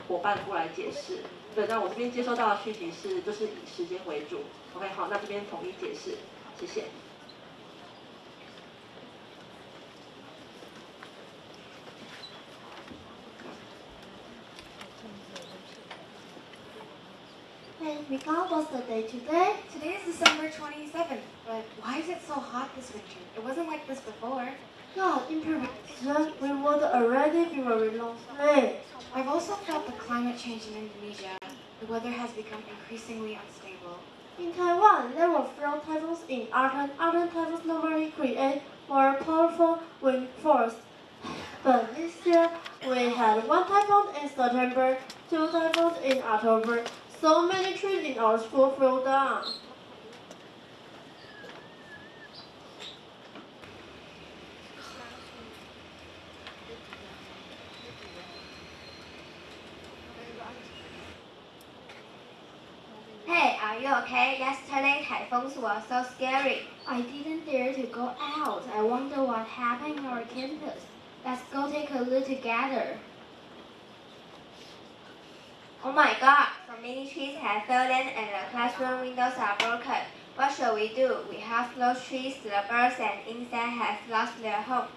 伙伴过来解释。对，那我这边接收到的讯息是，就是以时间为主。OK， 好，那这边统一解释，谢谢。Hey, Mika, what's the day today? Today is December 27th, but why is it so hot this winter? It wasn't like this before. Yeah, in prediction, we would already be very long stay. I've also felt the climate change in Indonesia. The weather has become increasingly unstable. In Taiwan, there were few typhoons in autumn. Autumn typhoons normally create more powerful wind force. But this year, we had 1 typhoon in September, 2 typhoons in October. So many trees in our school fell down. Hey, are you okay? Yesterday typhoons were so scary. I didn't dare to go out. I wonder what happened on our campus. Let's go take a look together. Oh my god, some many trees have fallen and the classroom windows are broken. What shall we do? We have lost trees, the birds and insects have lost their home.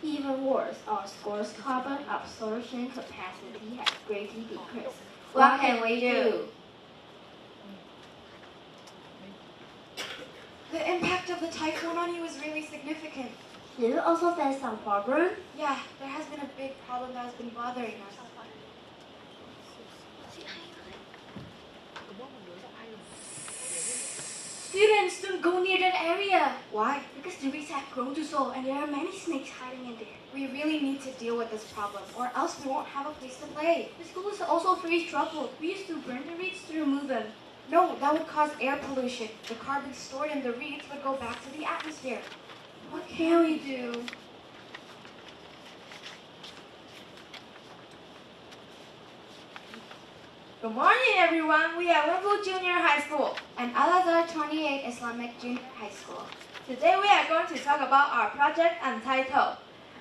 Even worse, our school's carbon absorption capacity has greatly decreased. What can we do? The impact of the typhoon on you is really significant. Did you also face some problem? Yeah, there has been a big problem that has been bothering us. Students, don't go near that area. Why? Because the reeds have grown too tall and there are many snakes hiding in there. We really need to deal with this problem, or else we won't have a place to play. The school is also very troubled. We used to burn the reeds to remove them. No, that would cause air pollution. The carbon stored in the reeds would go back to the atmosphere. What can we do? Good morning, everyone. We are Wonfu Junior High School And Al-Azhar 28 Islamic Junior High School. Today we are going to talk about our project entitled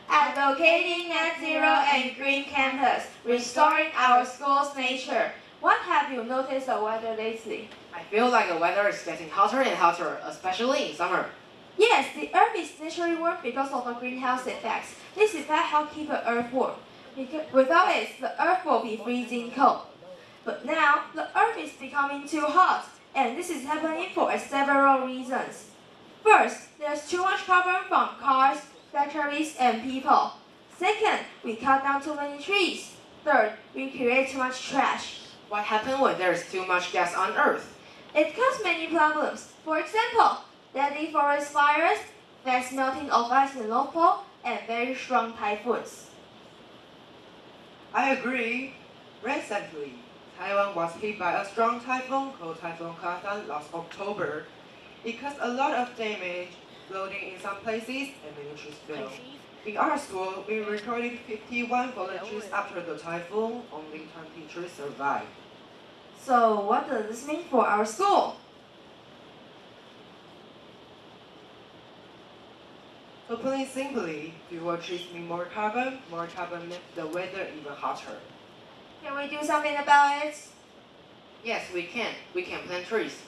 Advocating Net Zero and Green Campus, Restoring Our School's Nature. What have you noticed the weather lately? I feel like the weather is getting hotter and hotter, especially in summer. Yes, the Earth is naturally warm because of the greenhouse effects. This effect helps keep the Earth warm. Without it, the Earth will be freezing cold. But now, the Earth is becoming too hot, and this is happening for several reasons. First, there's too much carbon from cars, factories, and people. Second, we cut down too many trees. Third, we create too much trash. What happens when there's too much gas on Earth? It causes many problems. For example, deadly forest fires, fast melting of ice in North Pole, and very strong typhoons. I agree. Recently, Taiwan was hit by a strong typhoon called Typhoon Khathan last October. It caused a lot of damage, flooding in some places, and many trees fell. In our school, we recorded 51 fallen trees after the typhoon. Only 20 trees survived. So, what does this mean for our school? To put it simply, fewer trees mean more carbon makes the weather even hotter. Can we do something about it? Yes, we can. We can plant trees.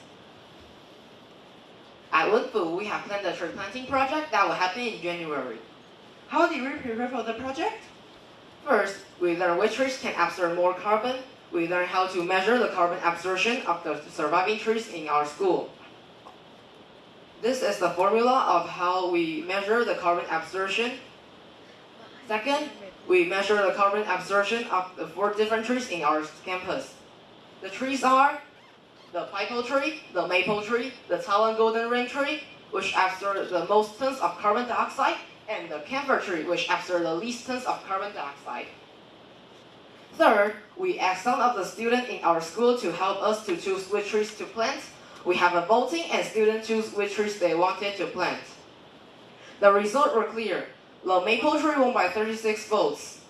At Wonfu, we have planned a tree planting project that will happen in January. How did we prepare for the project? First, we learn which trees can absorb more carbon. We learn how to measure the carbon absorption of the surviving trees in our school. This is the formula of how we measure the carbon absorption. Second, we measure the carbon absorption of the 4 different trees in our campus. The trees are the pipal tree, the maple tree, the Taiwan golden ring tree, which absorb the most tons of carbon dioxide, and the camphor tree, which absorb the least tons of carbon dioxide. Third, we asked some of the students in our school to help us to choose which trees to plant. We have a voting and students choose which trees they wanted to plant. The results were clear. The maple tree won by 36 votes.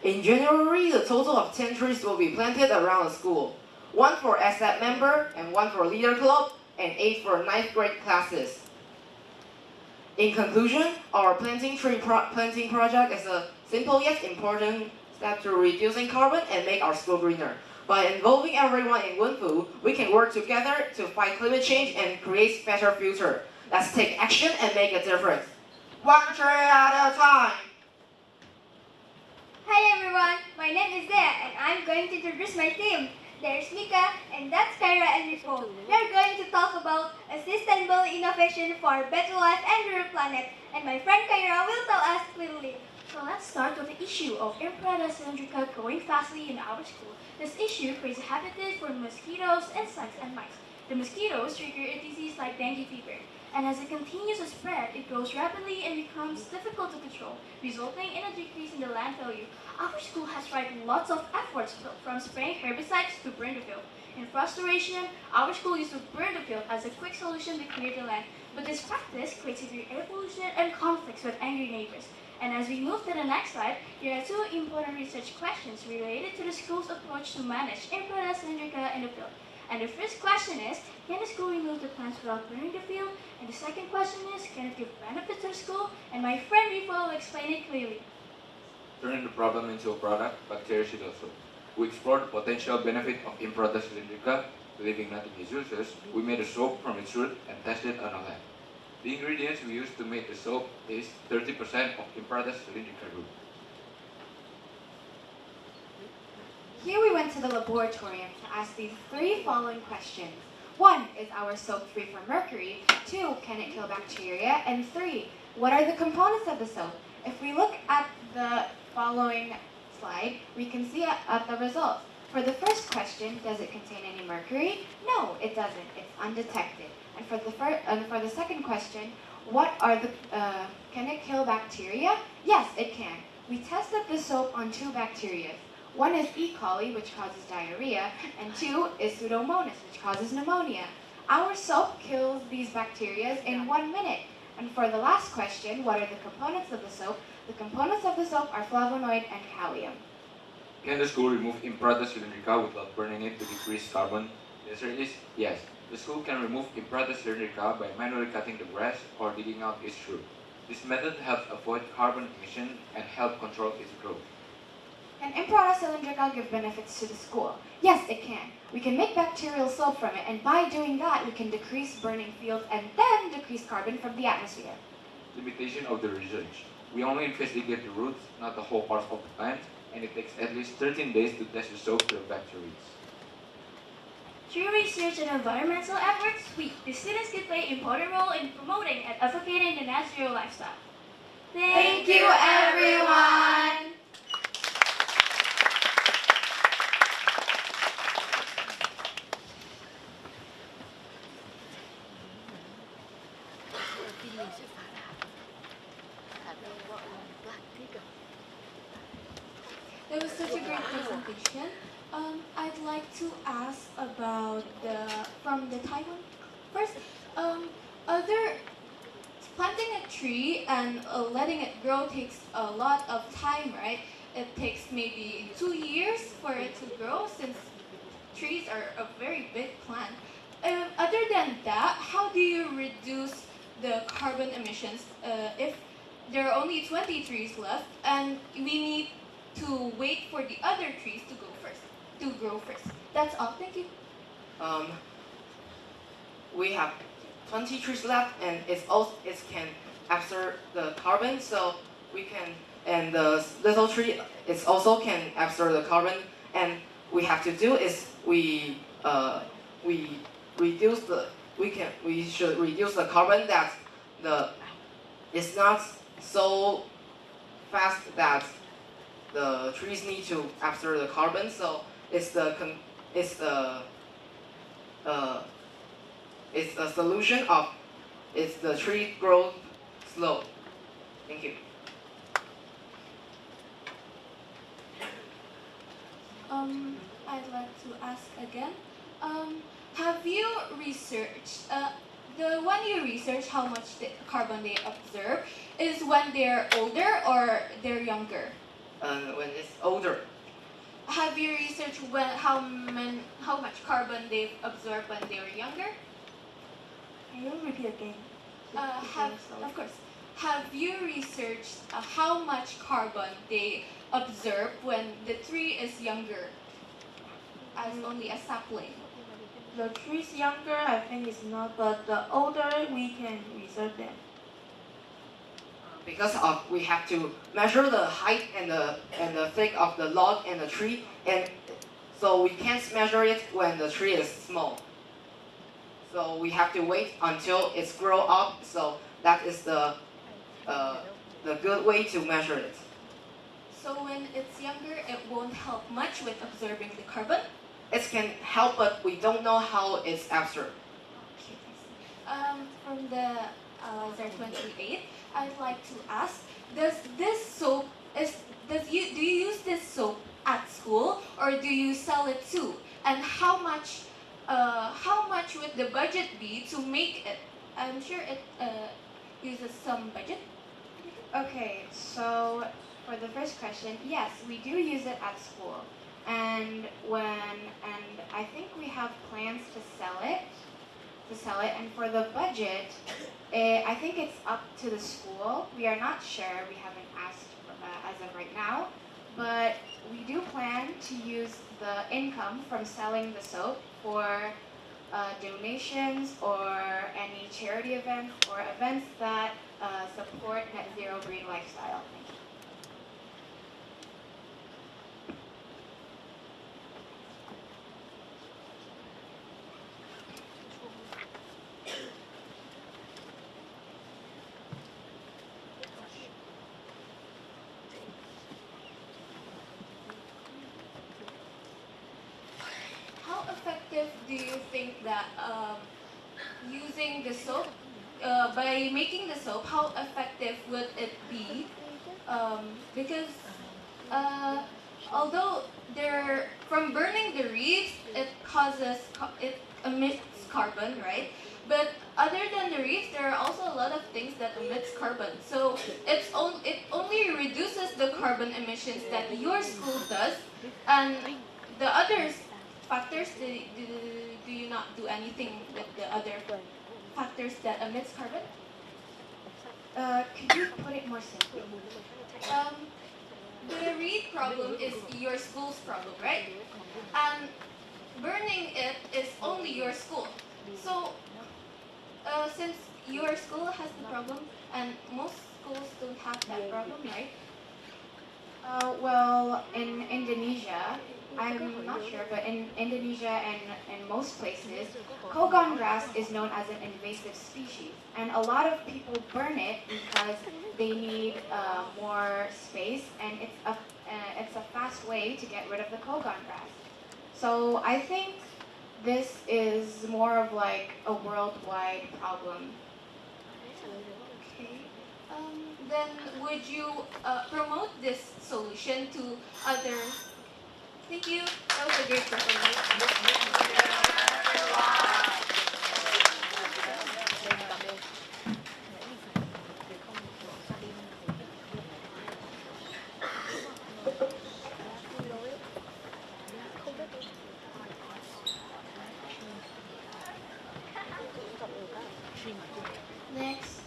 In January, the total of 10 trees will be planted around the school. 1 for ASAP member, and 1 for leader club, and 8 for 9th grade classes. In conclusion, our planting project is a simple yet important step to reducing carbon and make our school greener. By involving everyone in Wonfu, we can work together to fight climate change and create a better future. Let's take action and make a difference. 1 tree at a time. Hi everyone, my name is Zaya and I'm going to introduce my team. There's Mika and that's Kyra and Nicole. They're going to talk about a sustainable innovation for better life and our planet. And my friend Kyra will tell us clearly. So let's start with the issue of Imperator cylindrica growing fastly in our school. This issue creates a habitat for mosquitoes, insects, and mice. The mosquitoes trigger a disease like dengue fever, and as it continues to spread, it grows rapidly and becomes difficult to control, resulting in a decrease in the land value. Our school has tried lots of efforts from spraying herbicides to burn the field. In frustration, our school used to burn the field as a quick solution to clear the land, but this practice creates severe air pollution and conflicts with angry neighbors. And as we move to the next slide, here are 2 important research questions related to the school's approach to manage Imperator cylindrica in the field. And the first question is, can the school remove the plants without burning the field? And the second question is, can it give benefits to the school? And my friend Rifa will explain it clearly. Turning the problem into a product, bacteria should also. We explored the potential benefit of Imperator cylindrica. Believing nothing is useless, we made a soap from its root and tested on a lab. The ingredients we used to make the soap is 30% of Imperator cylindrica root. Here we went to the laboratorium to ask these 3 following questions. 1. Is our soap free from mercury? 2. Can it kill bacteria? And 3. What are the components of the soap? If we look at the following slide, we can see at the results. For the first question, does it contain any mercury? No, it doesn't. It's undetected. And for the second question, can it kill bacteria? Yes, it can. We tested the soap on 2 bacteria. 1 is E. coli, which causes diarrhea, and 2 is Pseudomonas, which causes pneumonia. Our soap kills these bacteria in 1 minute. And for the last question, what are the components of the soap? The components of the soap are flavonoid and kalium. Can the school remove Imperator cylindrica without burning it to decrease carbon? The answer is yes. The school can remove Imperator cylindrica by manually cutting the grass or digging out its root. This method helps avoid carbon emission and help control its growth. Can Imperator cylindrica give benefits to the school? Yes, it can. We can make bacterial soap from it, and by doing that, we can decrease burning fields and then decrease carbon from the atmosphere. Limitation of the research. We only investigate the roots, not the whole parts of the plant, and it takes at least 13 days to test the soap to the bacteria. Through research and environmental efforts, the students can play an important role in promoting and advocating the natural lifestyle. Thank you, everyone! It was such a great presentation. I'd like to ask about from the Taiwan first. Planting a tree and letting it grow takes a lot of time, right? It takes maybe 2 years for it to grow, since trees are a very big plant. Other than that, how do you reduce the carbon emissions if there are only 20 trees left and we need to wait for the other trees to grow first? That's all. Thank you. We have 20 trees left, and it can absorb the carbon, so we can, and the little tree it also can absorb the carbon, and we have to do is we should reduce the carbon that it's not so fast that the trees need to absorb the carbon, so it's the solution of the tree grows slow. Thank you. I'd like to ask again. Have you researched the one you research how much carbon they absorb is when they're older or they're younger? When it's older. Have you researched how much carbon they absorb when they were younger? Can you repeat again? Of course. Have you researched how much carbon they absorb when the tree is younger, as only a sapling? The trees younger, I think it's not, but the older we can research them. Because we have to measure the height and the thick of the log and the tree, and so we can't measure it when the tree is small. So we have to wait until it's grow up. So that is the good way to measure it. So when it's younger, it won't help much with absorbing the carbon? It can help, but we don't know how it's absorbed. From the 28, I'd like to ask: do you use this soap at school, or do you sell it too? And how much would the budget be to make it? I'm sure it uses some budget. Okay, so for the first question, yes, we do use it at school, and I think we have plans to sell it. And for the budget, I think it's up to the school. We are not sure. We haven't asked as of right now, but we do plan to use the income from selling the soap for donations or any charity events or events that support net zero green lifestyle. Thank you. How effective do you think that using the soap, by making the soap, how effective would it be? Because although from burning the reeds, it emits carbon, right? But other than the reeds, there are also a lot of things that emits carbon. So it only reduces the carbon emissions that your school does, and the others factors, do you not do anything with the other factors that emits carbon? Could you put it more simply? The reed problem is your school's problem, right? And burning it is only your school. So since your school has the problem and most schools don't have that problem, right? Well, in Indonesia, I'm not sure, but in Indonesia and in most places, kogon grass is known as an invasive species. And a lot of people burn it because they need more space, and it's a fast way to get rid of the kogon grass. So I think this is more of like a worldwide problem. Okay. Then would you promote this solution to other? Thank you. That was a great performance. Next,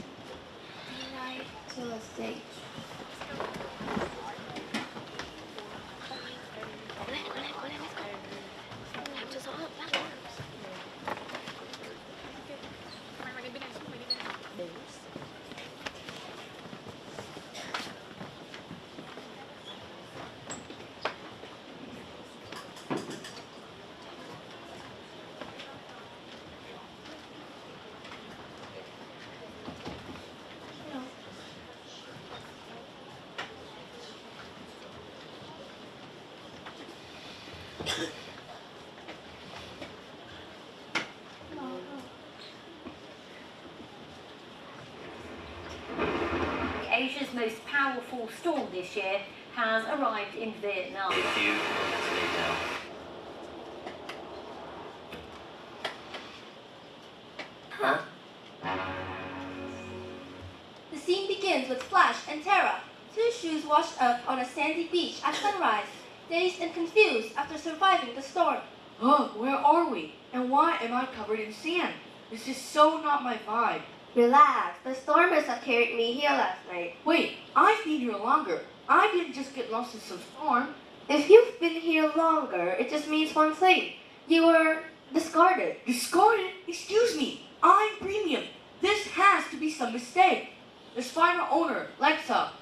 right to the stage. Asia's most powerful storm this year has arrived in Vietnam. Huh? The scene begins with Flash and Terra, two shoes washed up on a sandy beach at sunrise, dazed and confused after surviving the storm. Oh, where are we? And why am I covered in sand? This is so not my vibe. Relax, the storm must have carried me here last night. Wait, I've been here longer. I didn't just get lost in some storm. If you've been here longer, it just means one thing. You were discarded. Discarded? Excuse me. I'm premium. This has to be some mistake. Let's find our owner, Lexa.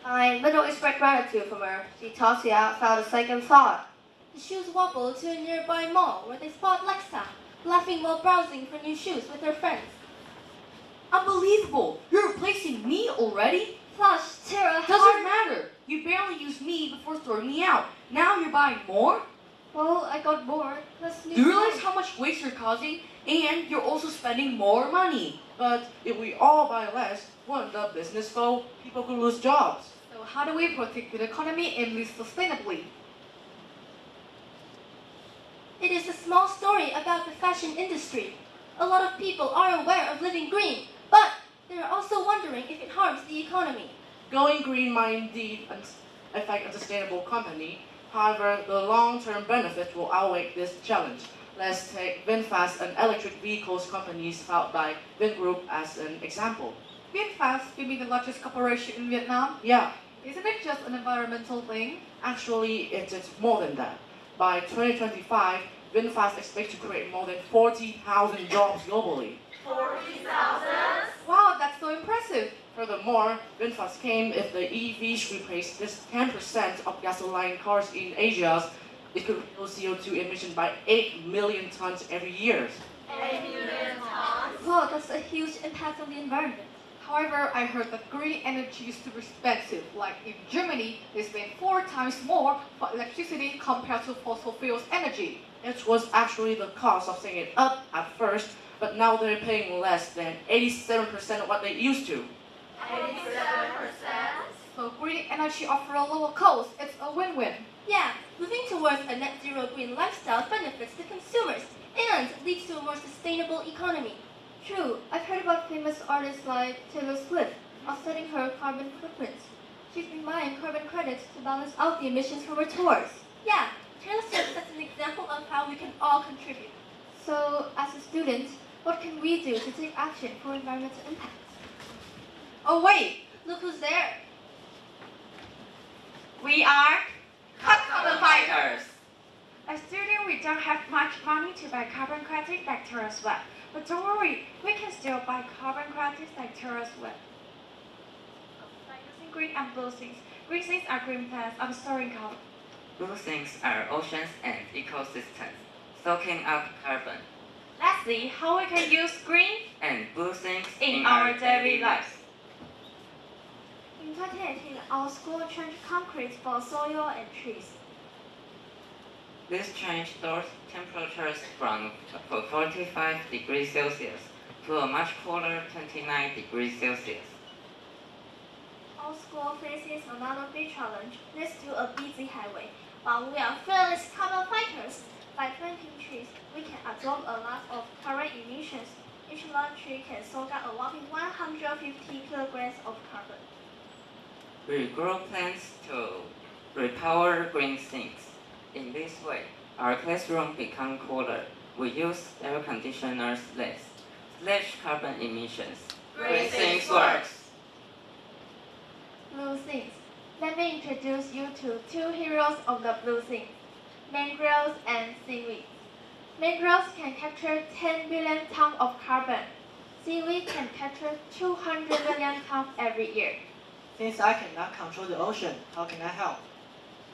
Fine, but don't expect gratitude from her. She tossed you out without a second thought. The shoes wobble to a nearby mall where they spot Lexa, laughing while browsing for new shoes with her friends. Unbelievable! You're replacing me already? Flash, Terra, Doesn't matter. You barely used me before throwing me out. Now you're buying more? Well, I got bored. Do you realize how much waste you're causing? And you're also spending more money. But if we all buy less, won't the business fall? People could lose jobs. So how do we protect the economy and live sustainably? It is a small story about the fashion industry. A lot of people are aware of living green, but they are also wondering if it harms the economy. Going green might indeed affect a sustainable company. However, the long-term benefit will outweigh this challenge. Let's take VinFast, an electric vehicles company founded by Vingroup, as an example. VinFast will be the largest corporation in Vietnam? Yeah. Isn't it just an environmental thing? Actually, it is more than that. By 2025, VinFast expects to create more than 40,000 jobs globally. 40,000? Wow, that's so impressive. Furthermore, VinFast came if the EVs replace this 10% of gasoline cars in Asia, it could reduce CO2 emissions by 8 million tons every year. 8 million tons? Wow, that's a huge impact on the environment. However, I heard that green energy is too expensive. Like in Germany, they spend 4 times more for electricity compared to fossil fuels energy. It was actually the cost of setting it up at first, but now they're paying less than 87% of what they used to. 87%? So green energy offer a lower cost. It's a win-win. Yeah, moving towards a net zero green lifestyle benefits the consumers and leads to a more sustainable economy. True, I've heard about famous artists like Taylor Swift offsetting her carbon footprint. She's been buying carbon credits to balance out the emissions from her tours. Yeah, Taylor Swift sets an example of how we can all contribute. So, as a student, what can we do to take action for environmental impact? Oh wait, look who's there. We are carbon fighters. A student, we don't have much money to buy carbon credits like Taylor's Web. But don't worry, we can still buy carbon credits like Taylor's Web. By using green and blue things. Green things are green plants of storing carbon. Blue things are oceans and ecosystems, soaking up carbon. Let's see how we can use green and blue things in our daily lives. In 2018, our school changed concrete for soil and trees. This change lowered temperatures from 45 degrees Celsius to a much cooler 29 degrees Celsius. Our school faces another big challenge next to a busy highway, but we are fearless carbon fighters. By planting trees, we can absorb a lot of carbon emissions. Each large tree can soak up a whopping 150 kilograms of carbon. We grow plants to repower green things. In this way, our classroom become cooler. We use air conditioners less, slash carbon emissions. Green things works. Blue things. Let me introduce you to two heroes of the blue things, mangroves and seaweed. Mangroves can capture 10 billion tons of carbon. Seaweed can capture 200 million tons every year. Since I cannot control the ocean, how can I help?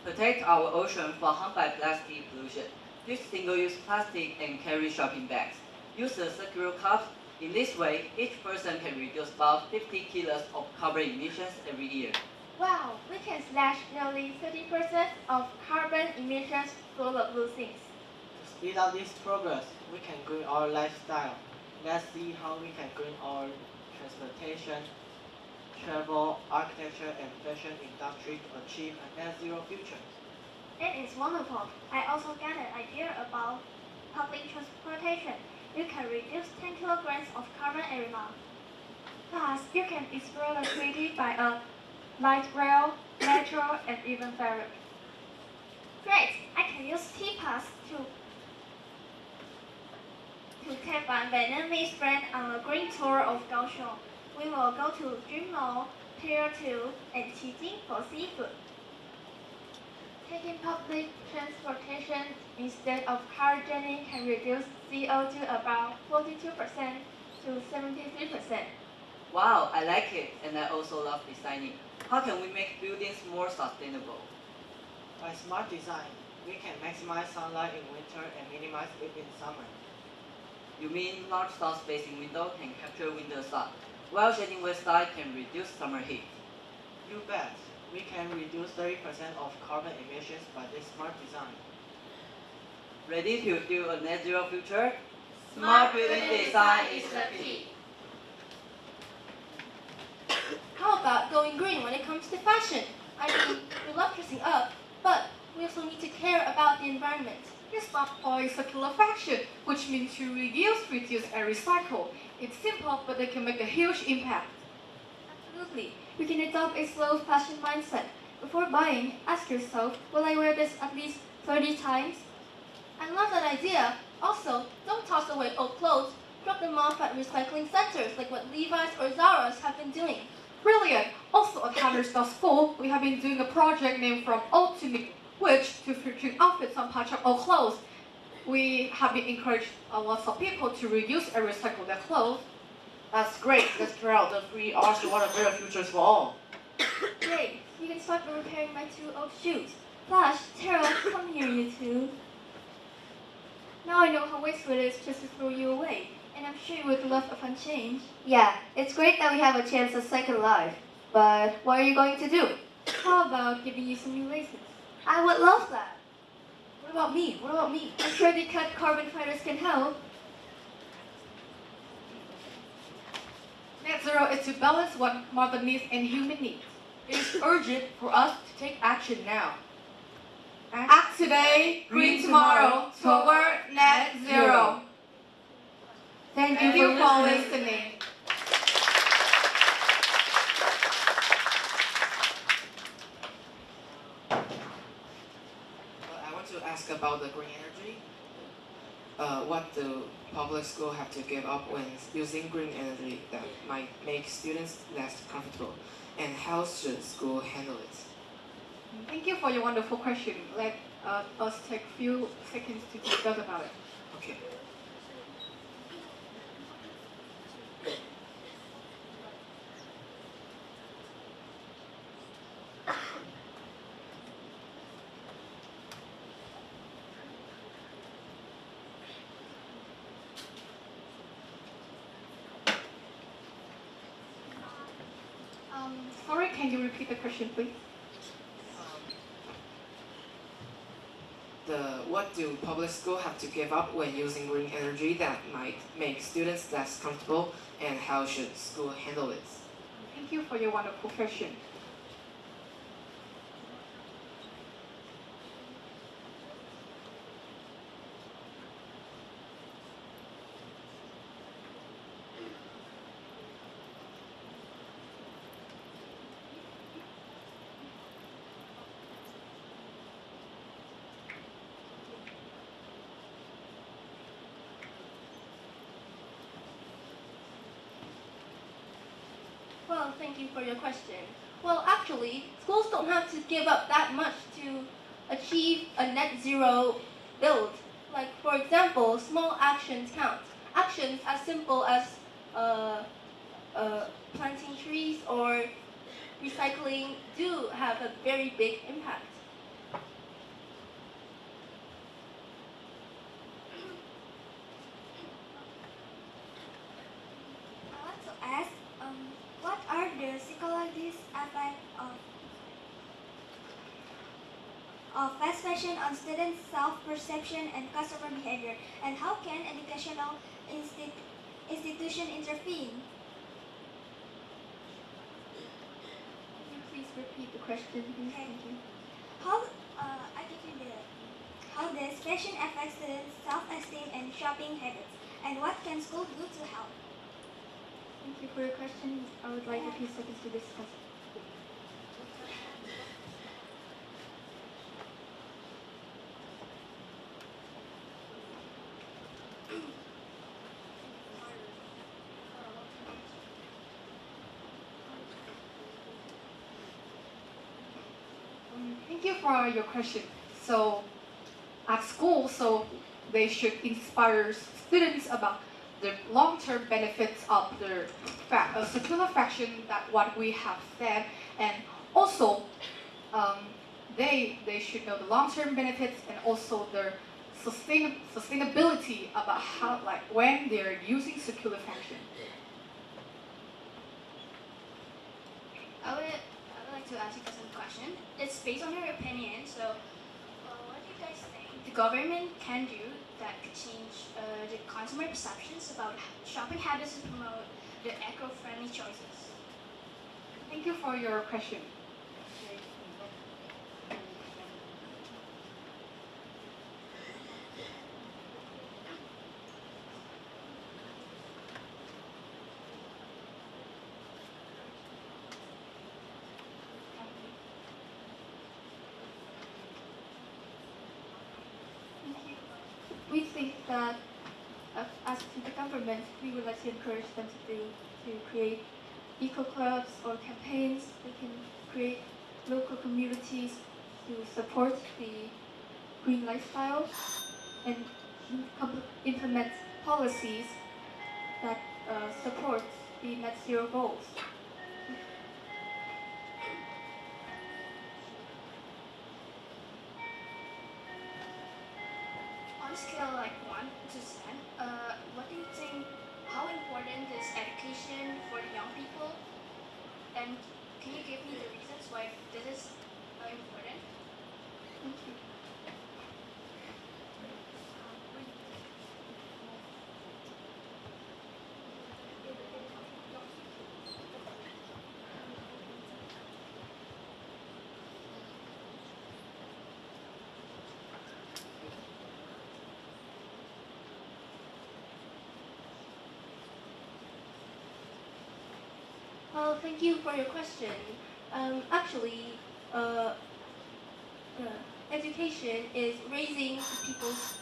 Protect our ocean from harm by plastic pollution. Use single-use plastic and carry shopping bags. Use a circular cup. In this way, each person can reduce about 50 kilos of carbon emissions every year. Wow, we can slash nearly 30% of carbon emissions through the blue things. To speed up this progress, we can green our lifestyle. Let's see how we can green our transportation, travel, architecture, and fashion industry to achieve a net zero future. It is wonderful. I also got an idea about public transportation. You can reduce 10 kilograms of carbon every month. Plus, you can explore the city by a light rail, metro, and even ferry. Great! I can use T-Pass to take my Vietnamese friend on a green tour of Kaohsiung. We will go to Dream Mall, Pier 2, and Qijing for seafood. Taking public transportation instead of car journey can reduce CO2 about 42% to 73%. Wow, I like it, and I also love designing. How can we make buildings more sustainable? By smart design, we can maximize sunlight in winter and minimize it in summer. You mean large south-facing window can capture winter sun, while shading west side can reduce summer heat? You bet. We can reduce 30% of carbon emissions by this smart design. Ready to do a net zero future? Smart building design is the key. How about going green when it comes to fashion? I mean, we love dressing up, but we also need to care about the environment. Let's employ circular fashion, which means to reduce, and recycle. It's simple, but it can make a huge impact. Absolutely. You can adopt a slow fashion mindset. Before buying, ask yourself, will I wear this at least 30 times? I love that idea. Also, don't toss away old clothes. Drop them off at recycling centers like what Levi's or Zara's have been doing. Brilliant! Also at Hammerstone School, we have been doing a project named From Old to New, which to featuring outfits on patch of old clothes. We have been encouraged lots of people to reuse and recycle their clothes. That's great. Let's try out the free arts to water better futures for all. Great. You can start by repairing my 2 old shoes. Flash, Tara, come here, you two. Now I know how wasteful it is just to throw you away, and I'm sure you would love a fun change. Yeah, it's great that we have a chance at second life. But what are you going to do? How about giving you some new laces? I would love that. What about me? What about me? I'm sure the cut carbon fighters can help. Net zero is to balance what mother needs and human needs. It is urgent for us to take action now. Act today, green tomorrow, toward net zero. Thank you for listening. I want to ask about the green energy. What do public school have to give up when using green energy that might make students less comfortable? And how should school handle it? Thank you for your wonderful question. Let us take a few seconds to discuss about it. Okay. Sorry, can you repeat the question, please? What do public school have to give up when using green energy that might make students less comfortable, and how should school handle it? Thank you for your wonderful question. Well, thank you for your question. Well, actually, schools don't have to give up that much to achieve a net zero build. Like, for example, small actions count. Actions as simple as planting trees or recycling do have a very big impact. I want to ask, what are the psychological effects of fast fashion on students' self-perception and customer behavior, and how can educational institution intervene? Can you please repeat the question, please? Thank you. How does fashion affect students' self-esteem and shopping habits, and what can schools do to help? Thank you for your question. I would like a few seconds to discuss. Thank you for your question. So, at school, they should inspire students about the long-term benefits of the circular fashion, that what we have said, and also they should know the long-term benefits and also the sustainability about how, like, when they're using circular fashion. I would like to ask you guys a question. It's based on your opinion, so what do you guys think the government can do that could change the consumer perceptions about shopping habits and promote the eco-friendly choices? Thank you for your question. We think that as to the government, we would like to encourage them to create eco clubs or campaigns. They can create local communities to support the green lifestyle and implement policies that support the net zero goals. On a scale like 1 to 10, what do you think, how important is education for the young people? And can you give me the reasons why this is important? Thank you. Well, thank you for your question. Actually, education is raising people's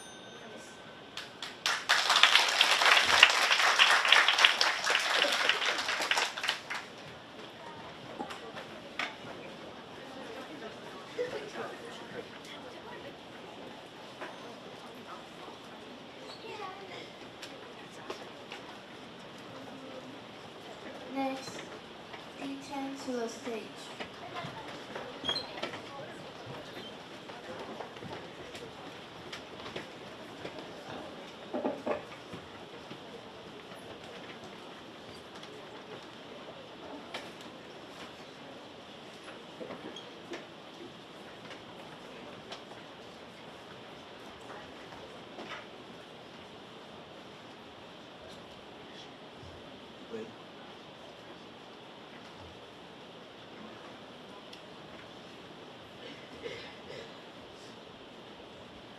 next. D10 to the stage.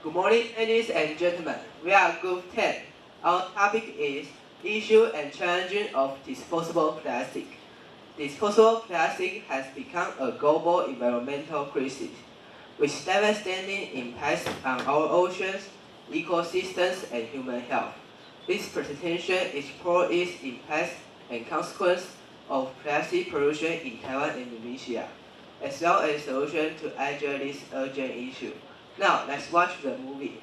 Good morning, ladies and gentlemen. We are Group 10. Our topic is Issue and Challenge of Disposable Plastic. Disposable plastic has become a global environmental crisis, with devastating impacts on our oceans, ecosystems, and human health. This presentation explores its impacts and consequences of plastic pollution in Taiwan and Indonesia, as well as solutions to address this urgent issue. Now, let's watch the movie.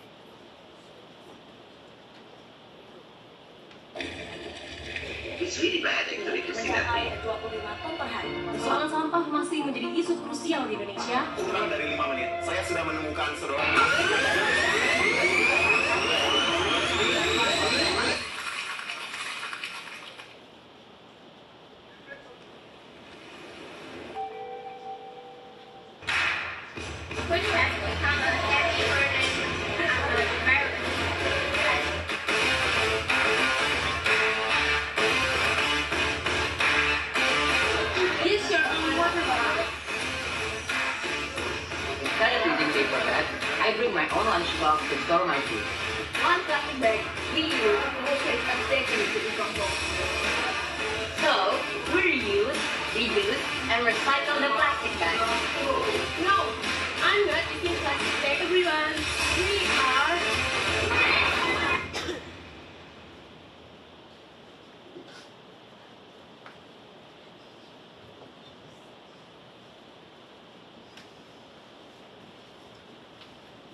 It's really bad actually to see that. 25 ton per hari. Persoalan sampah masih menjadi isu krusial di Indonesia. Kurang dari 5 menit, saya sudah menemukan seorang. Instead of using paper bag, I bring my own lunchbox to store my food. One plastic bag we use will take a decade to decompose. So, we reuse, reduce, and recycle the plastic bag. No, I'm not using plastic bag, everyone. We are...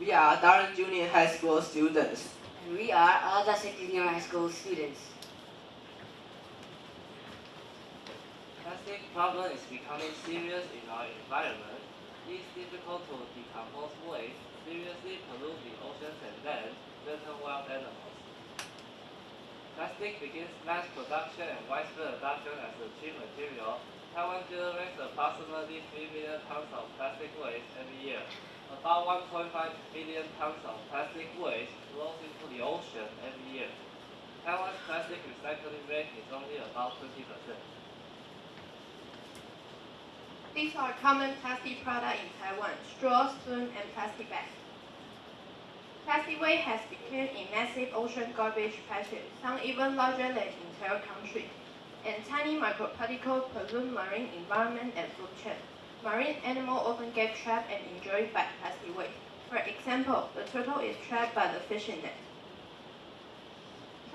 We are Darren Junior High School students. And we are Al-Dasik Junior High School students. Plastic problem is becoming serious in our environment. It is difficult to decompose waste, seriously pollute the oceans and land, threaten wild animals. Plastic begins mass production and widespread adoption as a cheap material. Taiwan generates approximately 3 million tons of plastic waste every year. About 1.5 billion tons of plastic waste flows into the ocean every year. Taiwan's plastic recycling rate is only about 20%. These are common plastic products in Taiwan: straw, spoon, and plastic bags. Plastic waste has become a massive ocean garbage patches, some even larger than the entire country. And tiny microparticles pollute marine environment and food chain. Marine animals often get trapped and injured by plastic waste. For example, the turtle is trapped by the fishing net.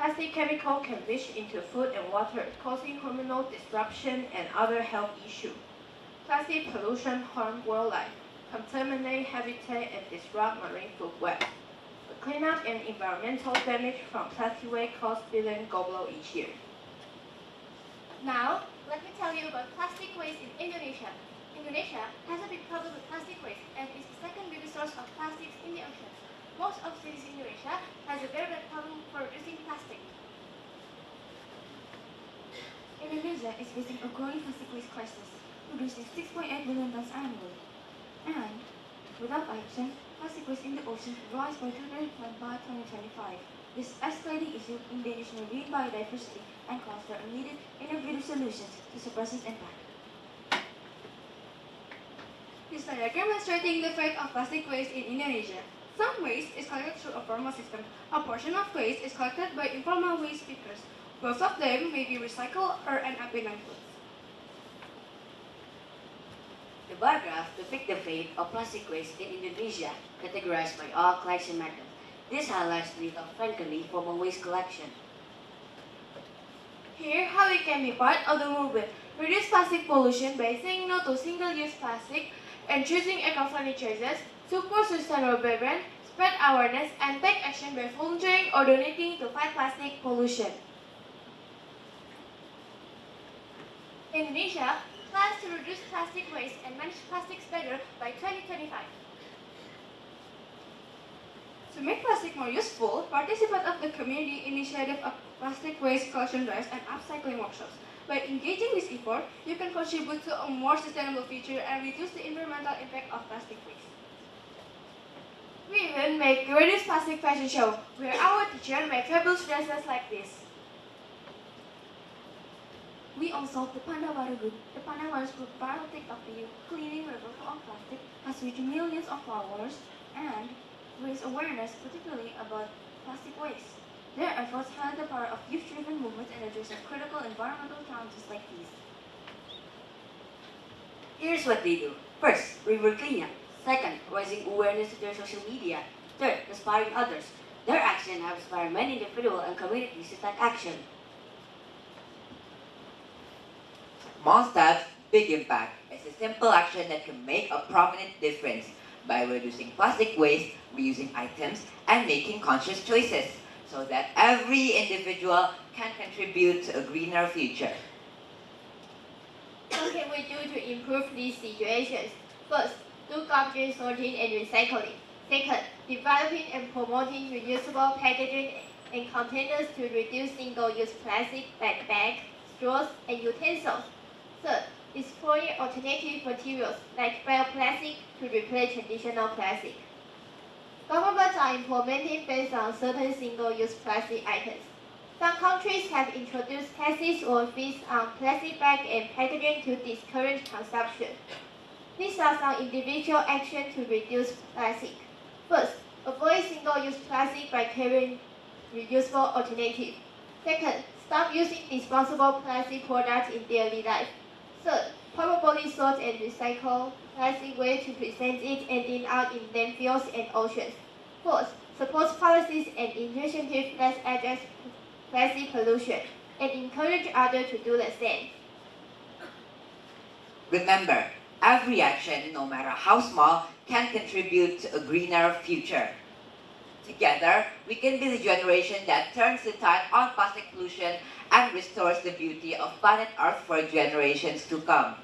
Plastic chemicals can leach into food and water, causing hormonal disruption and other health issues. Plastic pollution harms wildlife, contaminate habitat, and disrupt marine food webs. The cleanup and environmental damage from plastic waste costs billions globally each year. Now, let me tell you about plastic waste in Indonesia. Indonesia has a big problem with plastic waste and is the second biggest source of plastics in the ocean. Most of cities in Indonesia has a very bad problem for reducing plastic. Indonesia is facing a growing plastic waste crisis, producing 6.8 billion tons annually. And without action, plastic waste in the ocean will rise by 200% by 2025. This escalating issue endangers marine biodiversity and calls for immediate, innovative solutions to suppress its impact. This diagram illustrating the effect of plastic waste in Indonesia. Some waste is collected through a formal system. A portion of waste is collected by informal waste pickers. Both of them may be recycled or end up in landfills. The bar graph depicts the fate of plastic waste in Indonesia, categorized by all collection methods. This highlights the need of frankly formal waste collection. Here, how we can be part of the movement. Reduce plastic pollution by saying no to single-use plastic and choosing eco-friendly choices, support sustainable brand, spread awareness, and take action by volunteering or donating to fight plastic pollution. Indonesia plans to reduce plastic waste and manage plastics better by 2025. To make plastic more useful, participate of the community initiative of plastic waste collection drives and upcycling workshops. By engaging this effort, you can contribute to a more sustainable future and reduce the environmental impact of plastic waste. We even make a reduced plastic fashion show, where our teachers make fabulous dresses like this. We also the Panda Water Group. The Panda Water Group viral TikTok video cleaning river full of plastic has reached millions of followers and raised awareness, particularly about plastic waste. Their efforts highlight the power of youth-driven movements and address critical environmental challenges like these. Here's what they do. First, river cleanup. Second, raising awareness to their social media. Third, inspiring others. Their action have inspired many individuals and communities to take action. Small steps, big impact. It's a simple action that can make a prominent difference by reducing plastic waste, reusing items, and making conscious choices so that every individual can contribute to a greener future. What can we do to improve these situations? First, do garbage sorting and recycling. Second, developing and promoting reusable packaging and containers to reduce single-use plastic like bags, straws, and utensils. Third, exploring alternative materials like bioplastic to replace traditional plastic. Governments are implementing bans on certain single-use plastic items. Some countries have introduced taxes or fees on plastic bags and packaging to discourage consumption. These are some individual actions to reduce plastic. First, avoid single-use plastic by carrying reusable alternatives. Second, stop using disposable plastic products in daily life. Third, probably sort and recycle plastic waste to prevent it ending up in landfills and oceans. Fourth, support policies and initiatives that address plastic pollution and encourage others to do the same. Remember, every action, no matter how small, can contribute to a greener future. Together, we can be the generation that turns the tide on plastic pollution and restores the beauty of planet Earth for generations to come.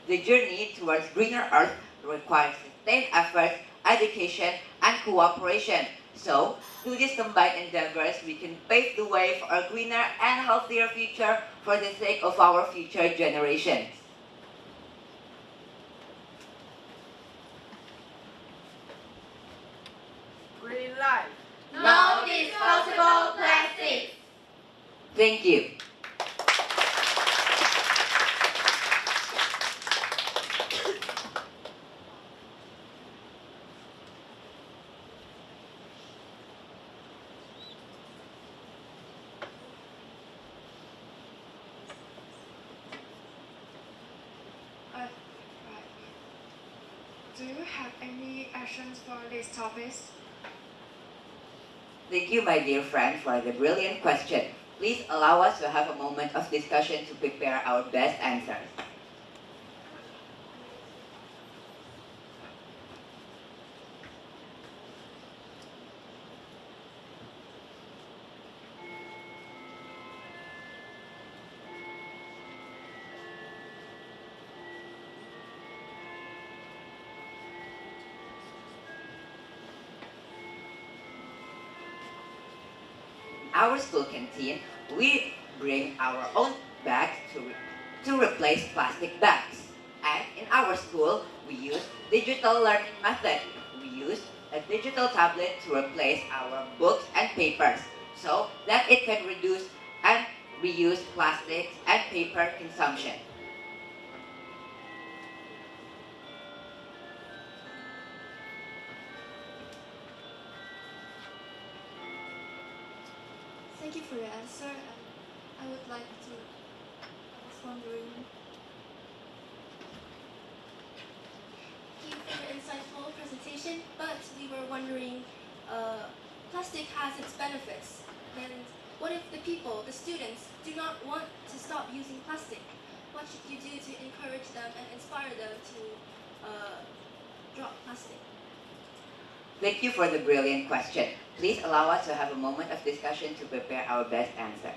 The journey towards greener Earth requires sustained effort, education, and cooperation. So, through these combined endeavors, we can pave the way for a greener and healthier future for the sake of our future generations. Green life. No disposable plastics. Thank you. Do you have any actions for these topics? Thank you, my dear friend, for the brilliant question. Please allow us to have a moment of discussion to prepare our best answers. Our school canteen, we bring our own bags to replace plastic bags. And in our school, we use digital learning method. We use a digital tablet to replace our books and papers so that it can reduce and reuse plastics and paper consumption. Thank you for your answer. I would like to, I was wondering. Thank you for your insightful presentation, but we were wondering, plastic has its benefits, and what if the people, the students, do not want to stop using plastic? What should you do to encourage them and inspire them to drop plastic? Thank you for the brilliant question. Please allow us to have a moment of discussion to prepare our best answer.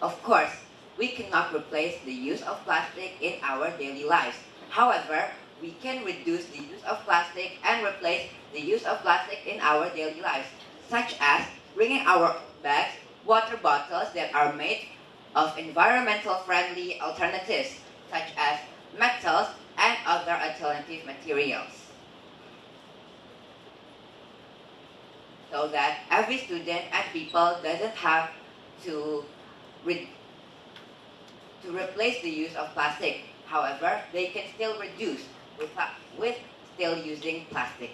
Of course, we cannot replace the use of plastic in our daily lives. However, we can reduce the use of plastic and replace the use of plastic in our daily lives, such as bringing our bags, water bottles that are made of environmental friendly alternatives, such as metals and other alternative materials. So that every student and people doesn't have to replace the use of plastic. However, they can still reduce with still using plastic.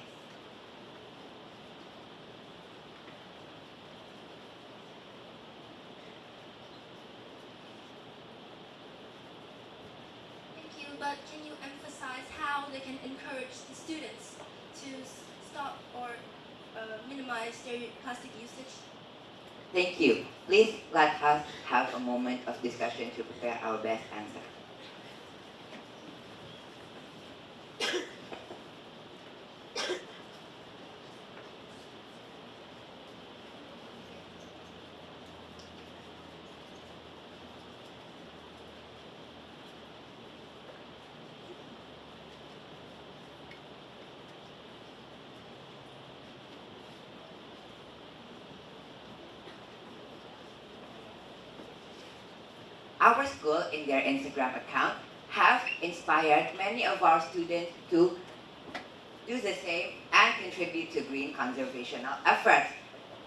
Thank you, but can you emphasize how they can encourage the students to stop or minimize their plastic usage? Thank you. Please let us have a moment of discussion to prepare our best answer. Our school, in their Instagram account, have inspired many of our students to do the same and contribute to green conservational efforts.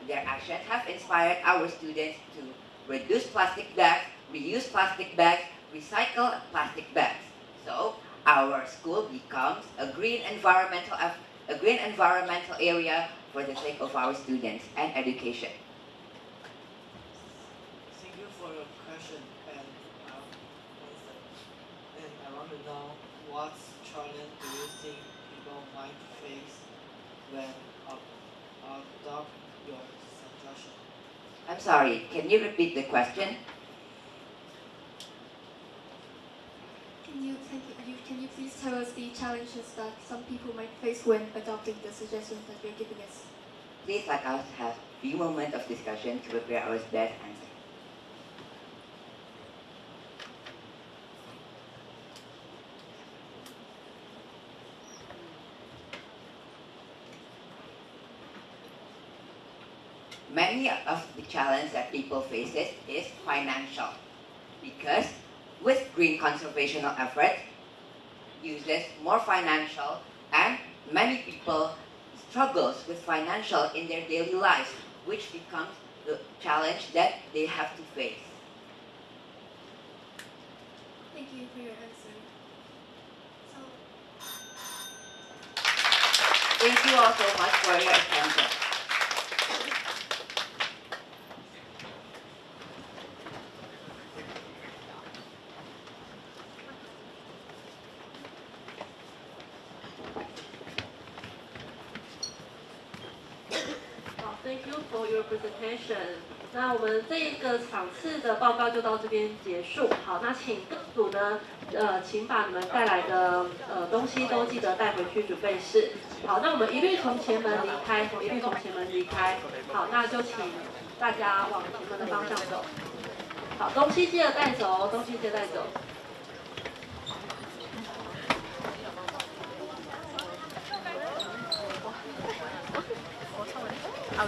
Their actions have inspired our students to reduce plastic bags, reuse plastic bags, recycle plastic bags. So our school becomes a green environmental area for the sake of our students and education. Thank you for your question and answer. And I want to know what challenge do you think people might face when adopt your suggestion? I'm sorry, can you repeat the question? Can you please tell us the challenges that some people might face when adopting the suggestions that you're giving us? Please let us have a few moments of discussion to prepare our best answer. Many of the challenges that people faces is financial, because with green conservational efforts uses more financial, and many people struggles with financial in their daily lives, which becomes the challenge that they have to face. Thank you for your answer. Thank you all so much for your attention. you for your presentation. 那我们这个场次的报告就到这边结束。好，那请各组呢，请把你们带来的东西都记得带回去准备室。好，那我们一律从前门离开，一律从前门离开。好，那就请大家往前门的方向走。好，东西记得带走，东西记得带走。 好，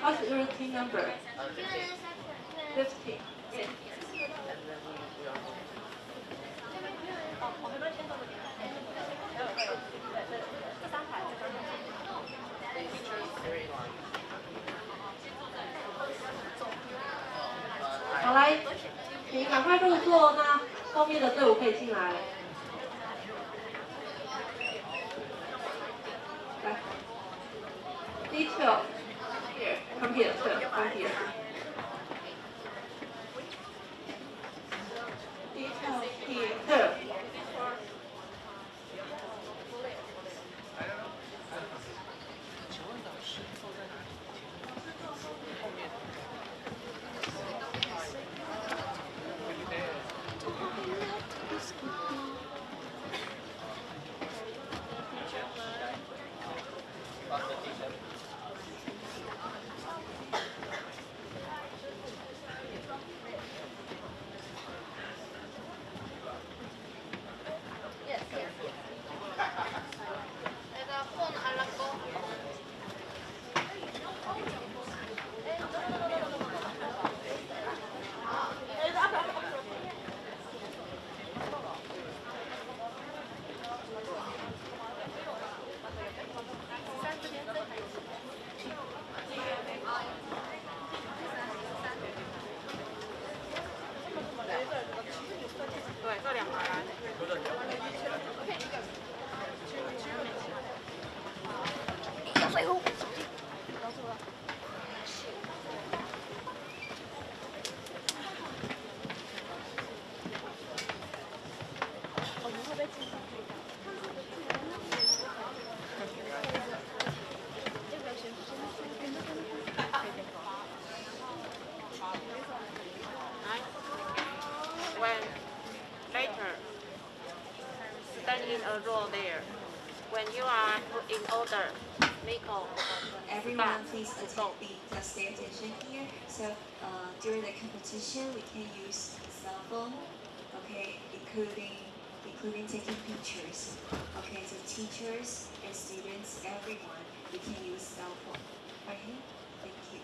What's your team number? 50.好来，你赶快入座，那后面的队伍可以进来。来，detail here, come here, come here. Detail here. in a row there. When you are in order, Miko. Everyone please stay attention here. So during the competition, we can use cell phone, okay, including taking pictures. Okay, so teachers and students, everyone, we can use cell phone. Okay, thank you.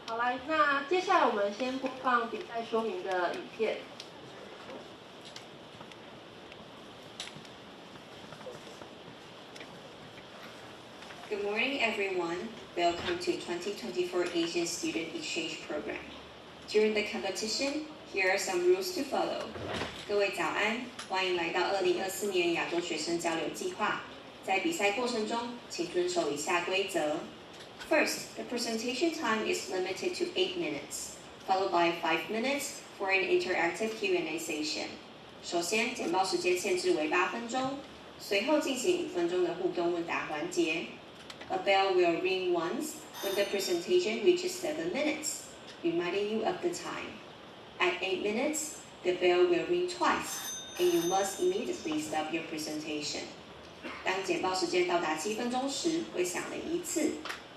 好来，那接下来我们先播放比赛说明的影片。Good morning, everyone. Welcome to 2024 Asian Student Exchange Program. During the competition, here are some rules to follow. 各位早安，欢迎来到2024年亚洲学生交流计划。在比赛过程中，请遵守以下规则。First, the presentation time is limited to 8 minutes, followed by 5 minutes for an interactive Q&A session. 首先，简报时间限制为8分钟，随后进行5分钟的互动问答环节。A bell will ring once when the presentation reaches 7 minutes, reminding you of the time. At 8 minutes, the bell will ring twice, and you must immediately stop your presentation. 当简报时间到达7分钟时，会响铃1次，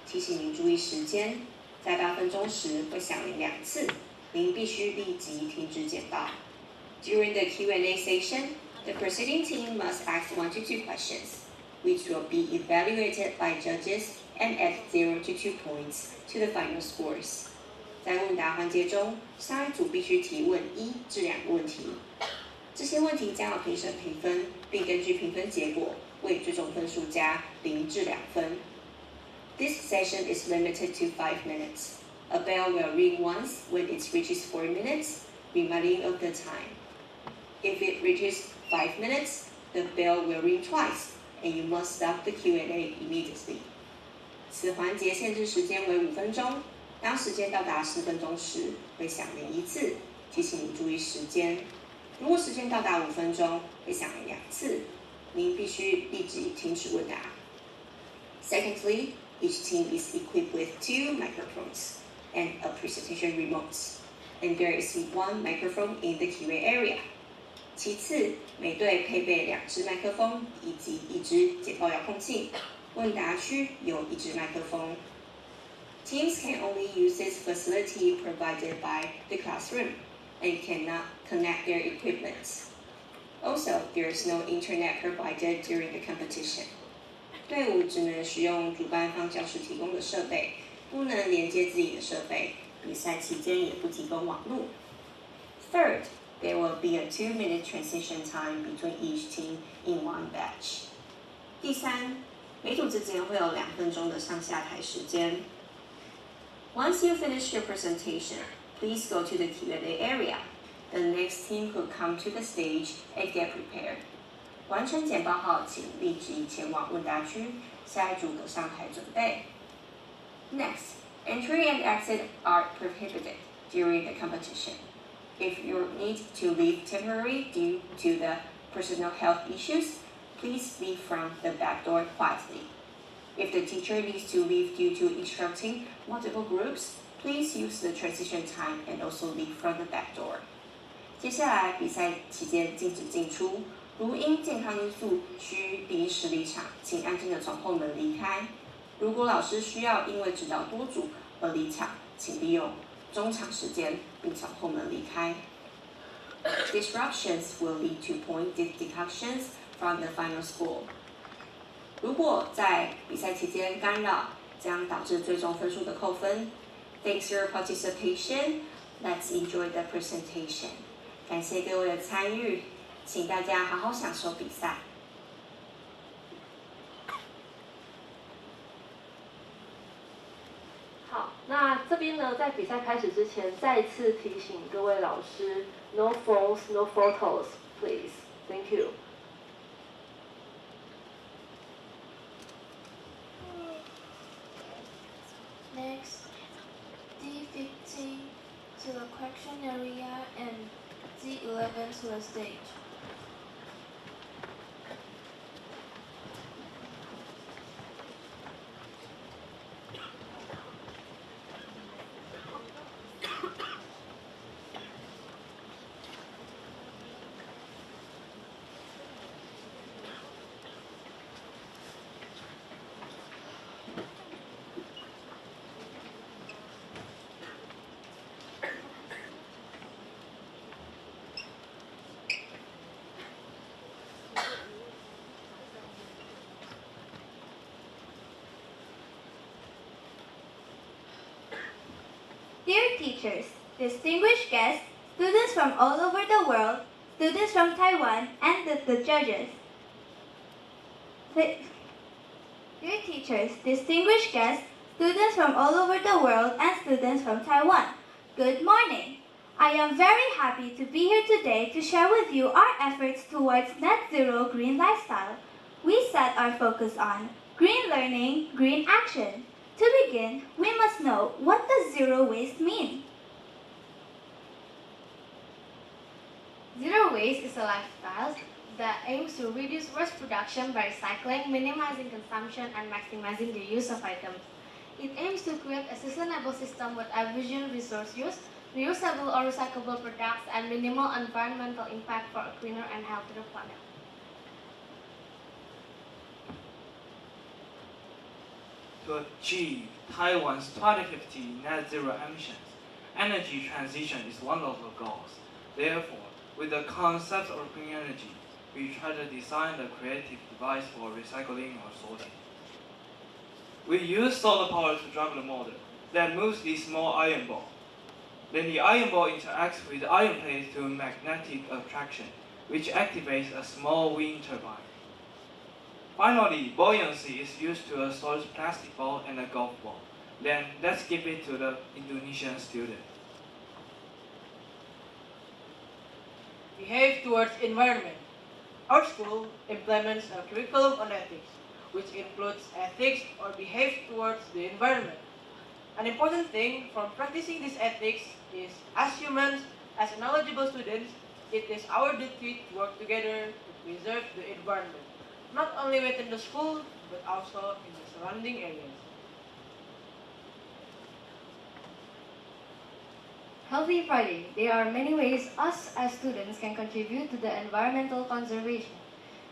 提醒您注意时间。在8分钟时，会响铃2次，您必须立即停止简报。During the Q&A session, the presenting team must ask 1 to 2 questions, which will be evaluated by judges and add 0 to 2 points to the final scores. 在问答环节中，上一组必须提问1至2个问题。这些问题将由评审评分，并根据评分结果为最终分数加0至2分。This session is limited to 5 minutes. A bell will ring once when it reaches 4 minutes, reminding of the time. If it reaches 5 minutes, the bell will ring twice, and you must stop the Q&A immediately. 此环节限制时间为5分钟。当时间到达10分钟时，会响铃1次，提醒你注意时间。如果时间到达5分钟，会响铃2次，您必须立即停止问答。Secondly, each team is equipped with 2 microphones and a presentation remote, and there is 1 microphone in the Q&A area. 其次，每队配备2支麦克风以及1支简报遥控器。问答区有1支麦克风。Teams can only use this facility provided by the classroom and cannot connect their equipment. Also, there is no internet provided during the competition. 队伍只能使用主办方教室提供的设备，不能连接自己的设备。比赛期间也不提供网络。Third, there will be a 2-minute transition time between each team in one batch. 第三，每组之间会有2分钟的上下台时间。Once you finish your presentation, please go to the Q&A area. The next team could come to the stage and get prepared. 完成简报后，请立即前往问答区，下一组可上台准备。Next, entry and exit are prohibited during the competition. If you need to leave temporarily due to the personal health issues, please leave from the back door quietly. If the teacher needs to leave due to instructing multiple groups, please use the transition time and also leave from the back door. 接下来，比赛期间禁止进出，如因健康因素需临时离场，请安静地从后门离开。如果老师需要因为指导多组而离场，请利用中场时间并从后门离开。Disruptions will lead to point deductions from the final score. 如果在比赛期间干扰，将导致最终分数的扣分。Thanks for your participation. Let's enjoy the presentation. 感谢各位的参与，请大家好好享受比赛。好，那这边呢，在比赛开始之前，再次提醒各位老师 ，No phones, no photos, please. Thank you. Next, D15 to the question area and D11 to the stage. Dear teachers, distinguished guests, students from all over the world, students from Taiwan, and the judges. Dear teachers, distinguished guests, students from all over the world, and students from Taiwan, good morning. I am very happy to be here today to share with you our efforts towards net zero green lifestyle. We set our focus on green learning, green action. To begin, we must know, what does zero waste mean? Zero waste is a lifestyle that aims to reduce waste production by recycling, minimizing consumption, and maximizing the use of items. It aims to create a sustainable system with efficient resource use, reusable or recyclable products, and minimal environmental impact for a cleaner and healthier planet. To achieve Taiwan's 2050 net zero emissions, energy transition is one of the goals. Therefore, with the concept of green energy, we try to design a creative device for recycling or sorting. We use solar power to drive the motor that moves the small iron ball. Then the iron ball interacts with the iron plate through magnetic attraction, which activates a small wind turbine. Finally, buoyancy is used to a solid plastic ball and a golf ball. Then let's give it to the Indonesian student. Behave towards environment. Our school implements a curriculum on ethics, which includes ethics or behave towards the environment. An important thing from practicing this ethics is, as humans, as knowledgeable students, it is our duty to work together to preserve the environment, not only within the school, but also in the surrounding areas. Healthy Friday. There are many ways us as students can contribute to the environmental conservation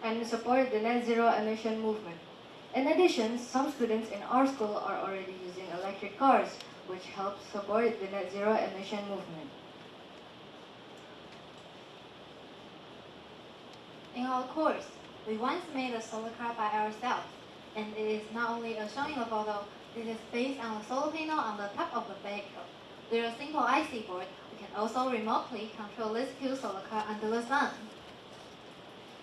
and support the net zero emission movement. In addition, some students in our school are already using electric cars, which helps support the net zero emission movement. In our course, we once made a solar car by ourselves, and it is not only a showing a photo, it is based on a solar panel on the top of the vehicle. Through a simple IC board, we can also remotely control this cute solar car under the sun.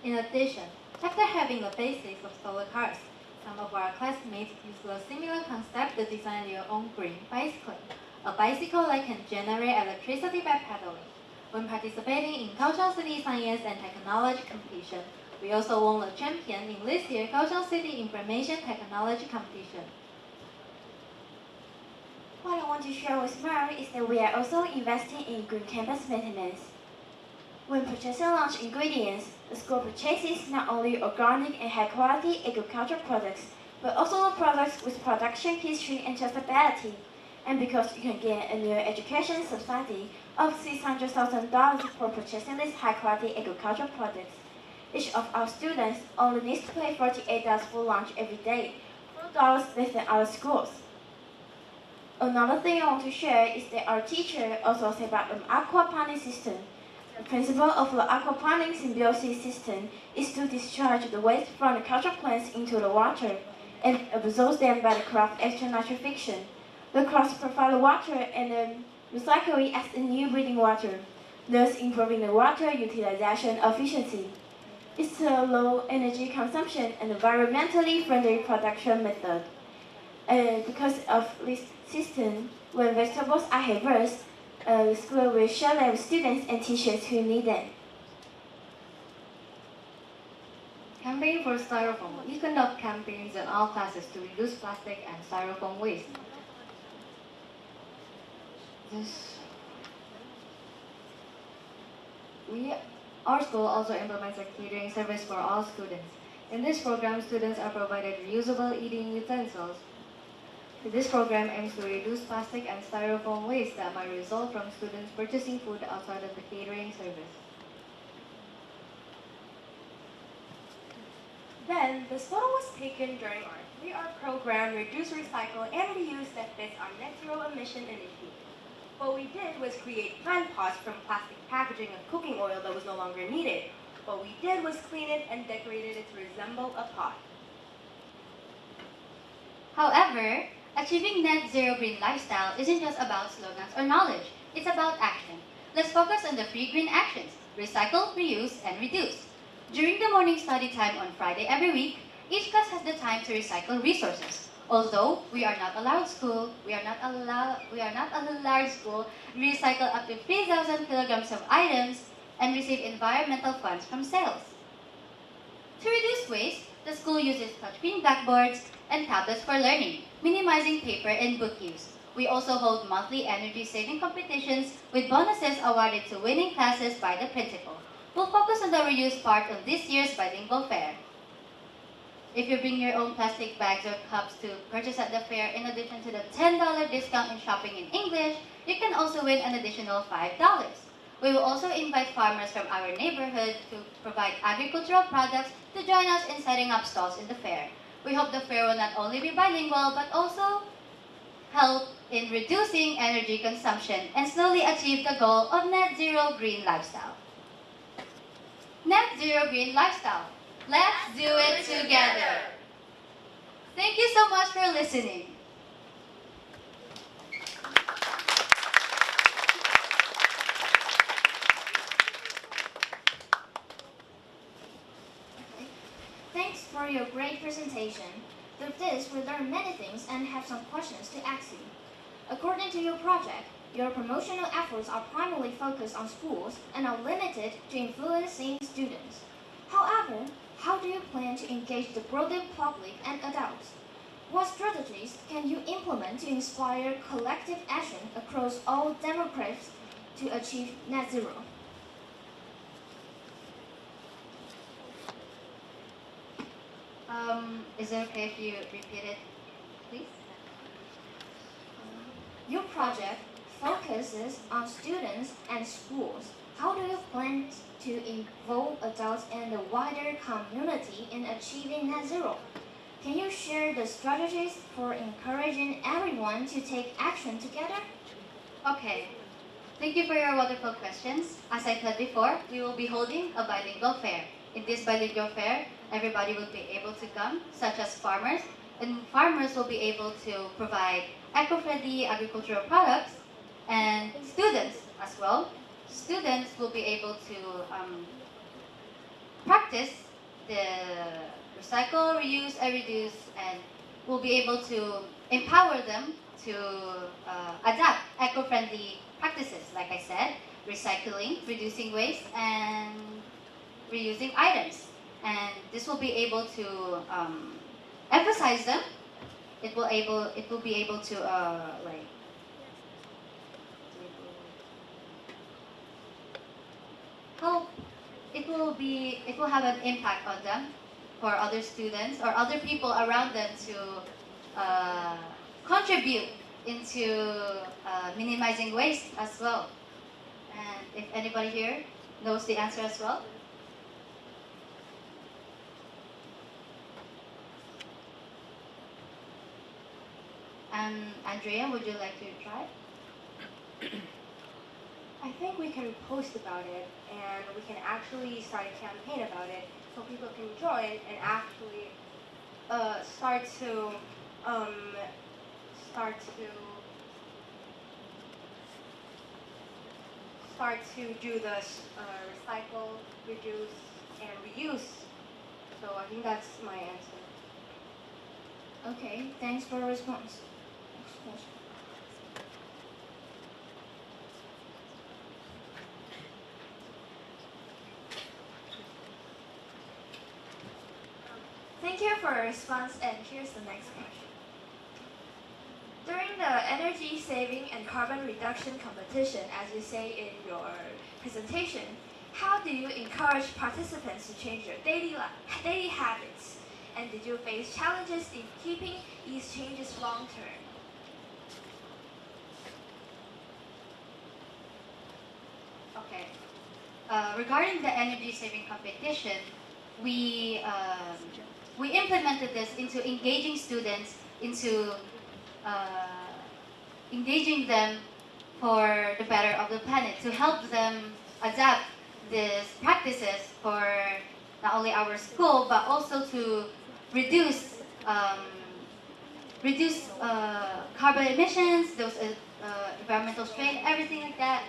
In addition, after having the basics of solar cars, some of our classmates used a similar concept to design their own green bicycle, a bicycle that can generate electricity by pedaling. When participating in Kaohsiung City Science and Technology Competition, we also won the champion in this year's Kaohsiung City Information Technology Competition. What I want to share with Mary is that we are also investing in green campus maintenance. When purchasing lunch ingredients, the school purchases not only organic and high-quality agricultural products, but also the products with production history and traceability. And because you can get a new education subsidy of $600,000 for purchasing these high-quality agricultural products, each of our students only needs to pay $48 for lunch every day, $4 less than other schools. Another thing I want to share is that our teacher also set up an aquaponics system. The principle of the aquaponics symbiosis system is to discharge the waste from the cultured plants into the water and absorb them by the craft extra nitrification. The crops provide the water and then recycle it as a new breathing water, thus improving the water utilization efficiency. It's a low energy consumption and environmentally friendly production method. Because of this system, when vegetables are harvested, the school will share them with students and teachers who need them. Campaign for Styrofoam. We conduct campaigns in all classes to reduce plastic and styrofoam waste. Our school also implements a catering service for all students. In this program, students are provided reusable eating utensils. This program aims to reduce plastic and styrofoam waste that might result from students purchasing food outside of the catering service. Then, the photo was taken during our 3R program, Reduce, Recycle, and Reuse that fits our net zero emission initiative. What we did was create plant pots from plastic packaging of cooking oil that was no longer needed. What we did was clean it and decorated it to resemble a pot. However, achieving net zero green lifestyle isn't just about slogans or knowledge, it's about action. Let's focus on the 3 green actions: recycle, reuse, and reduce. During the morning study time on Friday every week, each class has the time to recycle resources. Although we are not allowed to recycle up to 3,000 kilograms of items and receive environmental funds from sales. To reduce waste, the school uses touchscreen blackboards and tablets for learning, minimizing paper and book use. We also hold monthly energy-saving competitions with bonuses awarded to winning classes by the principal. We'll focus on the reuse part of this year's bilingual fair. If you bring your own plastic bags or cups to purchase at the fair, in addition to the $10 discount in shopping in English, you can also win an additional $5. We will also invite farmers from our neighborhood to provide agricultural products to join us in setting up stalls in the fair. We hope the fair will not only be bilingual, but also help in reducing energy consumption and slowly achieve the goal of net zero green lifestyle. Net zero green lifestyle. Let's do it together. Thank you so much for listening. Thanks for your great presentation. Through this, we learn many things and have some questions to ask you. According to your project, your promotional efforts are primarily focused on schools and are limited to influencing students. However, how do you plan to engage the broader public and adults? What strategies can you implement to inspire collective action across all demographics to achieve net zero? Is it okay if you repeat it, please? Your project focuses on students and schools. How do you plan to involve adults and the wider community in achieving net zero? Can you share the strategies for encouraging everyone to take action together? Okay. Thank you for your wonderful questions. As I said before, we will be holding a bilingual fair. In this bilingual fair, everybody will be able to come, such as farmers, and farmers will be able to provide eco-friendly agricultural products, and students as well. Students will be able to practice the recycle, reuse, and reduce, and will be able to empower them to adapt eco-friendly practices, like I said, recycling, reducing waste, and reusing items. And this will be able to emphasize them. It will be able to help. It will have an impact on them, for other students or other people around them to contribute into minimizing waste as well. And if anybody here knows the answer as well. Andrea, would you like to try? I think we can post about it and we can actually start a campaign about it so people can join and actually start to do the recycle, reduce, and reuse. So I think that's my answer. Okay, thanks for your response. Next question. Thank you for your response, and here's the next question. During the energy saving and carbon reduction competition, as you say in your presentation, how do you encourage participants to change their daily habits? And did you face challenges in keeping these changes long term? Okay. Regarding the energy saving competition, we implemented this into engaging students, into engaging them for the better of the planet, to help them adapt these practices for not only our school but also to reduce carbon emissions, those environmental strain, everything like that.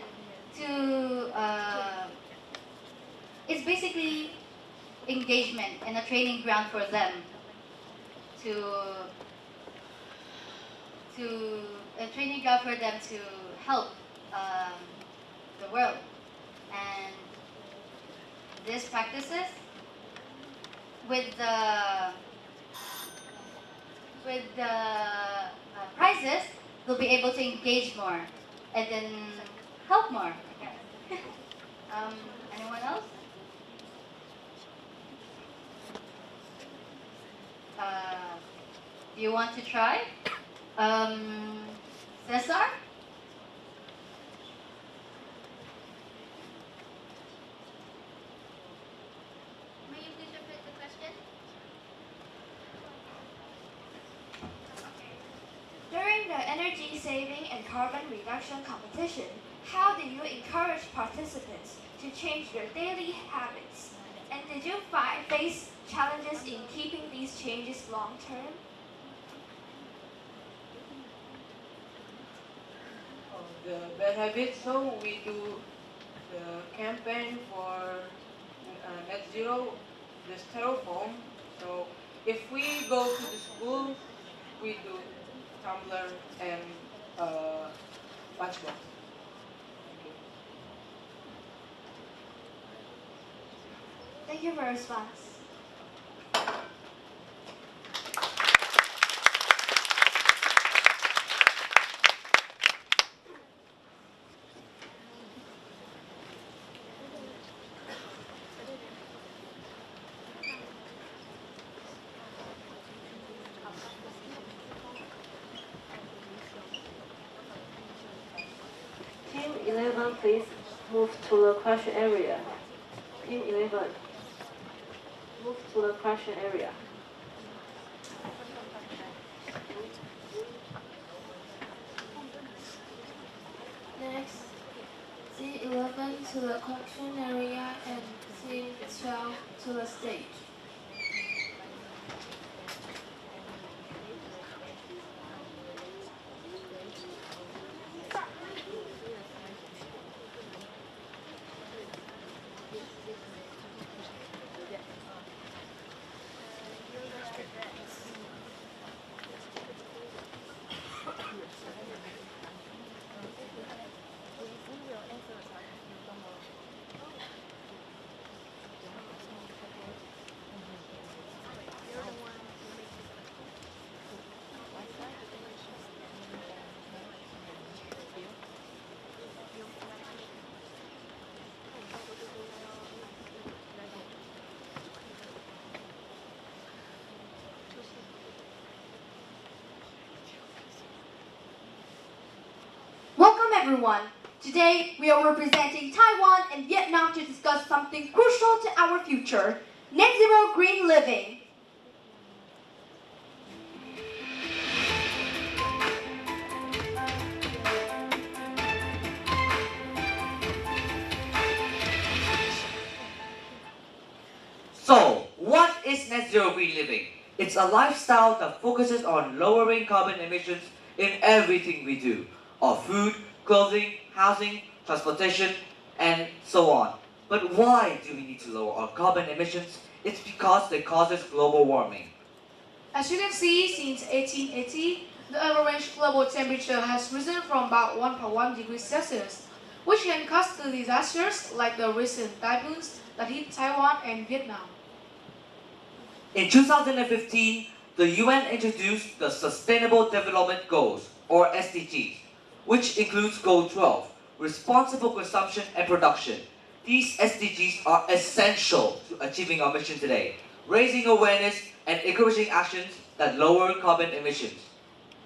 It's basically engagement and a training ground for them a training ground for them to help the world. And these practices with the prizes, they'll be able to engage more and then help more. Anyone else? Do you want to try? Cesar? May you please repeat the question? During the energy saving and carbon reduction competition, how do you encourage participants to change their daily habits? And did you face challenges in keeping these changes long term? The bad habits, so we do the campaign for net zero, the styrofoam. So If we go to the school, we do tumbler and lunchbox. Thank you for your response. Team 11, please move to the question area. Team 11, move to the question area. Next, C11 to the question area and C12 to the stage. Welcome everyone. Today we are representing Taiwan and Vietnam to discuss something crucial to our future, net zero green living. So, what is net zero green living? It's a lifestyle that focuses on lowering carbon emissions in everything we do, our food, clothing, housing, transportation, and so on. But why do we need to lower our carbon emissions? It's because they causes global warming. As you can see, since 1880, the average global temperature has risen from about 1.1 degrees Celsius, which can cause the disasters like the recent typhoons that hit Taiwan and Vietnam. In 2015, the UN introduced the Sustainable Development Goals, or SDGs, which includes Goal 12, Responsible Consumption and Production. These SDGs are essential to achieving our mission today, raising awareness and encouraging actions that lower carbon emissions.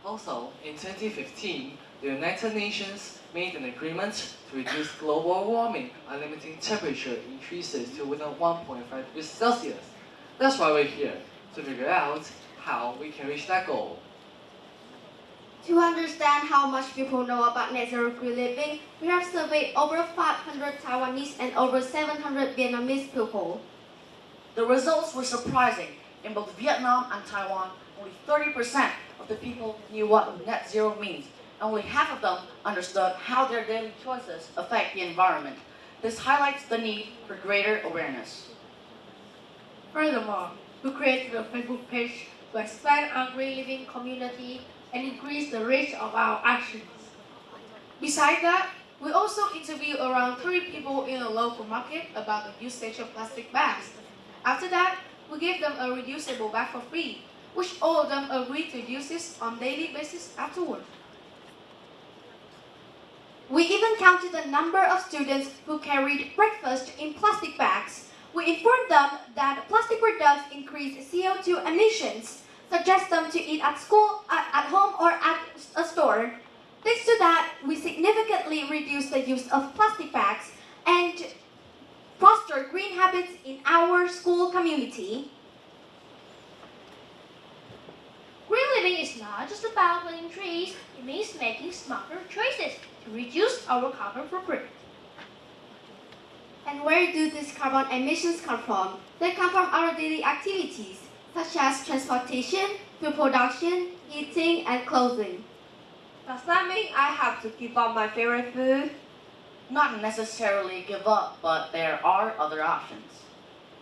Also, in 2015, the United Nations made an agreement to reduce global warming by limiting temperature increases to within 1.5 degrees Celsius. That's why we're here, to figure out how we can reach that goal. To understand how much people know about net zero green living, we have surveyed over 500 Taiwanese and over 700 Vietnamese people. The results were surprising. In both Vietnam and Taiwan, only 30% of the people knew what net zero means, and only half of them understood how their daily choices affect the environment. This highlights the need for greater awareness. Furthermore, we created a Facebook page to expand our green living community and increase the reach of our actions. Besides that, we also interviewed around 30 people in a local market about the usage of plastic bags. After that, we gave them a reusable bag for free, which all of them agreed to use this on a daily basis afterward. We even counted the number of students who carried breakfast in plastic bags. We informed them that plastic products increase CO2 emissions, suggest them to eat at school, at home, or at a store. Thanks to that, we significantly reduced the use of plastic bags and foster green habits in our school community. Green living is not just about planting trees, it means making smarter choices to reduce our carbon footprint. And where do these carbon emissions come from? They come from our daily activities, such as transportation, food production, eating, and clothing. Does that mean I have to give up my favorite food? Not necessarily give up, but there are other options.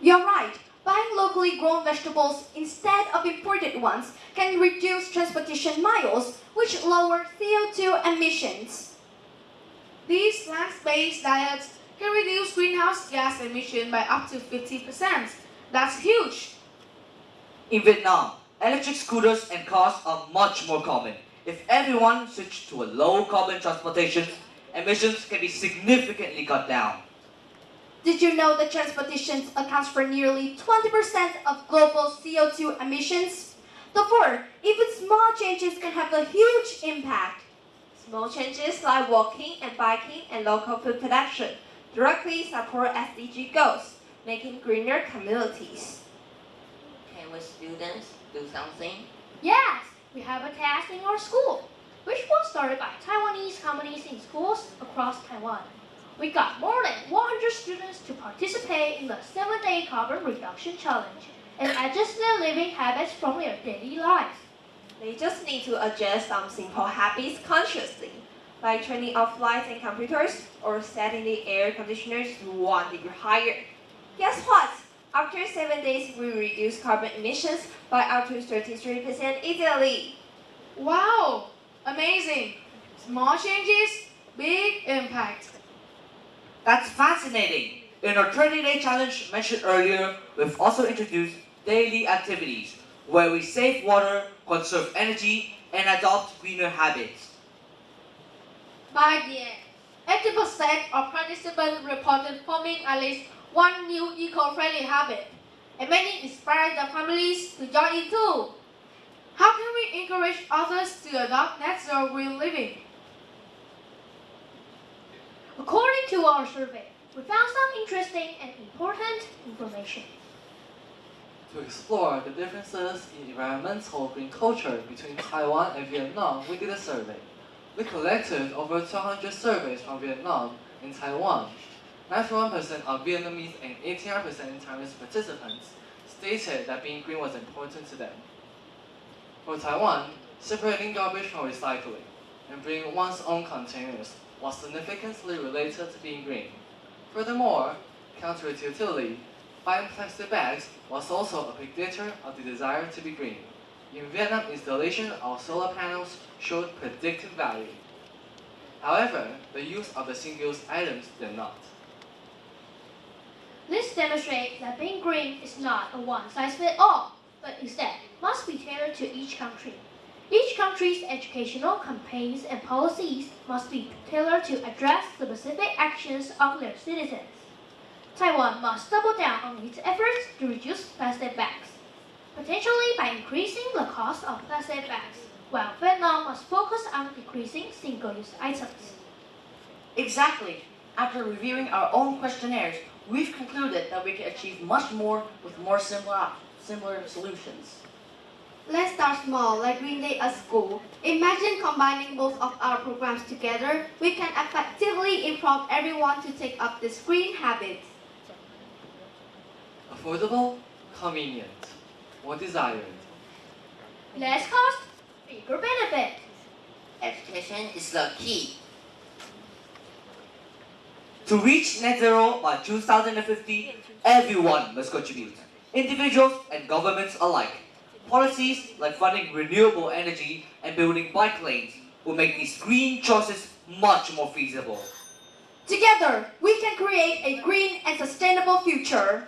You're right. Buying locally grown vegetables instead of imported ones can reduce transportation miles, which lower CO2 emissions. These plant-based diets can reduce greenhouse gas emission by up to 50%. That's huge. In Vietnam, electric scooters and cars are much more common. If everyone switched to a low-carbon transportation, emissions can be significantly cut down. Did you know that transportation accounts for nearly 20% of global CO2 emissions? Therefore, even small changes can have a huge impact. Small changes like walking and biking and local food production directly support SDG goals, making greener communities. Can we students do something? Yes, we have a task in our school, which was started by Taiwanese companies in schools across Taiwan. We got more than 100 students to participate in the 7-day carbon reduction challenge and adjust their living habits from their daily lives. They just need to adjust some simple habits consciously, like turning off lights and computers or setting the air conditioners to 1 degree higher. Guess what? After 7 days, we reduce carbon emissions by up to 33% easily. Wow, amazing. Small changes, big impact. That's fascinating. In our 30-day challenge mentioned earlier, we've also introduced daily activities where we save water, conserve energy, and adopt greener habits. By the end, 80% of participants reported forming at least one new eco-friendly habit, and many inspired their families to join in too. How can we encourage others to adopt net zero green living? According to our survey, we found some interesting and important information. To explore the differences in environmental green culture between Taiwan and Vietnam, we did a survey. We collected over 200 surveys from Vietnam and Taiwan. 91% of Vietnamese and 89% Taiwanese participants stated that being green was important to them. For Taiwan, separating garbage from recycling and bringing one's own containers was significantly related to being green. Furthermore, counterintuitively, buying plastic bags was also a predictor of the desire to be green. In Vietnam, installation of solar panels showed predictive value. However, the use of the single-use items did not. This demonstrates that being green is not a one-size-fits-all, but instead must be tailored to each country. Each country's educational campaigns and policies must be tailored to address the specific actions of their citizens. Taiwan must double down on its efforts to reduce plastic bags, potentially by increasing the cost of plastic bags, while Vietnam must focus on decreasing single-use items. Exactly. After reviewing our own questionnaires, we've concluded that we can achieve much more with more similar solutions. Let's start small, like Green Day at school. Imagine combining both of our programs together. We can effectively improve everyone to take up this green habit. Affordable, convenient, more desired. Less cost, bigger benefit. Education is the key. To reach net zero by 2050, everyone must contribute, individuals and governments alike. Policies like funding renewable energy and building bike lanes will make these green choices much more feasible. Together, we can create a green and sustainable future.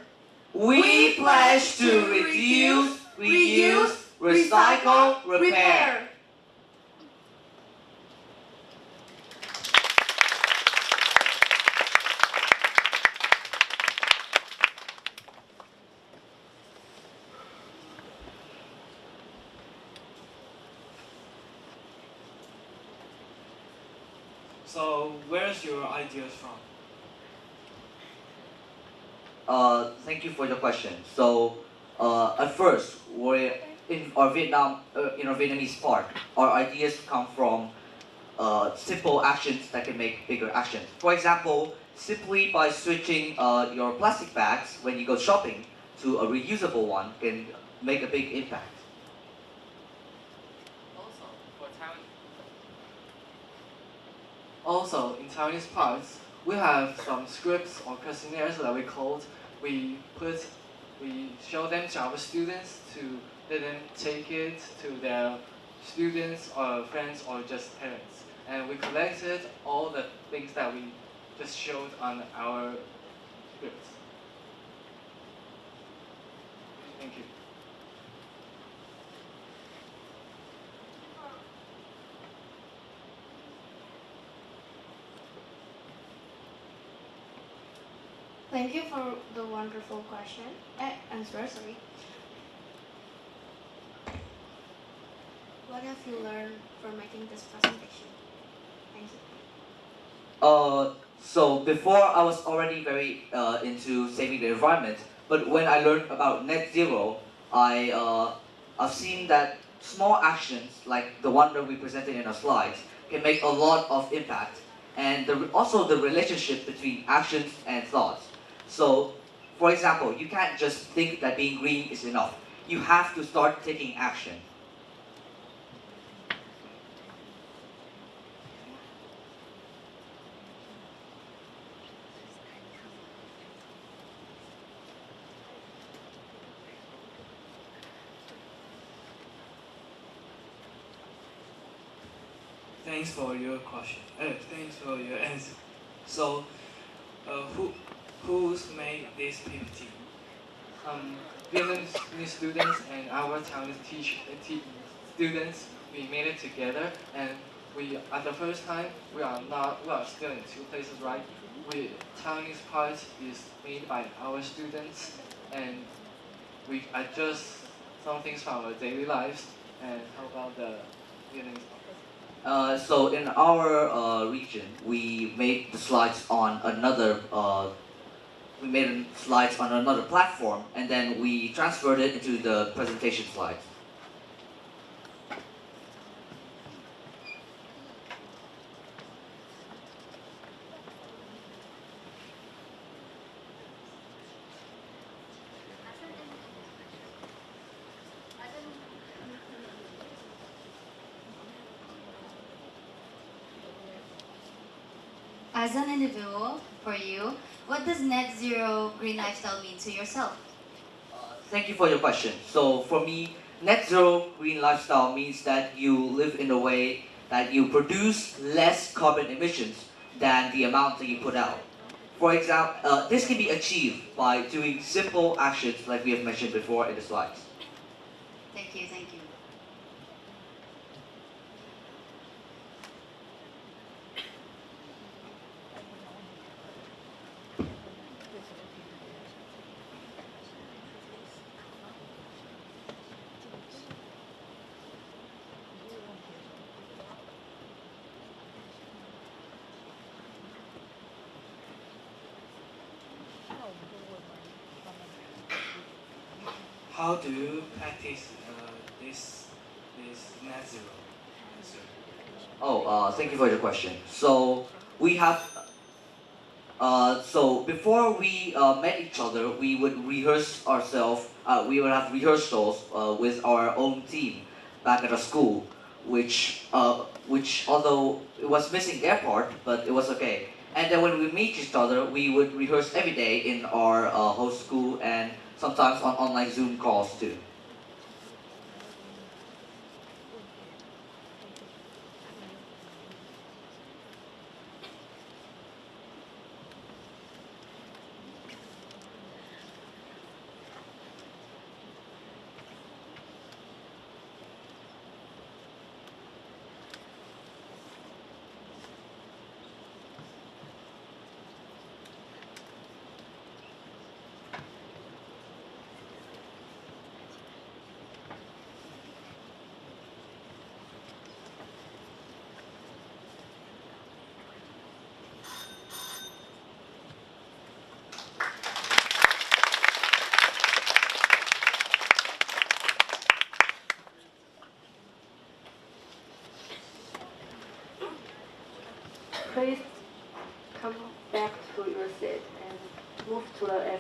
We pledge to reduce, reuse, recycle, repair. So, where's your ideas from? Thank you for the question. So, at first, in our Vietnamese part, our ideas come from simple actions that can make bigger actions. For example, simply by switching your plastic bags when you go shopping to a reusable one can make a big impact. Also, in Taiwanese parts, we have some scripts or questionnaires that we put we show them to our students to let them take it to their students or friends or just parents. And we collected all the things that we just showed on our scripts. Thank you. Thank you for the wonderful question. Answer, sorry. What have you learned from making this presentation? Thank you. So before I was already very into saving the environment, but when I learned about net zero, I've seen that small actions like the one that we presented in our slides can make a lot of impact, and also the relationship between actions and thoughts. So, for example, you can't just think that being green is enough. You have to start taking action. Thanks for your question. Thanks for your answer. So, who's made this PPT? Vietnamese students and our Taiwanese students, we made it together, and we at the first time we are still in two places, right? Taiwanese part is made by our students, and we adjust some things from our daily lives. And how about the Vietnamese part? So in our region, we made the slides on another platform, and then we transferred it into the presentation slides. As an individual, for you, what does net zero green lifestyle mean to yourself? Thank you for your question. So for me, net zero green lifestyle means that you live in a way that you produce less carbon emissions than the amount that you put out. For example, this can be achieved by doing simple actions like we have mentioned before in the slides. Thank you, thank you. How do you practice this net zero? Thank you for your question. So we have, so before we met each other, we would rehearse ourselves. We would have rehearsals with our own team back at our school, which although it was missing their part, but it was okay. And then when we meet each other, we would rehearse every day in our host school and sometimes on online Zoom calls too. Please come back to your seat and move to the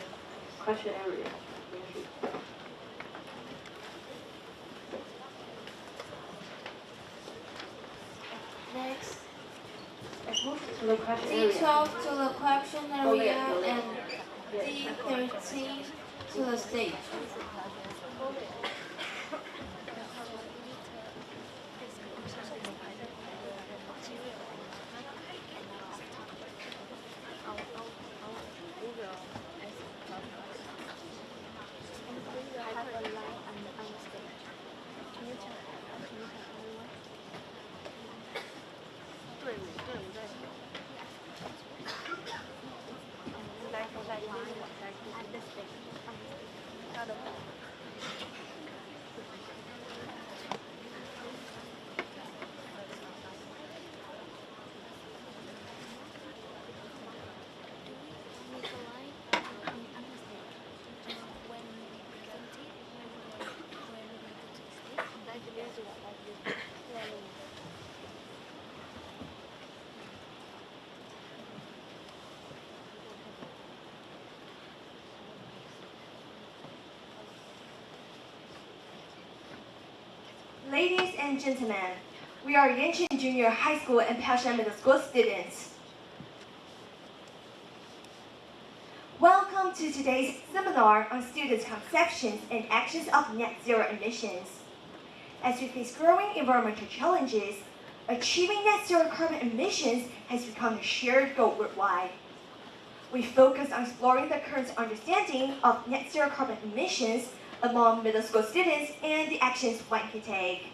question area. Thank you. Next, Move to the question area. D12 to the question area Oh, yeah. and D13 to the stage. Ladies and gentlemen, we are Yanqing Junior High School and Pashan Middle School students. Welcome to today's seminar on students' conceptions and actions of net zero emissions. As we face growing environmental challenges, achieving net zero carbon emissions has become a shared goal worldwide. We focus on exploring the current understanding of net zero carbon emissions among middle school students and the actions one can take.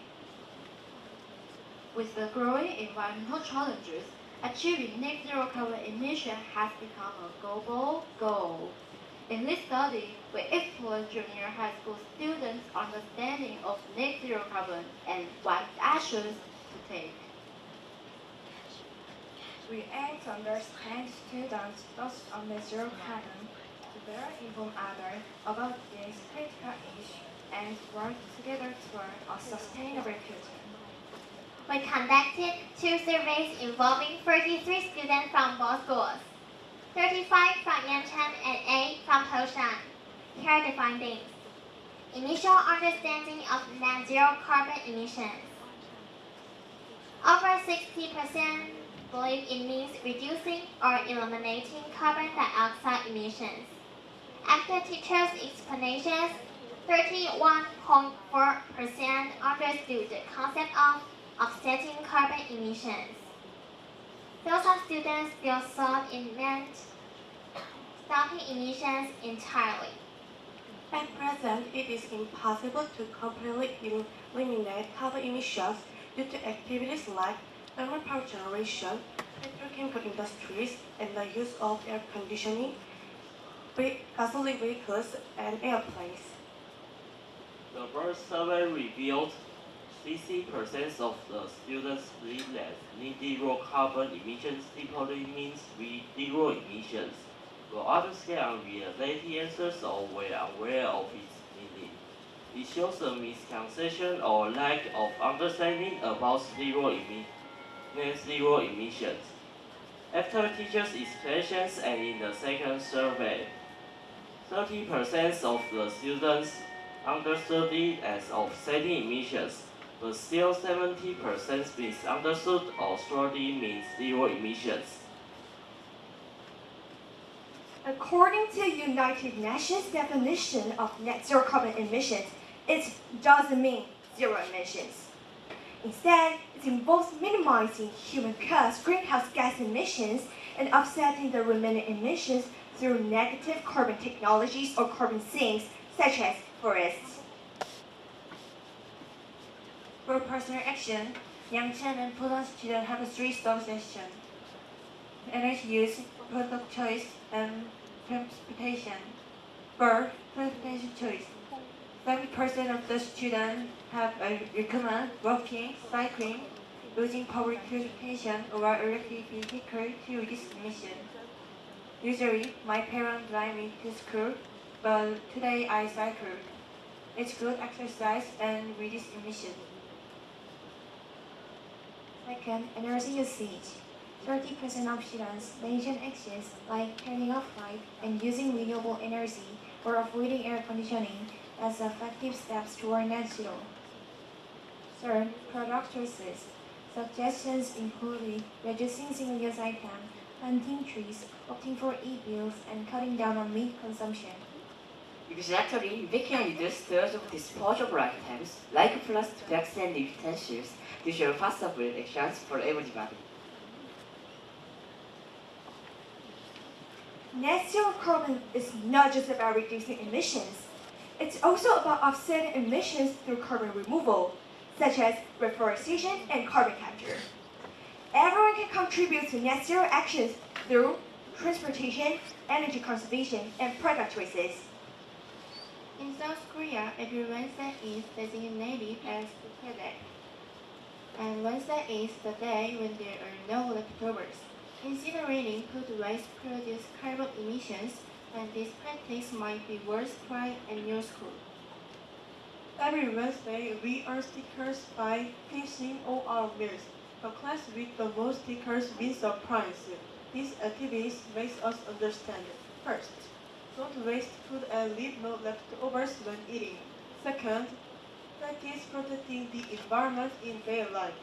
With the growing environmental challenges, achieving net zero carbon emission has become a global goal. In this study, we explore junior high school students' understanding of net zero carbon and what actions to take. We aim to understand students' thoughts on net zero carbon, to better inform others about this critical issue and work together toward a sustainable future. We conducted 2 surveys involving 43 students from both schools, 35 from Yancheng and 8 from Poshan. Here are the findings. Initial understanding of net zero carbon emissions. Over 60% believe it means reducing or eliminating carbon dioxide emissions. After teachers' explanations, 31.4% understood the concept of offsetting carbon emissions. Though some students still thought it meant stopping emissions entirely. At present, it is impossible to completely eliminate carbon emissions due to activities like thermal power generation, petrochemical industries, and the use of air conditioning, gasoline vehicles, and airplanes. The first survey revealed 60% of the students believe that net zero carbon emissions simply means zero emissions. While others can relate answers or were unaware of its meaning. It shows a misconception or lack of understanding about net zero emissions. After teachers' explanations and in the second survey, 30% of the students understood it as offsetting emissions, but still 70% misunderstood or thought it means zero emissions. According to United Nations definition of net zero carbon emissions, it doesn't mean zero emissions. Instead, it involves minimizing human-caused greenhouse gas emissions and offsetting the remaining emissions through negative carbon technologies or carbon sinks, such as forests. For personal action, Yancheng and Pulan students have 3 sub-sections: energy use, product choice, and transportation. For transportation choice, 70% of the students have recommend walking, cycling, using public transportation or electric vehicle to reduce emissions. Usually, my parents drive me to school, but today I cycle. It's good exercise and reduce emissions. Second, energy usage. 30% of students mention actions like turning off light and using renewable energy or avoiding air conditioning as effective steps toward net zero. Third, product choices. Suggestions include reducing single-use items, planting trees, opting for e-bills, and cutting down on meat consumption. Exactly, we can reduce the use of disposable items like plastic bags and utensils to show possible actions for everybody. Net zero carbon is not just about reducing emissions. It's also about offsetting emissions through carbon removal, such as reforestation and carbon capture. Everyone can contribute to net zero actions through transportation, energy conservation, and product choices. In South Korea, every Wednesday is designated as the day, and Wednesday is the day when there are no leftovers. Incinerating food waste produces carbon emissions, and this practice might be widespread in your school. Every Wednesday, we earn stickers by finishing all our meals. The class with the most stickers wins a prize. These activities make us understand. First, don't waste food and leave no leftovers when eating. Second, practice protecting the environment in daily life.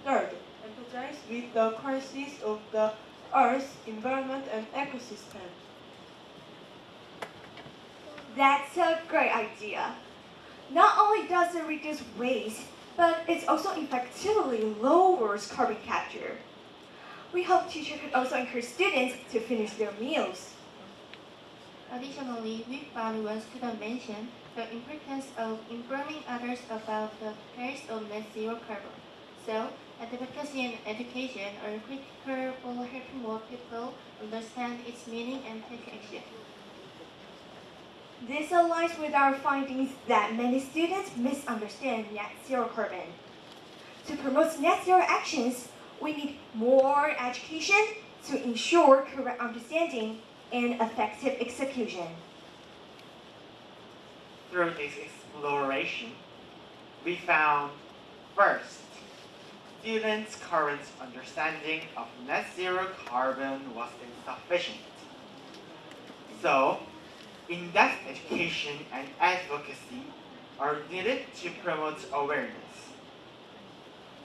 Third, empathize with the crisis of the Earth's environment and ecosystem. That's a great idea. Not only does it reduce waste, but it also effectively lowers carbon capture. We hope teachers could also encourage students to finish their meals. Additionally, we found one student mentioned the importance of informing others about the perils of net zero carbon. So, advocacy and education are critical for helping more people understand its meaning and take action. This aligns with our findings that many students misunderstand net zero carbon. To promote net zero actions, we need more education to ensure correct understanding and effective execution. Through this exploration, we found first, students' current understanding of net zero carbon was insufficient. So, in-depth education and advocacy are needed to promote awareness.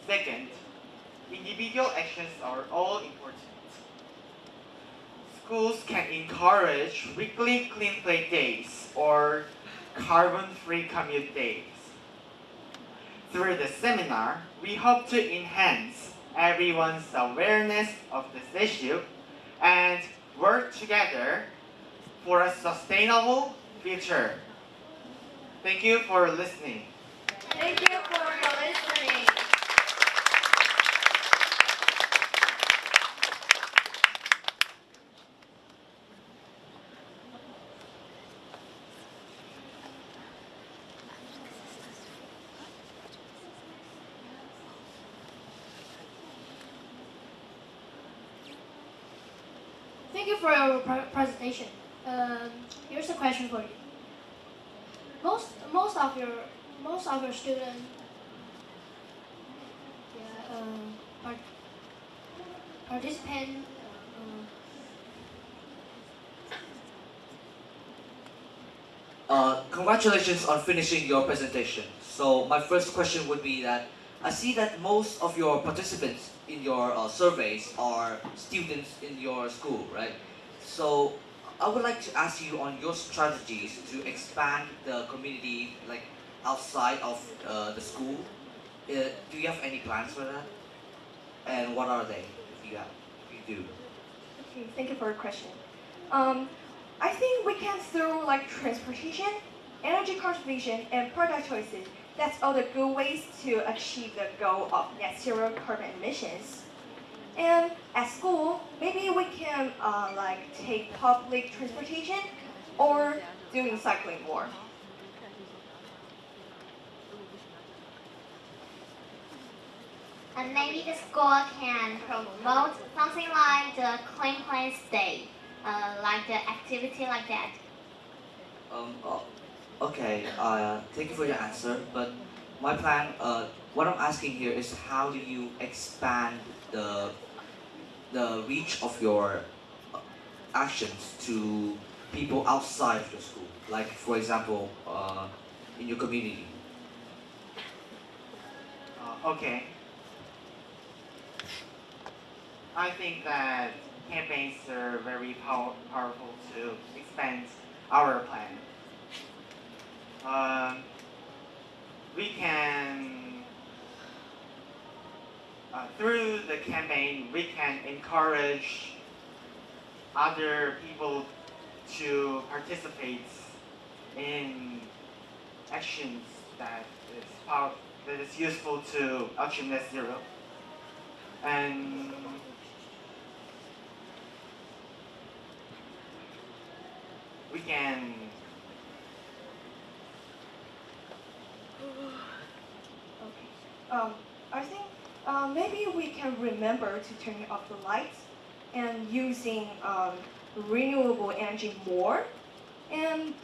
Second, individual actions are all important. Schools can encourage weekly clean play days or carbon-free commute days. Through the seminar, we hope to enhance everyone's awareness of this issue and work together for a sustainable future. Thank you for listening. Thank you for your listening. Thank you for your presentation. Here's a question for you. Most of your students participate. Congratulations on finishing your presentation. So my first question would be that I see that most of your participants in your surveys are students in your school, right? So I would like to ask you on your strategies to expand the community, like outside of the school. Do you have any plans for that? And what are they, if you do? Okay, thank you for your question. I think we can through like transportation, energy conservation, and product choices. That's all the good ways to achieve the goal of net zero carbon emissions. And at school, maybe we can like take public transportation or doing cycling more. And maybe the school can promote something like the Clean Place Day, like the activity like that. Okay, thank you for your answer, but my plan, what I'm asking here is how do you expand the reach of your actions to people outside of your school, like for example, in your community? Okay. I think that campaigns are very powerful to expand our plan. we can, through the campaign, we can encourage other people to participate in actions that is useful to achieve net zero. And we can I think maybe we can remember to turn off the lights and using renewable energy more, and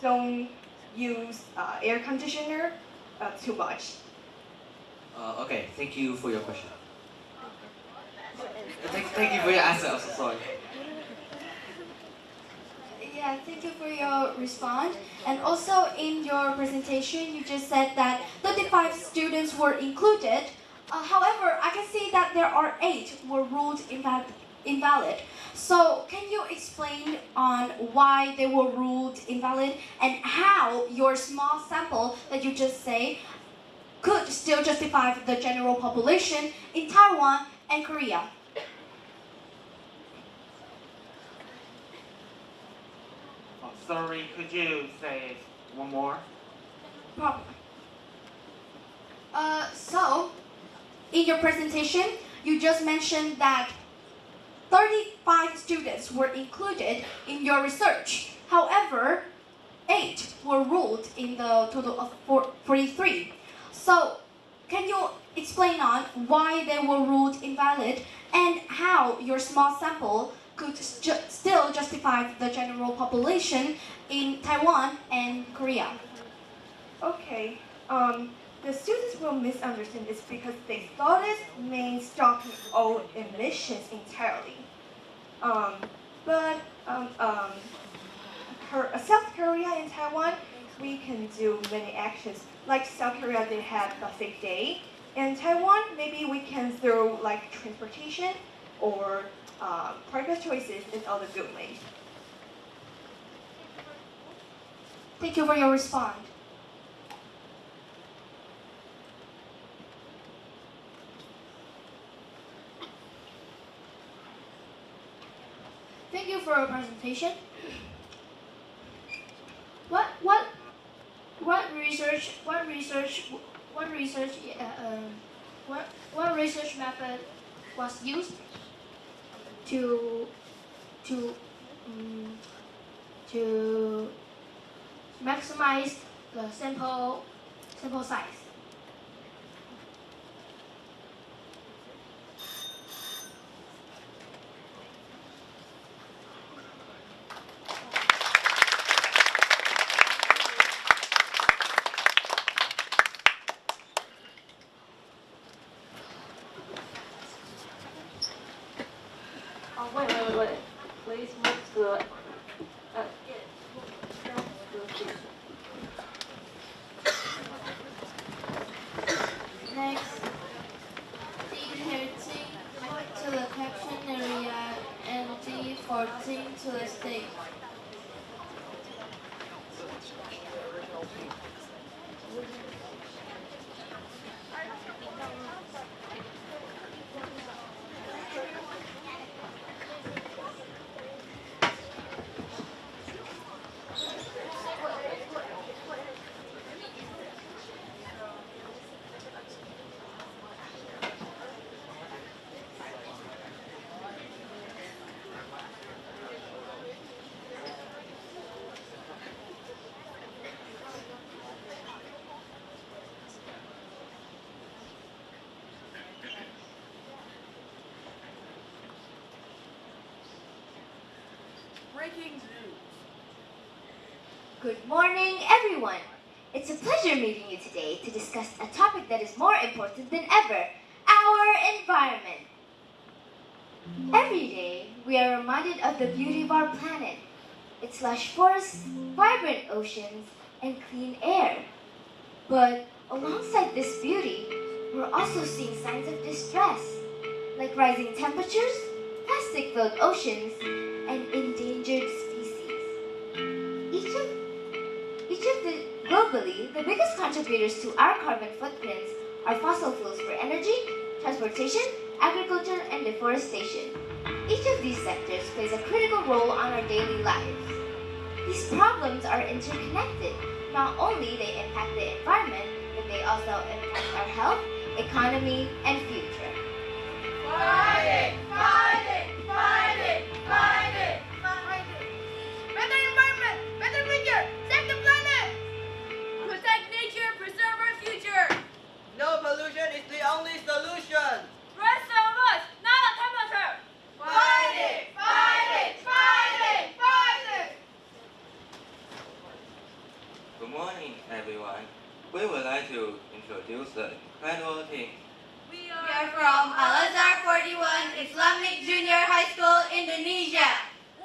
don't use air conditioner too much. Okay, thank you for your question. Thank you for your answer. I'm so sorry. Yeah, thank you for your response. And also in your presentation, you just said that 35 students were included. However, I can see that there are 8 were ruled invalid. So can you explain on why they were ruled invalid and how your small sample that you just say could still justify the general population in Taiwan and Korea? Sorry, could you say it one more? Problem. So, in your presentation, you just mentioned that 35 students were included in your research. However, 8 were ruled in the total of 43. So, can you explain on why they were ruled invalid and how your small sample could still justify the general population in Taiwan and Korea? Okay. The students will misunderstand this because they thought it means stopping all emissions entirely. South Korea and Taiwan, we can do many actions. Like South Korea, they had a safe day. In Taiwan, maybe we can throw like transportation or parking choices in other good ways. Thank you for your response. Thank you for your presentation. What research method was used to maximize the sample size? Wait. Please move to Next, D13 to the caption area and D14 to the stage. Breaking news. Good morning, everyone. It's a pleasure meeting you today to discuss a topic that is more important than ever, our environment. Every day, we are reminded of the beauty of our planet, its lush forests, vibrant oceans, and clean air. But alongside this beauty, we're also seeing signs of distress, like rising temperatures, plastic-filled oceans, and endangered species. Globally, the biggest contributors to our carbon footprints are fossil fuels for energy, transportation, agriculture, and deforestation. Each of these sectors plays a critical role on our daily lives. These problems are interconnected. Not only they impact the environment, but they also impact our health, economy, and future. Fight it! Fight it! Fight it! Fight it! Fight it! Better environment! Better future! Save the planet! Protect nature, preserve our future! No pollution is the only solution. Rest of us, not a temperature! Fight it! Fight it! Fight it! Fight it! Good morning, everyone. We would like to introduce the graduate team. We are from Al-Azhar 41 Islamic Junior High School, Indonesia.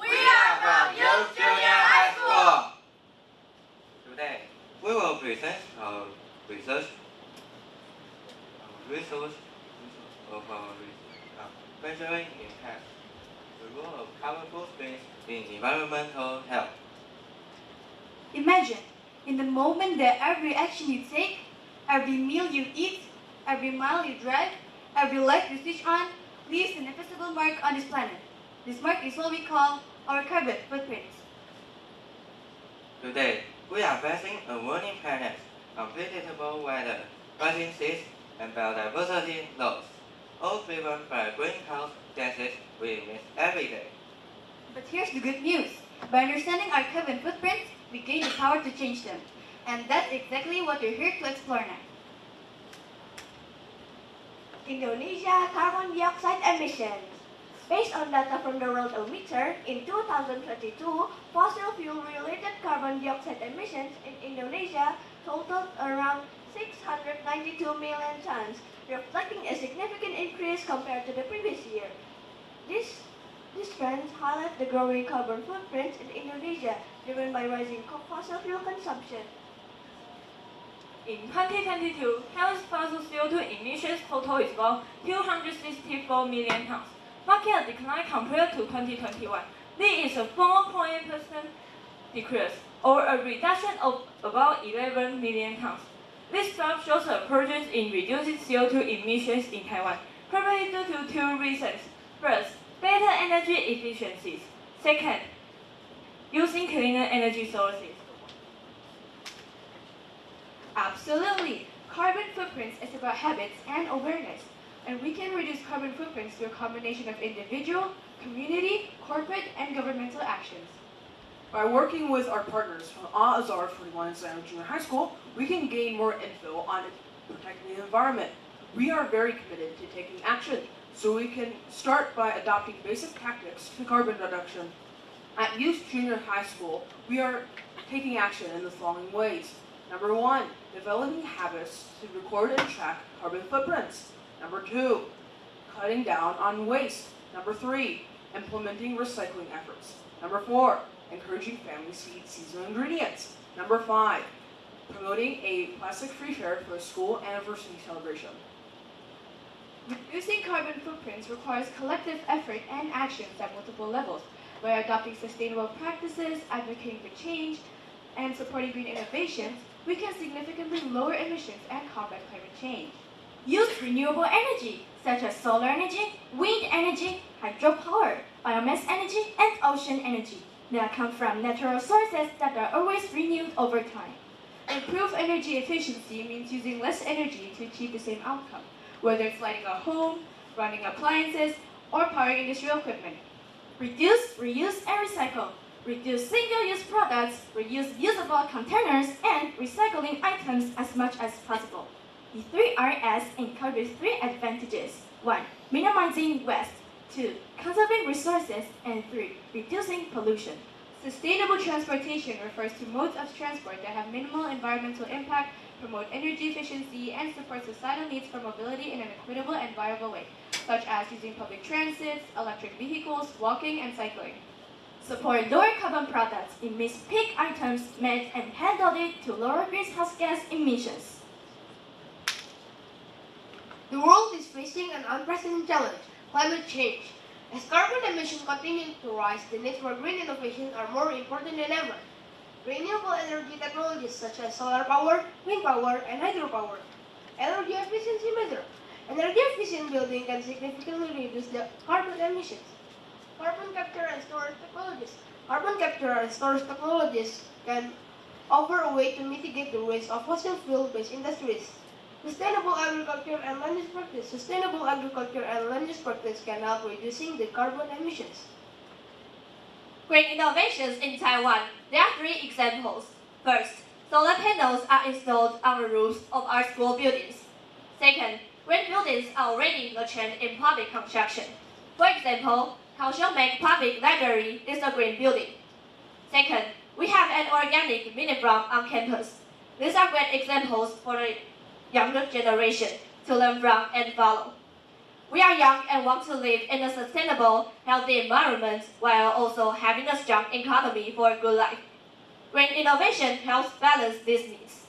We are from Youth Junior High School. Today, we will present our research of our measuring impact, the role of carbon footprints in environmental health. Imagine, in the moment that every action you take, every meal you eat, every mile you drive, every light you switch on, leaves an invisible mark on this planet. This mark is what we call our carbon footprints. Today, we are facing a warning planet, unpredictable weather, rising seas, and biodiversity loss, all driven by greenhouse gases we emit every day. But here's the good news. By understanding our carbon footprints, we gain the power to change them. And that's exactly what you're here to explore now. Indonesia carbon dioxide emissions. Based on data from the Worldometer, in 2022, fossil fuel-related carbon dioxide emissions in Indonesia totaled around 692 million tons, reflecting a significant increase compared to the previous year. These trends highlight the growing carbon footprint in Indonesia, driven by rising fossil fuel consumption. In 2022, Health's fossil CO2 emissions total is about 264 million tons, marking a decline compared to 2021. This is a 4.8% decrease, or a reduction of about 11 million tons. This graph shows a progress in reducing CO2 emissions in Taiwan, probably due to two reasons. First, better energy efficiencies. Second, using cleaner energy sources. Absolutely. Carbon footprints is about habits and awareness. And we can reduce carbon footprints through a combination of individual, community, corporate, and governmental actions. By working with our partners from Al-Azhar 41 Islamic Junior High School, we can gain more info on protecting the environment. We are very committed to taking action, so we can start by adopting basic tactics to carbon reduction. At Youth Junior High School, we are taking action in the following ways. Number 1, developing habits to record and track carbon footprints. Number 2, cutting down on waste. Number 3, implementing recycling efforts. Number 4, encouraging families to eat seasonal ingredients. Number 5, promoting a plastic-free fair for a school anniversary celebration. Reducing carbon footprints requires collective effort and actions at multiple levels. By adopting sustainable practices, advocating for change, and supporting green innovations, we can significantly lower emissions and combat climate change. Use renewable energy, such as solar energy, wind energy, hydropower, biomass energy, and ocean energy that come from natural sources that are always renewed over time. Improve energy efficiency means using less energy to achieve the same outcome, whether it's lighting a home, running appliances, or powering industrial equipment. Reduce, reuse, and recycle. Reduce single-use products, reuse usable containers, and recycling items as much as possible. The 3 Rs encompass 3 advantages. 1. Minimizing waste. 2. Conserving resources. And 3. Reducing pollution. Sustainable transportation refers to modes of transport that have minimal environmental impact, promote energy efficiency, and support societal needs for mobility in an equitable and viable way, such as using public transit, electric vehicles, walking, and cycling. Support lower carbon products, emits peak items, made and handled it to lower greenhouse gas emissions. The world is facing an unprecedented challenge, climate change. As carbon emissions continue to rise, the need for green innovations are more important than ever. renewable energy technologies such as solar power, wind power, and hydropower. Energy efficiency measure. Energy efficient building can significantly reduce the carbon emissions. Carbon capture and storage technologies. Carbon capture and storage technologies can offer a way to mitigate the waste of fossil fuel-based industries. Sustainable agriculture and land use practice. Sustainable agriculture and land use practice can help reducing the carbon emissions. Green innovations in Taiwan. There are 3 examples. First, solar panels are installed on the roofs of our school buildings. Second, green buildings are already the trend in public construction. For example, Kaohsiung Make Public Library is a green building. Second, we have an organic mini farm on campus. These are great examples for the younger generation to learn from and follow. We are young and want to live in a sustainable, healthy environment while also having a strong economy for a good life. Green innovation helps balance these needs.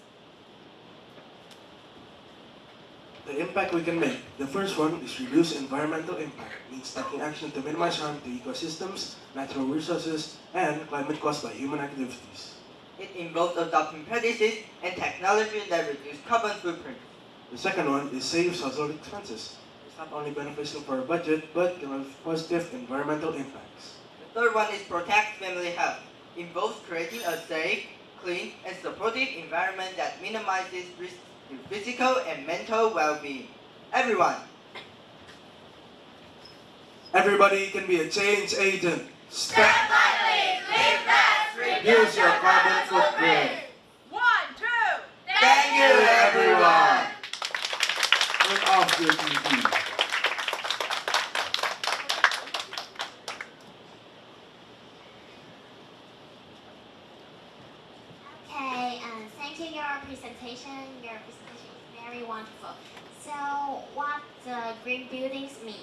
The impact we can make. The first one is reduce environmental impact, means taking action to minimize harm to ecosystems, natural resources, and climate caused by human activities. It involves adopting practices and technology that reduce carbon footprint. The second one is save social expenses. It's not only beneficial for our budget, but can have positive environmental impacts. The third one is protect family health. Involves creating a safe, clean, and supportive environment that minimizes risk to physical and mental well-being. Everyone. Everybody can be a change agent. Step lightly, live fast, reduce your carbon footprint. 1, 2, Thank you, everyone. Turn off your TV. Okay, thank you. Your presentation is very wonderful. So, what the green buildings mean?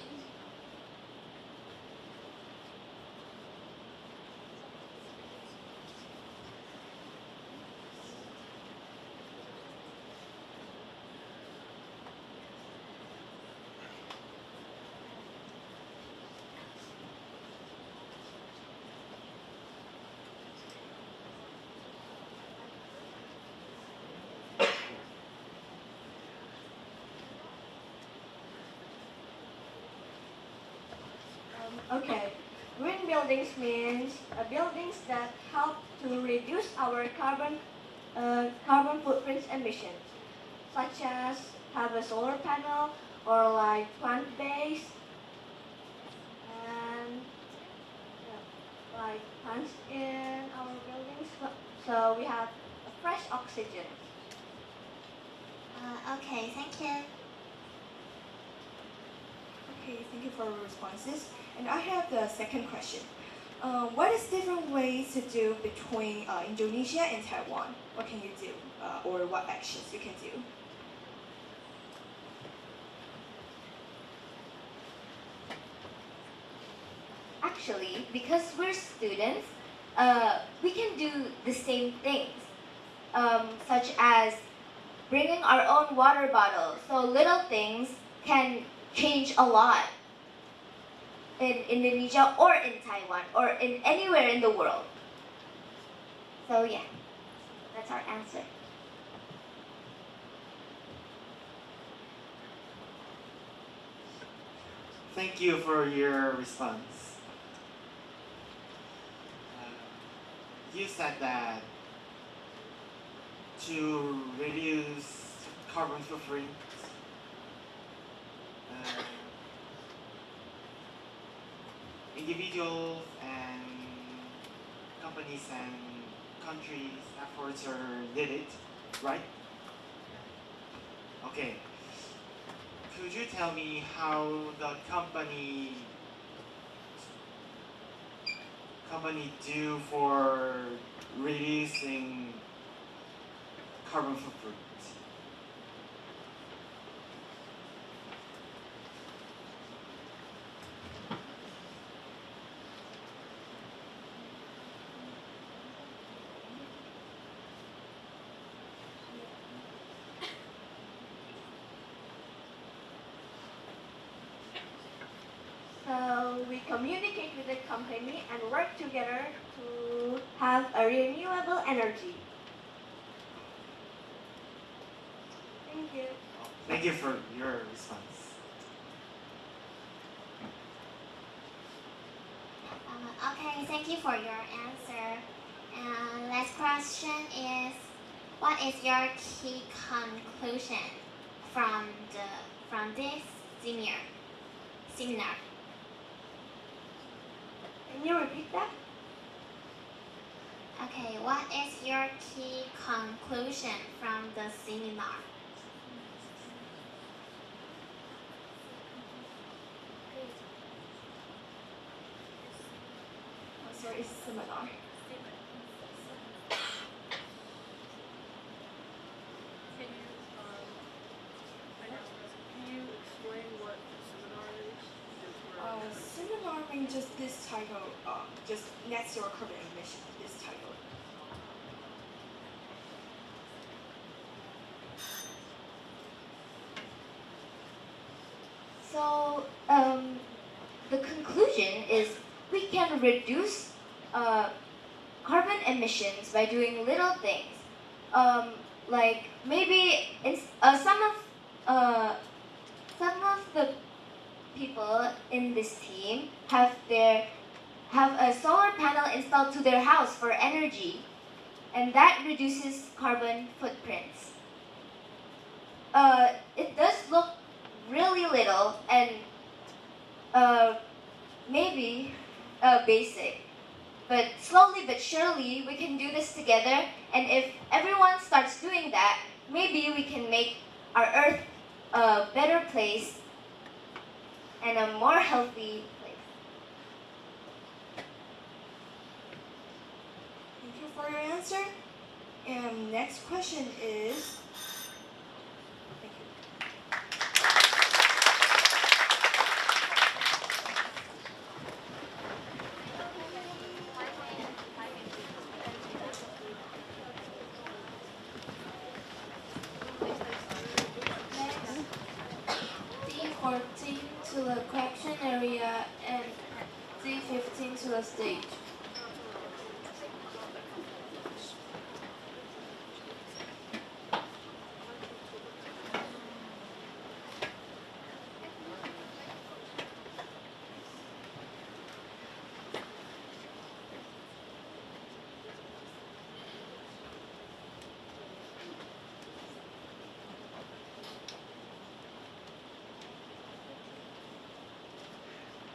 Okay, green buildings means buildings that help to reduce our carbon footprint emissions, such as have a solar panel or like plant-based and like plants in our buildings, so we have a fresh oxygen. Okay, thank you. Okay, thank you for your responses. And I have the second question. What is different ways to do between Indonesia and Taiwan? What can you do, or what actions you can do? Actually, because we're students, we can do the same things, such as bringing our own water bottle. So little things can change a lot in Indonesia or in Taiwan or in anywhere in the world. So yeah, that's our answer. Thank you for your response. You said that to reduce carbon footprint, individuals and companies and countries' efforts are needed, right? Okay. Could you tell me how the company do for reducing carbon footprint? So we communicate with the company and work together to have a renewable energy. Thank you. Thank you for your response. Okay, thank you for your answer. And last question is, what is your key conclusion from this seminar? Can you repeat that? Okay, what is your key conclusion from the seminar? Sorry, seminar. Seminar means just this title, just net zero carbon emission, this title. So, the conclusion is we can reduce carbon emissions by doing little things. Like maybe some of the people in this team have a solar panel installed to their house for energy, and that reduces carbon footprints. It does look really little and maybe basic, but slowly but surely we can do this together, and if everyone starts doing that, maybe we can make our Earth a better place and a more healthy place. Thank you for your answer. And next question is, thank you. D14 to the collection area and D15 to the stage.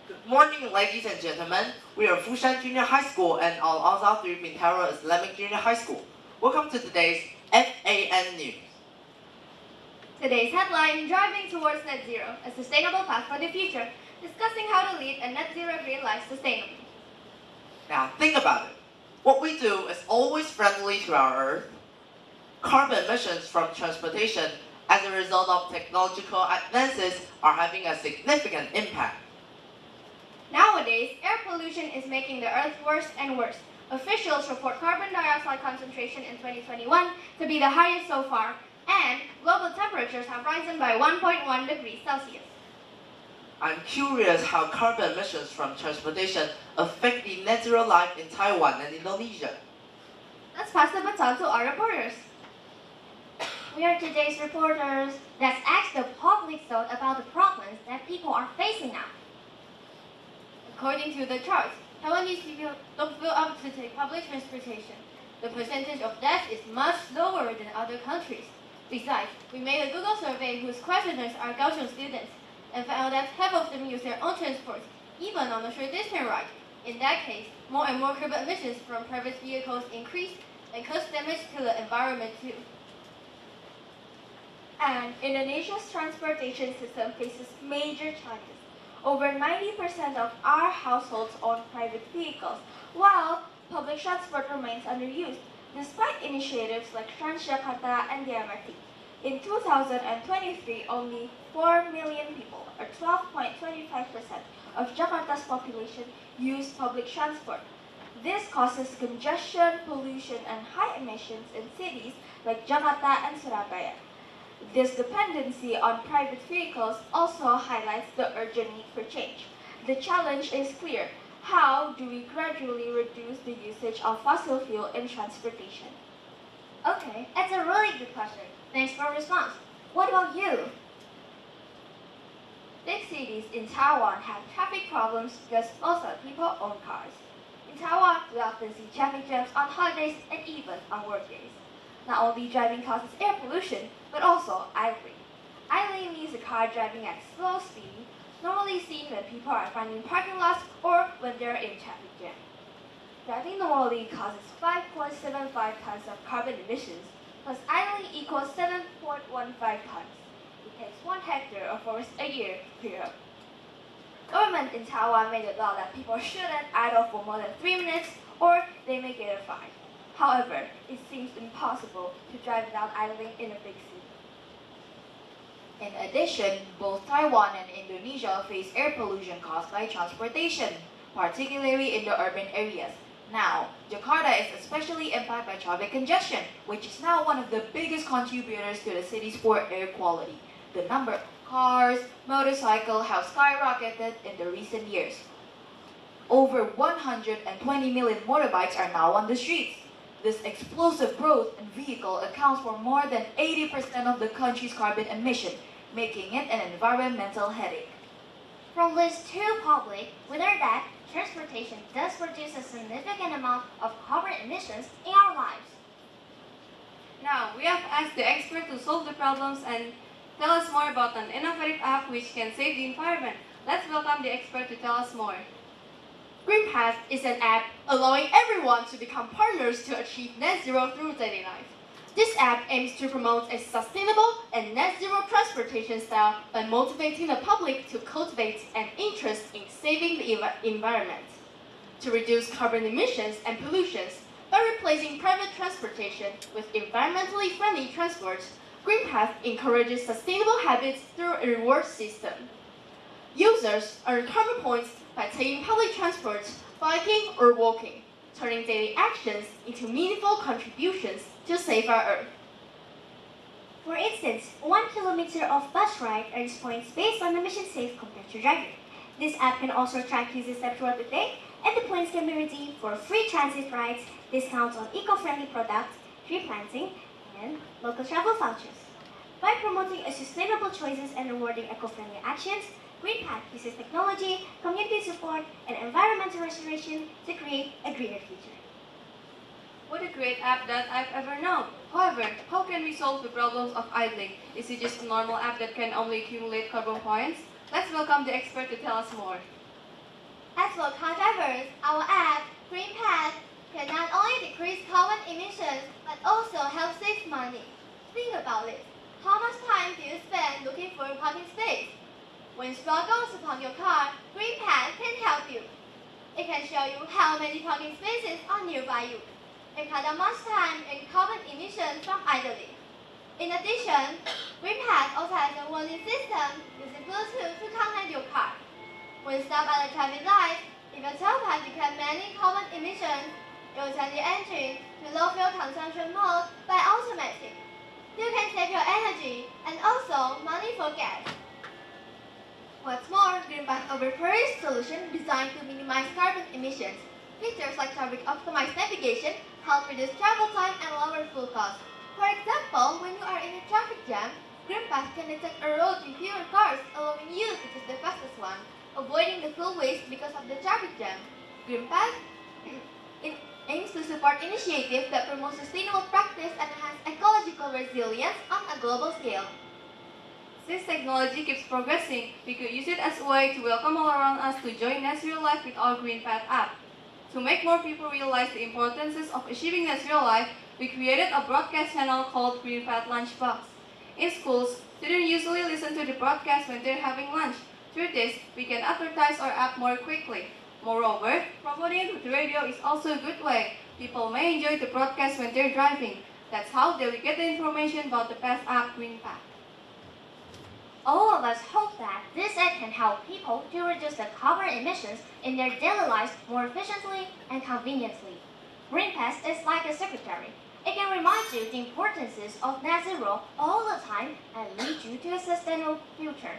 Good morning, ladies and gentlemen. We are Fushan Junior High School and Al-Azhar through Bintaro Islamic Junior High School. Welcome to today's FAN News. Today's headline, Driving Towards Net Zero, a Sustainable Path for the Future, discussing how to lead a net zero green life sustainably. Now think about it. What we do is always friendly to our Earth. Carbon emissions from transportation as a result of technological advances are having a significant impact. Nowadays, air pollution is making the Earth worse and worse. Officials report carbon dioxide concentration in 2021 to be the highest so far, and global temperatures have risen by 1.1 degrees Celsius. I'm curious how carbon emissions from transportation affect the net zero life in Taiwan and Indonesia. Let's pass the baton to our reporters. We are today's reporters. Let's ask the public thought about the problems that people are facing now. According to the charts, Taiwanese people don't feel up to take public transportation. The percentage of deaths is much lower than other countries. Besides, we made a Google survey whose questioners are Kaohsiung students and found that half of them use their own transport, even on a short distance ride. In that case, more and more carbon emissions from private vehicles increase and cause damage to the environment too. And Indonesia's transportation system faces major challenges. Over 90% of our households own private vehicles, while public transport remains underused, despite initiatives like Transjakarta and the MRT. In 2023, only 4 million people, or 12.25% of Jakarta's population, use public transport. This causes congestion, pollution, and high emissions in cities like Jakarta and Surabaya. This dependency on private vehicles also highlights the urgent need for change. The challenge is clear. How do we gradually reduce the usage of fossil fuel in transportation? Okay, that's a really good question. Thanks for your response. What about you? Big cities in Taiwan have traffic problems because most of the people own cars. In Taiwan, we often see traffic jams on holidays and even on workdays. Not only driving causes air pollution, but also idling. Idling means a car driving at slow speed, normally seen when people are finding parking lots or when they're in traffic jam. Driving normally causes 5.75 tons of carbon emissions, plus idling equals 7.15 tons. It takes 1 hectare of forest a year to clear up. Government in Taiwan made a law that people shouldn't idle for more than 3 minutes or they may get a fine. However, it seems impossible to drive without idling in a big city. In addition, both Taiwan and Indonesia face air pollution caused by transportation, particularly in the urban areas. Now, Jakarta is especially impacted by traffic congestion, which is now one of the biggest contributors to the city's poor air quality. The number of cars, motorcycles have skyrocketed in the recent years. Over 120 million motorbikes are now on the streets. This explosive growth in vehicle accounts for more than 80% of the country's carbon emission, making it an environmental headache. From this to public, we learned that transportation does produce a significant amount of carbon emissions in our lives. Now, we have asked the expert to solve the problems and tell us more about an innovative app which can save the environment. Let's welcome the expert to tell us more. GreenPath is an app allowing everyone to become partners to achieve net zero through daily life. This app aims to promote a sustainable and net zero transportation style by motivating the public to cultivate an interest in saving the environment. To reduce carbon emissions and pollutions by replacing private transportation with environmentally friendly transport, GreenPath encourages sustainable habits through a reward system. Users earn carbon points by taking public transport, biking, or walking, turning daily actions into meaningful contributions to save our Earth. For instance, 1 kilometer of bus ride earns points based on emission safe compared to driving. This app can also track user steps throughout the day, and the points can be redeemed for free transit rides, discounts on eco-friendly products, tree planting, and local travel vouchers. By promoting a sustainable choices and rewarding eco-friendly actions, GreenPath uses technology, community support, and environmental restoration to create a greener future. What a great app that I've ever known. However, how can we solve the problems of idling? Is it just a normal app that can only accumulate carbon points? Let's welcome the expert to tell us more. As for car drivers, our app, GreenPath, can not only decrease carbon emissions, but also help save money. Think about it. How much time do you spend looking for a parking space? When struggles upon your car, GreenPath can help you. It can show you how many parking spaces are nearby you. It cut down much time and carbon emissions from idling. In addition, GreenPath also has a warning system using Bluetooth to contact your car. When stopped at a traffic light, if your tailpipe becomes many carbon emissions, it will turn the engine to low fuel consumption mode by automatic. You can save your energy and also money for gas. What's more, GreenPath offers a solution designed to minimize carbon emissions. Features like traffic optimized navigation help reduce travel time and lower fuel costs. For example, when you are in a traffic jam, GreenPath can detect a road with fewer cars, allowing you to choose the fastest one, avoiding the fuel waste because of the traffic jam. GreenPath aims to support initiatives that promote sustainable practice and enhance ecological resilience on a global scale. Since technology keeps progressing, we could use it as a way to welcome all around us to join Net Zero Life with our GreenPath app. To make more people realize the importance of achieving Net Zero Life, we created a broadcast channel called GreenPath Lunchbox. In schools, students usually listen to the broadcast when they're having lunch. Through this, we can advertise our app more quickly. Moreover, promoting it with the radio is also a good way. People may enjoy the broadcast when they're driving. That's how they will get the information about the best app, GreenPath. All of us hope that this app can help people to reduce the carbon emissions in their daily lives more efficiently and conveniently. GreenPath is like a secretary. It can remind you the importances of net zero all the time and lead you to a sustainable future.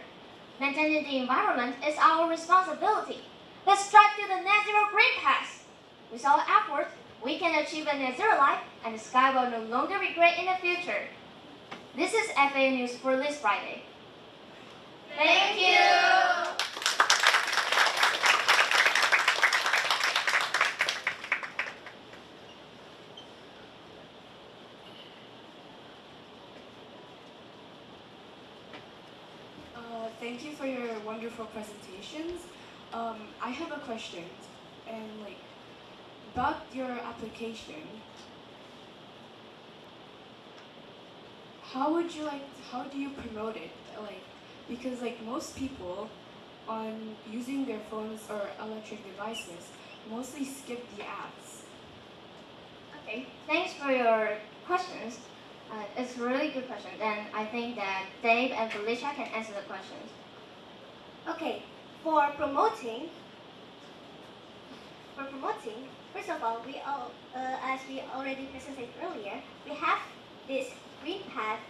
Maintaining the environment is our responsibility. Let's strive to the net zero green path. With our efforts, we can achieve a net zero life, and the sky will no longer be gray in the future. This is FAA News for this Friday. Thank you. Thank you for your wonderful presentations. I have a question, and about your application. How do you promote it? Because most people on using their phones or electric devices mostly skip the ads. Okay, thanks for your questions. It's a really good question, and I think that Dave and Felicia can answer the questions. Okay, for promoting, first of all, as we already presented earlier, we have this Green Path,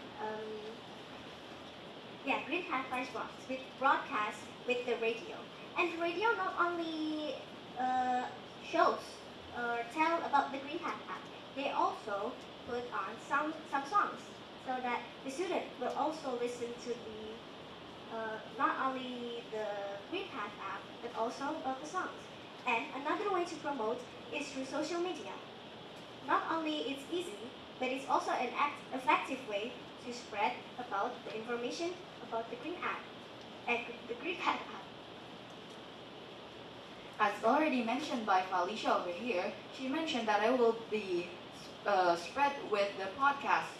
Green Path Flash Box with broadcast with the radio, and the radio not only shows or tell about the Green Path app, they also put on some songs so that the student will also listen to the not only the Green Path app but also about the songs. And another way to promote is through social media. Not only it's easy, but it's also an effective way to spread about the information about the Green app and the Green Path app. As already mentioned by Felicia over here, she mentioned that it will be spread with the podcast.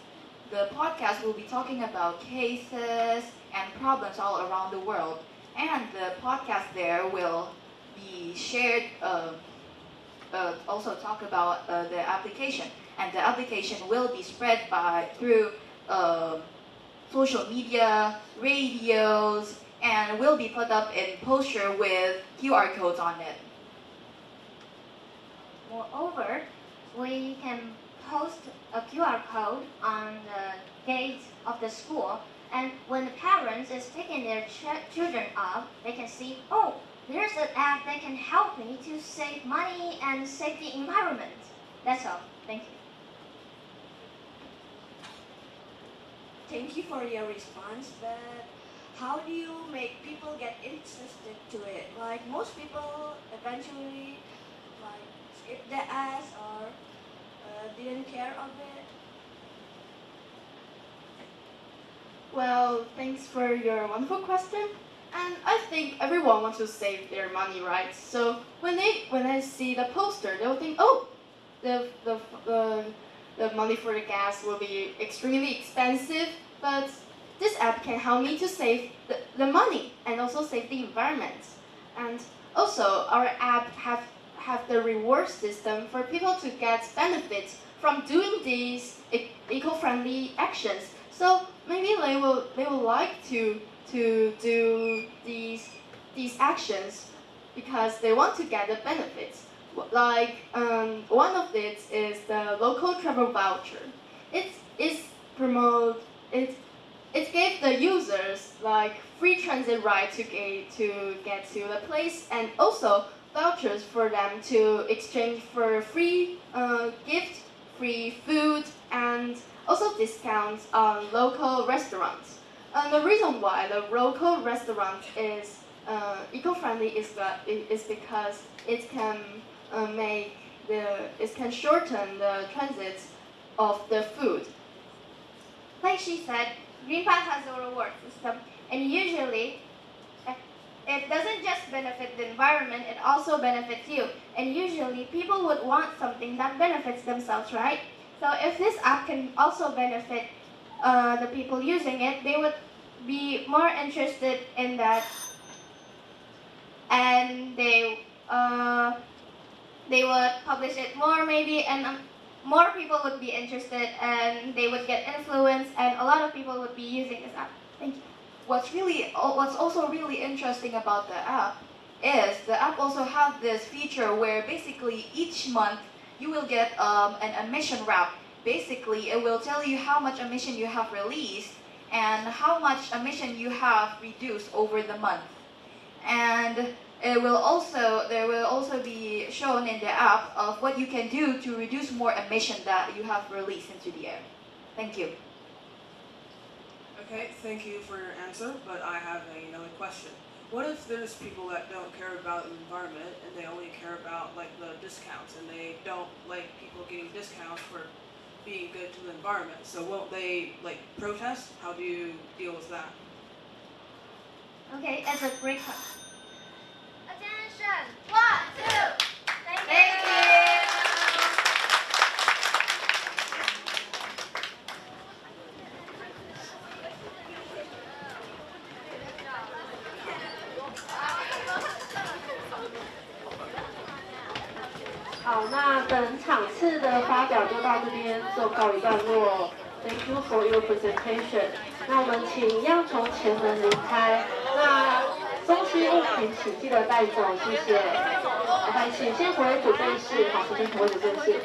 The podcast will be talking about cases and problems all around the world, and the podcast there will be shared, also talk about the application, and the application will be spread through social media, radios, and will be put up in poster with QR codes on it. Moreover, we can post a QR code on the gate of the school, and when the parents is picking their children up, they can see, oh, there's an app that can help me to save money and save the environment. That's all. Thank you. Thank you for your response, but how do you make people get interested to it? Most people eventually skip the ads or didn't care of it. Well, thanks for your wonderful question. And I think everyone wants to save their money, right? So when they see the poster, they'll think, oh, the money for the gas will be extremely expensive, but this app can help me to save the money and also save the environment. And also our app have the reward system for people to get benefits from doing these eco-friendly actions. So maybe they will like to do these actions because they want to get the benefits. One of it is the local travel voucher. It gave the users free transit ride to get to the place, and also vouchers for them to exchange for free gift, free food, and also discounts on local restaurants. The reason why the local restaurant is eco-friendly is because it can shorten the transit of the food. Like she said, Green Path has a reward system, and usually it doesn't just benefit the environment, it also benefits you. And usually people would want something that benefits themselves, right? So if this app can also benefit the people using it, they would be more interested in that, and they would publish it more maybe, and more people would be interested, and they would get influence, and a lot of people would be using this app. Thank you. What's also really interesting about the app is the app also have this feature where basically each month you will get an emission wrap. Basically, it will tell you how much emission you have released, and how much emission you have reduced over the month. And there will also be shown in the app of what you can do to reduce more emission that you have released into the air. Thank you. Okay, thank you for your answer, but I have another question. What if there's people that don't care about the environment and they only care about like the discounts, and they don't like people getting discounts for being good to the environment? So won't they like protest? How do you deal with that? Okay, it's a great question. Attention! 1, 2. Thank you. 好，那本场次的发表就到这边就告一段落。Thank you for your presentation。那我们请一样从前门离开。那东西物品请记得带走，谢谢。来，请先回主队室，好，请先回主队室。